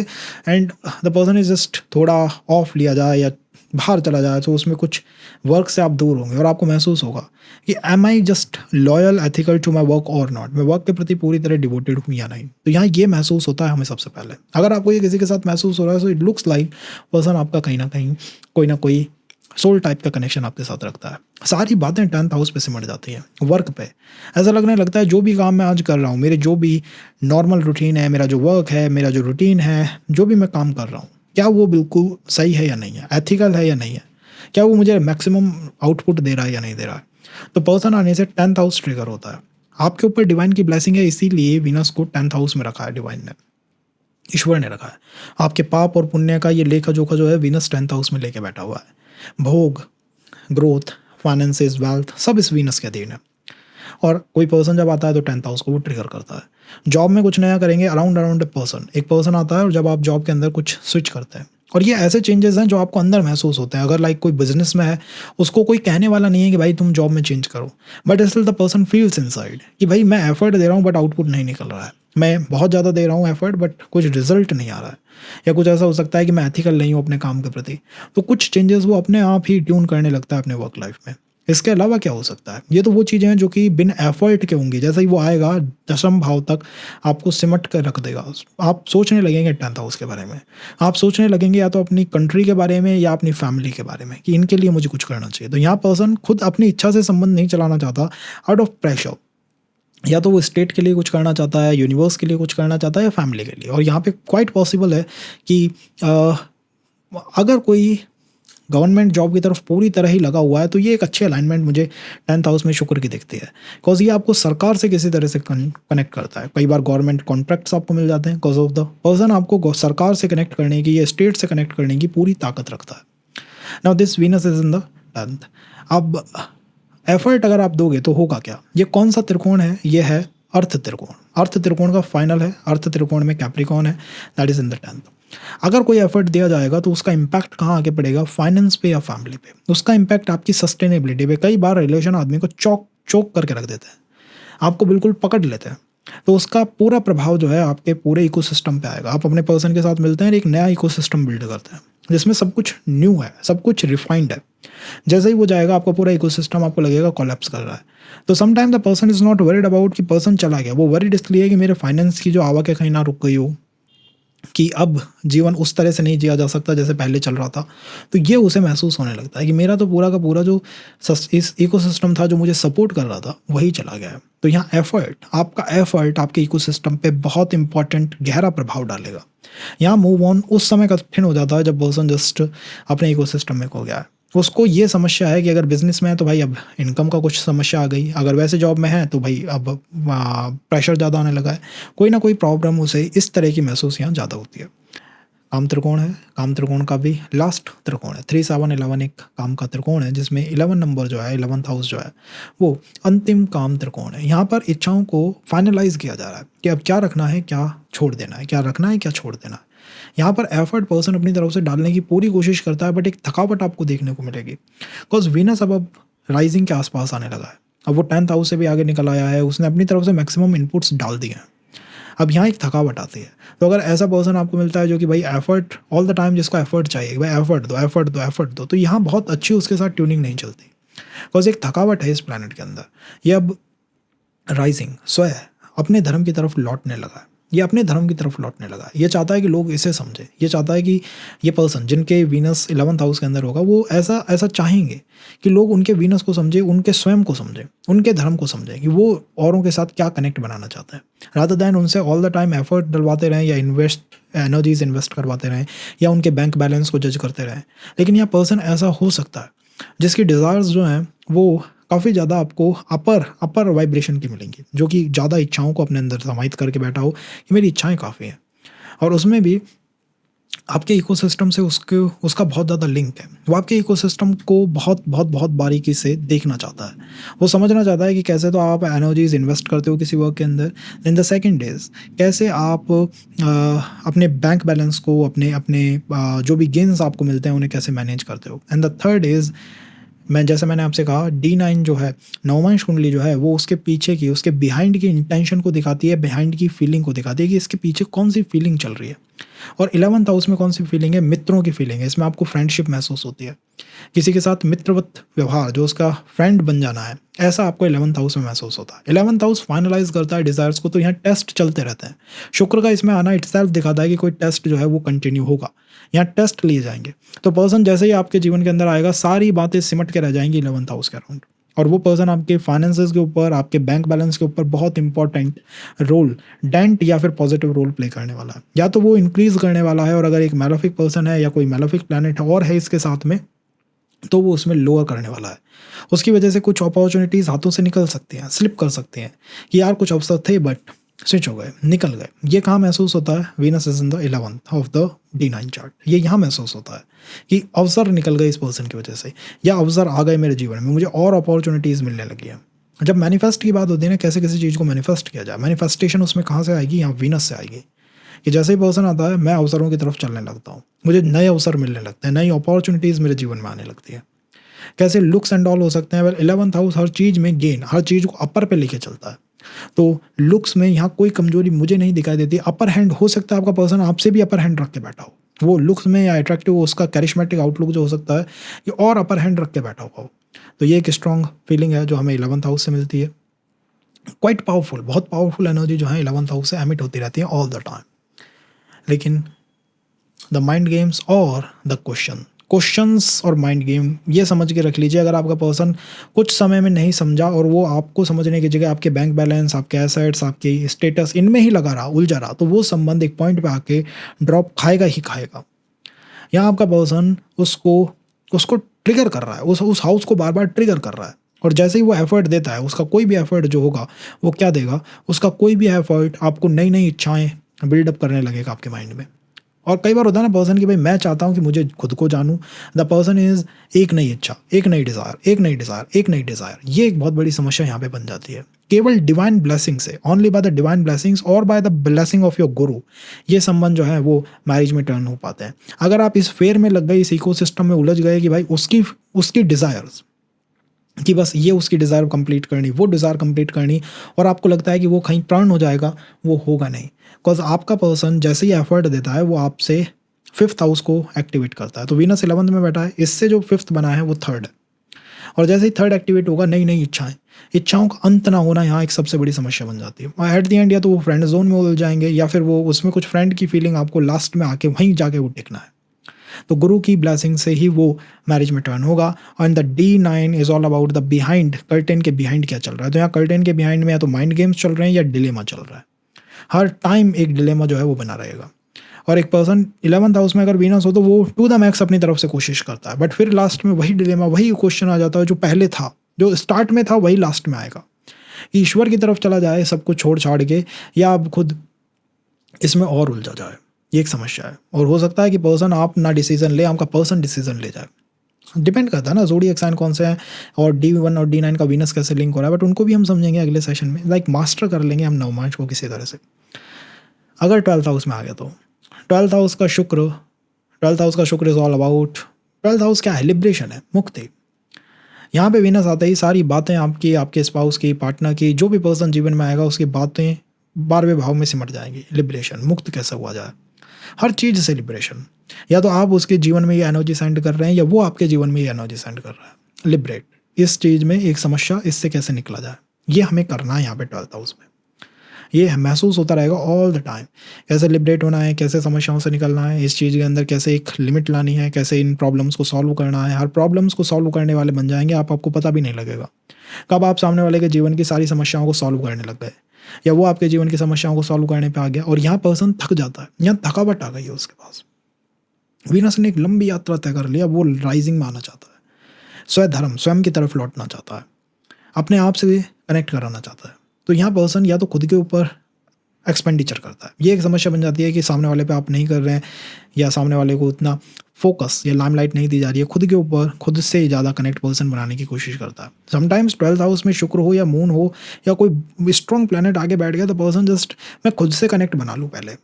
and the person is just थोड़ा ऑफ लिया जाए या बाहर चला जाए, तो उसमें कुछ वर्क से आप दूर होंगे और आपको महसूस होगा कि am I just loyal ethical to my work और नॉट, मैं वर्क के प्रति पूरी तरह डिवोटेड हूँ या नहीं। तो यहाँ ये महसूस होता है हमें सबसे पहले। अगर आपको ये किसी के साथ महसूस हो रहा है, so it looks like person आपका कहीं ना कोई सोल टाइप का कनेक्शन आपके साथ रखता है। सारी बातें 10th हाउस पे सिमट जाती हैं वर्क पे। ऐसा लगने लगता है जो भी काम मैं आज कर रहा हूँ, मेरे जो भी नॉर्मल रूटीन है, मेरा जो वर्क है, मेरा जो रूटीन है, जो भी मैं काम कर रहा हूँ, क्या वो बिल्कुल सही है या नहीं है, एथिकल है या नहीं है, क्या वो मुझे मैक्सिमम आउटपुट दे रहा है या नहीं दे रहा है। तो पर्सन आने से 10th हाउस ट्रिगर होता है। आपके ऊपर डिवाइन की ब्लेसिंग है, इसीलिए वीनस को 10th हाउस में रखा है डिवाइन ने, ईश्वर ने रखा है। आपके पाप और पुण्य का ये लेखा जोखा जो है वीनस 10th हाउस में लेके बैठा हुआ है। भोग, ग्रोथ, फाइनेंसेस, वेल्थ सब इस वीनस के अधीन है। और कोई पर्सन जब आता है तो 10th हाउस को वो ट्रिगर करता है। जॉब में कुछ नया करेंगे, अराउंड ए पर्सन, एक पर्सन आता है और जब आप जॉब के अंदर कुछ स्विच करते हैं, और ये ऐसे चेंजेस हैं जो आपको अंदर महसूस होते हैं। अगर लाइक कोई बिजनेस में है, उसको कोई कहने वाला नहीं है कि भाई तुम जॉब में चेंज करो, but still the person feels inside कि भाई मैं एफर्ट दे रहा हूँ बट आउटपुट नहीं निकल रहा है, मैं बहुत ज़्यादा दे रहा हूँ एफर्ट बट कुछ रिजल्ट नहीं आ रहा है। या कुछ ऐसा हो सकता है कि मैं एथिकल नहीं हूँ अपने काम के प्रति, तो कुछ चेंजेस वो अपने आप ही ट्यून करने लगता है अपने वर्क लाइफ में। इसके अलावा क्या हो सकता है, ये तो वो चीज़ें हैं जो कि बिन एफर्ट के होंगी। जैसे ही वो आएगा 10th भाव तक आपको सिमट कर रख देगा। आप सोचने लगेंगे 10th हाउस के बारे में, आप सोचने लगेंगे या तो अपनी कंट्री के बारे में या अपनी फैमिली के बारे में कि इनके लिए मुझे कुछ करना चाहिए। तो यहाँ पर्सन खुद अपनी इच्छा से संबंध नहीं चलाना चाहता, आउट ऑफ प्रेशर। या तो वो स्टेट के लिए कुछ करना चाहता है, यूनिवर्स के लिए कुछ करना चाहता है, या फैमिली के लिए। और यहाँ पे क्वाइट पॉसिबल है कि अगर कोई गवर्नमेंट जॉब की तरफ पूरी तरह ही लगा हुआ है तो ये एक अच्छी अलाइनमेंट मुझे 10th हाउस में शुक्र की दिखती है, बिकॉज ये आपको सरकार से किसी तरह से कनेक्ट करता है। कई बार गवर्नमेंट कॉन्ट्रैक्ट्स आपको मिल जाते हैं बिकॉज ऑफ द पर्सन आपको सरकार से कनेक्ट करने की या स्टेट से कनेक्ट करने की पूरी ताकत रखता है। Now this Venus is in the 10th। अब एफर्ट अगर आप दोगे तो होगा क्या, ये कौन सा त्रिकोण है, ये है अर्थ त्रिकोण। अर्थ त्रिकोण का फाइनल है, अर्थ त्रिकोण में कैप्रिकॉन है, that is in the 10th। अगर कोई एफर्ट दिया जाएगा तो उसका इम्पैक्ट कहाँ आके पड़ेगा, फाइनेंस पे या फैमिली पे। उसका इम्पैक्ट आपकी सस्टेनेबिलिटी पे। कई बार रिलेशन आदमी को चोक करके रख देते हैं, आपको बिल्कुल पकड़ लेते हैं, तो उसका पूरा प्रभाव जो है आपके पूरे इकोसिस्टम पे आएगा। आप अपने पर्सन के साथ मिलते हैं, एक नया इकोसिस्टम बिल्ड करते हैं जिसमें सब कुछ न्यू है, सब कुछ रिफाइंड है। जैसे ही वो जाएगा आपका पूरा इकोसिस्टम आपको लगेगा कोलैप्स कर रहा है। तो sometime the person is not worried about कि पर्सन चला गया, वो वरीड इसलिए कि मेरे फाइनेंस की जो आवक है कहीं ना रुक गई हो, कि अब जीवन उस तरह से नहीं जिया जा सकता जैसे पहले चल रहा था। तो ये उसे महसूस होने लगता है कि मेरा तो पूरा का पूरा जो इस इकोसिस्टम था जो मुझे सपोर्ट कर रहा था वही चला गया है। तो यहाँ आपका एफर्ट आपके इकोसिस्टम पे बहुत इंपॉर्टेंट गहरा प्रभाव डालेगा। यहाँ मूव ऑन उस समय कठिन हो जाता है जब पर्सन जस्ट अपने इकोसिस्टम में खो गया है। उसको ये समस्या है कि अगर बिजनेस में है तो भाई अब इनकम का कुछ समस्या आ गई, अगर वैसे जॉब में है तो भाई अब प्रेशर ज़्यादा आने लगा है, कोई ना कोई प्रॉब्लम उसे इस तरह की महसूस यहाँ ज़्यादा होती है। काम त्रिकोण है, काम त्रिकोण का भी लास्ट त्रिकोण है। 3, 7, 11 एक काम का त्रिकोण है जिसमें 11 नंबर जो है, 11th हाउस जो है वो अंतिम काम त्रिकोण है। यहाँ पर इच्छाओं को फाइनलाइज किया जा रहा है कि अब क्या रखना है, क्या छोड़ देना है, क्या रखना है, क्या छोड़ देना है। यहाँ पर एफर्ट पर्सन अपनी तरफ से डालने की पूरी कोशिश करता है, बट एक थकावट आपको देखने को मिलेगी बिकॉज वीनस अब राइजिंग के आसपास आने लगा है। अब वो 10th हाउस से भी आगे निकल आया है, उसने अपनी तरफ से मैक्सिमम इनपुट्स डाल दिए हैं। अब यहाँ एक थकावट आती है। तो अगर ऐसा पर्सन आपको मिलता है जो कि भाई एफर्ट ऑल द टाइम, जिसको एफर्ट चाहिए, भाई एफर्ट दो एफर्ट दो एफर्ट दो, तो यहाँ बहुत अच्छी उसके साथ ट्यूनिंग नहीं चलती, बिकॉज एक थकावट है इस प्लानट के अंदर। ये अब राइजिंग स्वयं अपने धर्म की तरफ लौटने लगा है, ये अपने धर्म की तरफ लौटने लगा है। ये चाहता है कि लोग इसे समझे, ये चाहता है कि ये पर्सन जिनके वीनस 11th हाउस के अंदर होगा वो ऐसा ऐसा चाहेंगे कि लोग उनके वीनस को समझे, उनके स्वयं को समझे, उनके धर्म को समझे कि वो औरों के साथ क्या कनेक्ट बनाना चाहते हैं, रादर दैन उनसे ऑल द टाइम एफर्ट डलवाते रहें या एनर्जीज इन्वेस्ट करवाते रहें या उनके बैंक बैलेंस को जज करते रहें। लेकिन यह पर्सन ऐसा हो सकता है जिसकी डिज़ायर्स जो हैं वो काफ़ी ज़्यादा आपको अपर वाइब्रेशन की मिलेंगी, जो कि ज़्यादा इच्छाओं को अपने अंदर समाहित करके बैठा हो कि मेरी इच्छाएं काफ़ी हैं, और उसमें भी आपके इकोसिस्टम से उसका बहुत ज़्यादा लिंक है। वो आपके इकोसिस्टम को बहुत बहुत बहुत बारीकी से देखना चाहता है, वो समझना चाहता है कि कैसे तो आप एनर्जीज इन्वेस्ट करते हो किसी वर्क के अंदर, इन द सेकंड इज कैसे आप अपने बैंक बैलेंस को, अपने अपने जो भी गेन्स आपको मिलते हैं उन्हें कैसे मैनेज करते हो, एंड द थर्ड इज़ जैसे मैंने आपसे कहा D9 जो है, नवमांश कुंडली जो है, वो उसके पीछे की, उसके बिहाइंड की इंटेंशन को दिखाती है, बिहाइंड की फीलिंग को दिखाती है कि इसके पीछे कौन सी फीलिंग चल रही है। और 11th हाउस में कौन सी फीलिंग है? मित्रों की फीलिंग है। इसमें आपको फ्रेंडशिप महसूस होती है, किसी के साथ मित्रवत व्यवहार, जो उसका फ्रेंड बन जाना है, ऐसा आपको 11th हाउस में महसूस होता है। 11th हाउस फाइनलाइज करता है डिजायर्स को, तो यहाँ टेस्ट चलते रहते हैं। शुक्र का इसमें आना इटसेल्फ दिखाता है कि कोई टेस्ट जो है वो कंटिन्यू होगा, यहाँ टेस्ट लिए जाएंगे। तो पर्सन जैसे ही आपके जीवन के अंदर आएगा, सारी बातें सिमट के रह जाएंगी 11th हाउस के अराउंड, और वो पर्सन आपके फाइनेंसेस के ऊपर, आपके बैंक बैलेंस के ऊपर बहुत इंपॉर्टेंट रोल, डेंट या फिर पॉजिटिव रोल प्ले करने वाला है, या तो वो इंक्रीज करने वाला है, और अगर एक मैलेफिक पर्सन है या कोई मैलेफिक प्लैनेट और है इसके साथ में, तो वो उसमें लोअर करने वाला है। उसकी वजह से कुछ अपॉर्चुनिटीज़ हाथों से निकल सकती हैं, स्लिप कर सकती हैं कि यार कुछ अवसर थे बट स्विच हो गए, निकल गए। ये कहाँ महसूस होता है? Venus is in the 11th of the D9 chart. ये यहाँ महसूस होता है कि अवसर निकल गए इस पर्सन की वजह से, या अवसर आ गए मेरे जीवन में, मुझे और अपॉर्चुनिटीज़ मिलने लगी हैं। जब मैनिफेस्ट की बात होती है ना, कैसे किसी चीज़ को मैनिफेस्ट किया जाए, मैनिफेस्टेशन उसमें कहाँ से आएगी? यहाँ वीनस से आएगी कि जैसे ही पर्सन आता है, मैं अवसरों की तरफ चलने लगता हूँ, मुझे नए अवसर मिलने लगते हैं, नई अपॉर्चुनिटीज़ मेरे जीवन में आने लगती है। कैसे लुक्स एंड ऑल हो सकते हैं? वेल 11th हाउस हर चीज़ में गेन, हर चीज़ को अपर पे लेके चलता है। तो लुक्स में यहाँ कोई कमजोरी मुझे नहीं दिखाई देती। अपर हैंड हो सकता है आपका पर्सन आपसे भी अपर हैंड रख के बैठा हो, वो लुक्स में या अट्रैक्टिव, उसका कैरिश्मेटिक आउटलुक जो हो सकता है कि और अपर हैंड रख के बैठा हुआ हो। तो ये एक स्ट्रॉन्ग फीलिंग है जो हमें 11th हाउस से मिलती है। क्वाइट पावरफुल, बहुत पावरफुल एनर्जी जो है 11th हाउस से एमिट होती रहती है ऑल द टाइम। लेकिन द माइंड गेम्स और द क्वेश्चंस और माइंड गेम, ये समझ के रख लीजिए, अगर आपका पर्सन कुछ समय में नहीं समझा और वो आपको समझने की जगह आपके बैंक बैलेंस, आपके एसेट्स, आपके स्टेटस, इनमें ही लगा रहा, उलझा रहा, तो वो संबंध एक पॉइंट पे आके ड्रॉप खाएगा ही खाएगा। यहाँ आपका पर्सन उसको ट्रिगर कर रहा है, उस हाउस को बार बार ट्रिगर कर रहा है, और जैसे ही वो एफर्ट देता है, उसका कोई भी एफर्ट जो होगा वो क्या देगा? उसका कोई भी एफर्ट आपको नई नई इच्छाएं बिल्डअप करने लगेगा आपके माइंड में। और कई बार होता है ना पर्सन की भाई मैं चाहता हूँ कि मुझे खुद को जानूँ, द पर्सन इज एक नई इच्छा, एक नई डिज़ायर, एक नई डिज़ायर, एक नई डिज़ायर। ये एक बहुत बड़ी समस्या यहाँ पे बन जाती है। केवल डिवाइन ब्लेसिंग से, only by the divine blessings और by the blessing of your guru, ये संबंध जो है वो मैरिज में टर्न हो पाते हैं। अगर आप इस फेयर में लग गए, इस इकोसिस्टम में उलझ गए कि भाई उसकी डिज़ायर्स, कि बस ये उसकी डिज़ायर कंप्लीट करनी, वो डिज़ायर कंप्लीट करनी, और आपको लगता है कि वो कहीं टर्न हो जाएगा, वो होगा नहीं। बिकॉज आपका पर्सन जैसे ही एफर्ट देता है वो आपसे 5th हाउस को एक्टिवेट करता है। तो वीनस 11th में बैठा है, इससे जो 5th बना है वो 3rd है, और जैसे ही 3rd एक्टिवेट होगा, नई नई इच्छाओं का अंत ना होना यहाँ एक सबसे बड़ी समस्या बन जाती है। एट द एंड या तो वो फ्रेंड जोन में उलझ जाएंगे, या फिर वो उसमें कुछ फ्रेंड की फीलिंग आपको लास्ट में आके वहीं जाके वो टिकना है। तो गुरु की ब्लेसिंग से ही वो मैरिज में टर्न होगा। And the D9 is all about the behind, curtain के बिहाइंड क्या चल रहा है। तो यहाँ कर्टेन के बिहाइंड में या तो माइंड गेम्स चल रहे हैं या डिलेमा चल रहा है। हर टाइम एक डिलेमा जो है वो बना रहेगा, और एक पर्सन 11th हाउस में अगर वीनस हो तो वो टू द मैक्स अपनी तरफ से कोशिश करता है, बट फिर लास्ट में वही डिलेमा, वही क्वेश्चन आ जाता है जो पहले था, जो स्टार्ट में था वही लास्ट में आएगा। ईश्वर की तरफ चला जाए सब कुछ छोड़ छाड़ के, या आप खुद इसमें और उलझा जाए, ये एक समस्या है। और हो सकता है कि पर्सन आप ना डिसीजन ले, आपका पर्सन डिसीजन ले जाए। डिपेंड करता है ना ज़ोडिएक साइन कौन से हैं, और D1 और D9 का वीनस कैसे लिंक हो रहा है, बट उनको भी हम समझेंगे अगले सेशन में। लाइक मास्टर कर लेंगे हम नवमांश को किसी तरह से। अगर 12th हाउस में आ गया तो 12th हाउस का शुक्र is all about, 12th house क्या है? लिबरेशन है, मुक्ति। यहाँ पे वीनस आते ही सारी बातें आपकी, आपके स्पाउस की, पार्टनर की, जो भी पर्सन जीवन में आएगा उसकी बातें 12वें भाव में सिमट जाएंगी। लिबरेशन, मुक्त कैसे हुआ जाए, हर चीज़ से लिबरेशन। या तो आप उसके जीवन में ये एनर्जी सेंड कर रहे हैं या वो आपके जीवन में ये एनर्जी सेंड कर रहा है। लिबरेट, इस चीज़ में एक समस्या, इससे कैसे निकला जाए, ये हमें करना है यहाँ पे 12th हाउस में। ये महसूस होता रहेगा ऑल द टाइम, कैसे लिबरेट होना है, कैसे समस्याओं से निकलना है, इस चीज़ के अंदर कैसे एक लिमिट लानी है, कैसे इन प्रॉब्लम्स को सॉल्व करना है। हर प्रॉब्लम्स को सॉल्व करने वाले बन जाएंगे आप, आपको पता भी नहीं लगेगा कब आप सामने वाले के जीवन की सारी समस्याओं को सॉल्व करने लग गए या वो आपके जीवन की समस्याओं को सॉल्व करने पे आ गया। और यहाँ पर्सन थक जाता है, यहाँ थकावट आ गई है उसके पास। वीनस ने एक लंबी यात्रा तय कर लिया, वो राइजिंग में आना चाहता है, स्वधर्म, स्वयं की तरफ लौटना चाहता है, अपने आप से कनेक्ट कराना चाहता है। तो यहाँ पर्सन या तो खुद के ऊपर एक्सपेंडिचर करता है, ये एक समस्या बन जाती है कि सामने वाले पे आप नहीं कर रहे हैं या सामने वाले को उतना फोकस या लाइमलाइट नहीं दी जा रही है, खुद के ऊपर खुद से ज़्यादा कनेक्ट पर्सन बनाने की कोशिश करता है। समटाइम्स 12th हाउस में शुक्र हो या मून हो या कोई स्ट्रॉन्ग प्लैनेट आगे बैठ गया तो पर्सन जस्ट मैं खुद से कनेक्ट बना लूँ पहले,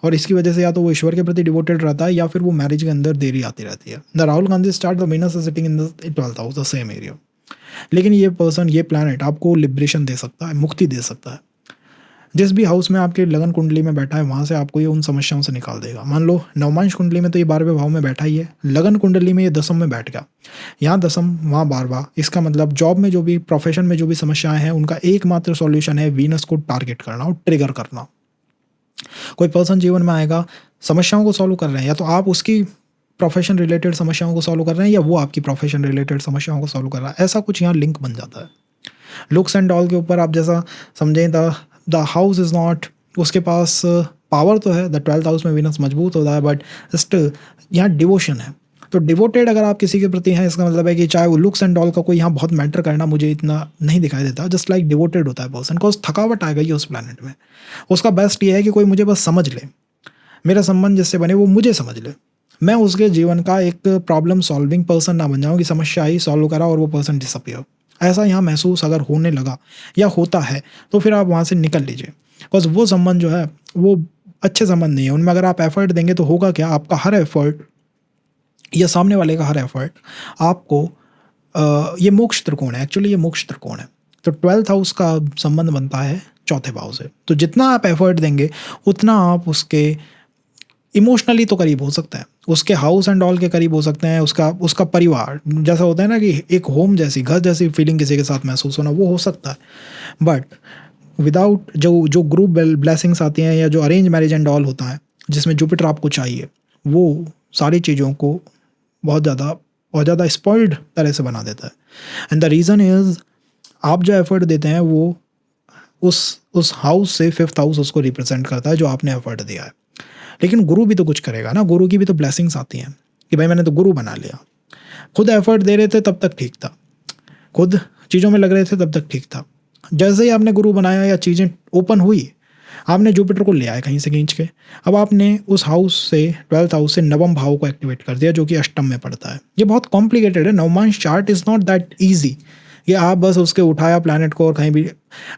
और इसकी वजह से या तो वो ईश्वर के प्रति डिवोटेड रहता है या फिर वो मैरिज के अंदर देरी आती रहती है। The Rahul Gandhi start the Venus sitting in the 12th house, the same area. लेकिन ये पर्सन, ये प्लैनेट आपको लिबरेशन दे सकता है, मुक्ति दे सकता है। जिस भी हाउस में आपके लगन कुंडली में बैठा है वहाँ से आपको ये उन समस्याओं से निकाल देगा। मान लो नवमांश कुंडली में तो ये 12वें भाव में बैठा ही है, लगन कुंडली में ये 10th में बैठ गया, यहाँ 10th वहाँ 12वां। इसका मतलब जॉब में जो भी, प्रोफेशन में जो भी समस्याएं हैं उनका एकमात्र सॉल्यूशन है वीनस को टारगेट करना और ट्रिगर करना। कोई पर्सन जीवन में आएगा, समस्याओं को सॉल्व कर रहे हैं, या तो आप उसकी प्रोफेशन रिलेटेड समस्याओं को सॉल्व कर रहे हैं या वो आपकी प्रोफेशन रिलेटेड समस्याओं को सॉल्व कर रहा है, ऐसा कुछ यहाँ लिंक बन जाता है। लुक्स एंड ऑल के ऊपर आप जैसा समझें, द हाउस इज़ नॉट, उसके पास पावर तो है, द 12th हाउस में वीनस मजबूत होता है, बट स्टिल यहाँ डिवोशन है। तो डिवोटेड अगर आप किसी के प्रति हैं, इसका मतलब है कि चाहे वो लुक्स एंड ऑल का कोई यहाँ बहुत मैटर करना मुझे इतना नहीं दिखाई देता, जस्ट लाइक डिवोटेड होता है पर्सन को। थकावट आ गई है उस प्लैनेट में, उसका बेस्ट ये है कि कोई मुझे बस समझ ले, मेरा संबंध जिससे बने वो मुझे समझ ले, मैं उसके जीवन का एक प्रॉब्लम सॉल्विंग पर्सन ना बन जाऊँ कि समस्या आई, सॉल्व करा और वो पर्सन डिसअपियर। ऐसा यहाँ महसूस अगर होने लगा या होता है तो फिर आप वहाँ से निकल लीजिए, बिकॉज वो संबंध जो है वो अच्छे संबंध नहीं है। उनमें अगर आप एफर्ट देंगे तो होगा क्या, आपका हर एफर्ट या सामने वाले का हर एफर्ट आपको ये मोक्ष त्रिकोण है, एक्चुअली ये मोक्ष त्रिकोण है। तो 12th हाउस का संबंध बनता है 4th भाव से। तो जितना आप एफर्ट देंगे उतना आप उसके इमोशनली तो करीब हो सकते हैं, उसके हाउस एंड ऑल के करीब हो सकते हैं, उसका परिवार जैसा होता है ना कि एक होम जैसी, घर जैसी फीलिंग किसी के साथ महसूस होना, वो हो सकता है। बट विदाउट जो ग्रुप ब्लेसिंग्स आती हैं या जो अरेंज मैरिज एंड ऑल होता है जिसमें जुपिटर आपको चाहिए, वो सारी चीज़ों को बहुत ज़्यादा स्पॉइल्ड तरह से बना देता है। एंड द रीज़न इज़ आप जो एफर्ट देते हैं वो उस हाउस से 5th हाउस उसको रिप्रेजेंट करता है जो आपने एफर्ट दिया है। लेकिन गुरु भी तो कुछ करेगा ना, गुरु की भी तो ब्लेसिंग्स आती हैं कि भाई मैंने तो गुरु बना लिया। खुद एफर्ट दे रहे थे तब तक ठीक था, खुद चीज़ों में लग रहे थे तब तक ठीक था। जैसे ही आपने गुरु बनाया या चीज़ें ओपन हुई, आपने जुपिटर को ले आया कहीं से खींच के, अब आपने उस हाउस से 12th हाउस से 9वें भाव को एक्टिवेट कर दिया जो कि अष्टम में पड़ता है। ये बहुत कॉम्प्लिकेटेड है, navamsha chart is not that easy. ये आप बस उसके उठाया प्लैनेट को और कहीं भी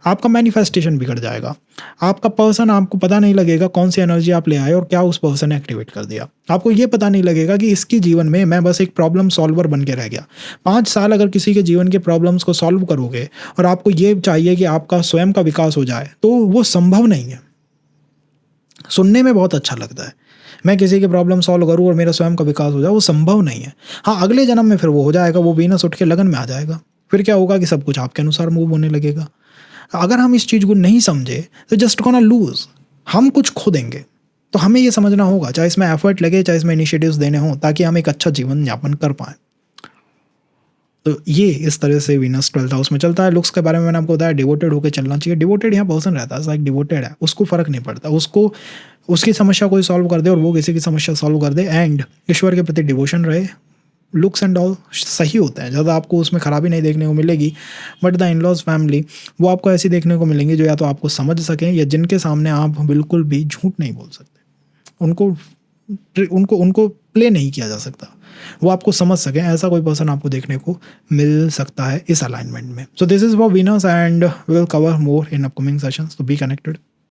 आपका मैनिफेस्टेशन बिगड़ जाएगा। आपका पर्सन, आपको पता नहीं लगेगा कौन सी एनर्जी आप ले आए और क्या उस पर्सन ने एक्टिवेट कर दिया। आपको ये पता नहीं लगेगा कि इसकी जीवन में मैं बस एक प्रॉब्लम सॉल्वर बन के रह गया। 5 साल अगर किसी के जीवन के प्रॉब्लम्स को सॉल्व करोगे और आपको ये चाहिए कि आपका स्वयं का विकास हो जाए, तो वो संभव नहीं है। सुनने में बहुत अच्छा लगता है, मैं किसी की प्रॉब्लम सॉल्व करूँ और मेरा स्वयं का विकास हो जाए, वो संभव नहीं है। हाँ, अगले जन्म में फिर वो हो जाएगा, वो वीनस उठ के लगन में आ जाएगा, फिर क्या होगा कि सब कुछ आपके अनुसार मूव होने लगेगा। अगर हम इस चीज़ को नहीं समझे तो जस्ट गोना लूज, हम कुछ खो देंगे। तो हमें ये समझना होगा, चाहे इसमें एफर्ट लगे, चाहे इसमें इनिशिएटिव्स देने हों, ताकि हम एक अच्छा जीवन यापन कर पाएँ। तो ये इस तरह से वीनस 12th हाउस में चलता है। लुक्स के बारे में मैंने आपको बताया, डिवोटेड होकर चलना चाहिए। डिवोटेड यहाँ पर्सन रहता है, लाइक डिवोटेड है, उसको फ़र्क नहीं पड़ता, उसको उसकी समस्या कोई सॉल्व कर दे और वो किसी की समस्या सॉल्व कर दे, एंड ईश्वर के प्रति डिवोशन रहे। लुक्स एंड ऑल सही होते हैं, ज़्यादा आपको उसमें खराबी नहीं देखने को मिलेगी। बट द इन-लॉज फैमिली वो आपको ऐसी देखने को मिलेंगी जो या तो आपको समझ सकें या जिनके सामने आप बिल्कुल भी झूठ नहीं बोल सकते, उनको प्ले नहीं किया जा सकता, वो आपको समझ सकें, ऐसा कोई पर्सन आपको देखने को मिल सकता है इस अलाइनमेंट में। So this is for Venus and we will cover more in upcoming sessions, to be connected.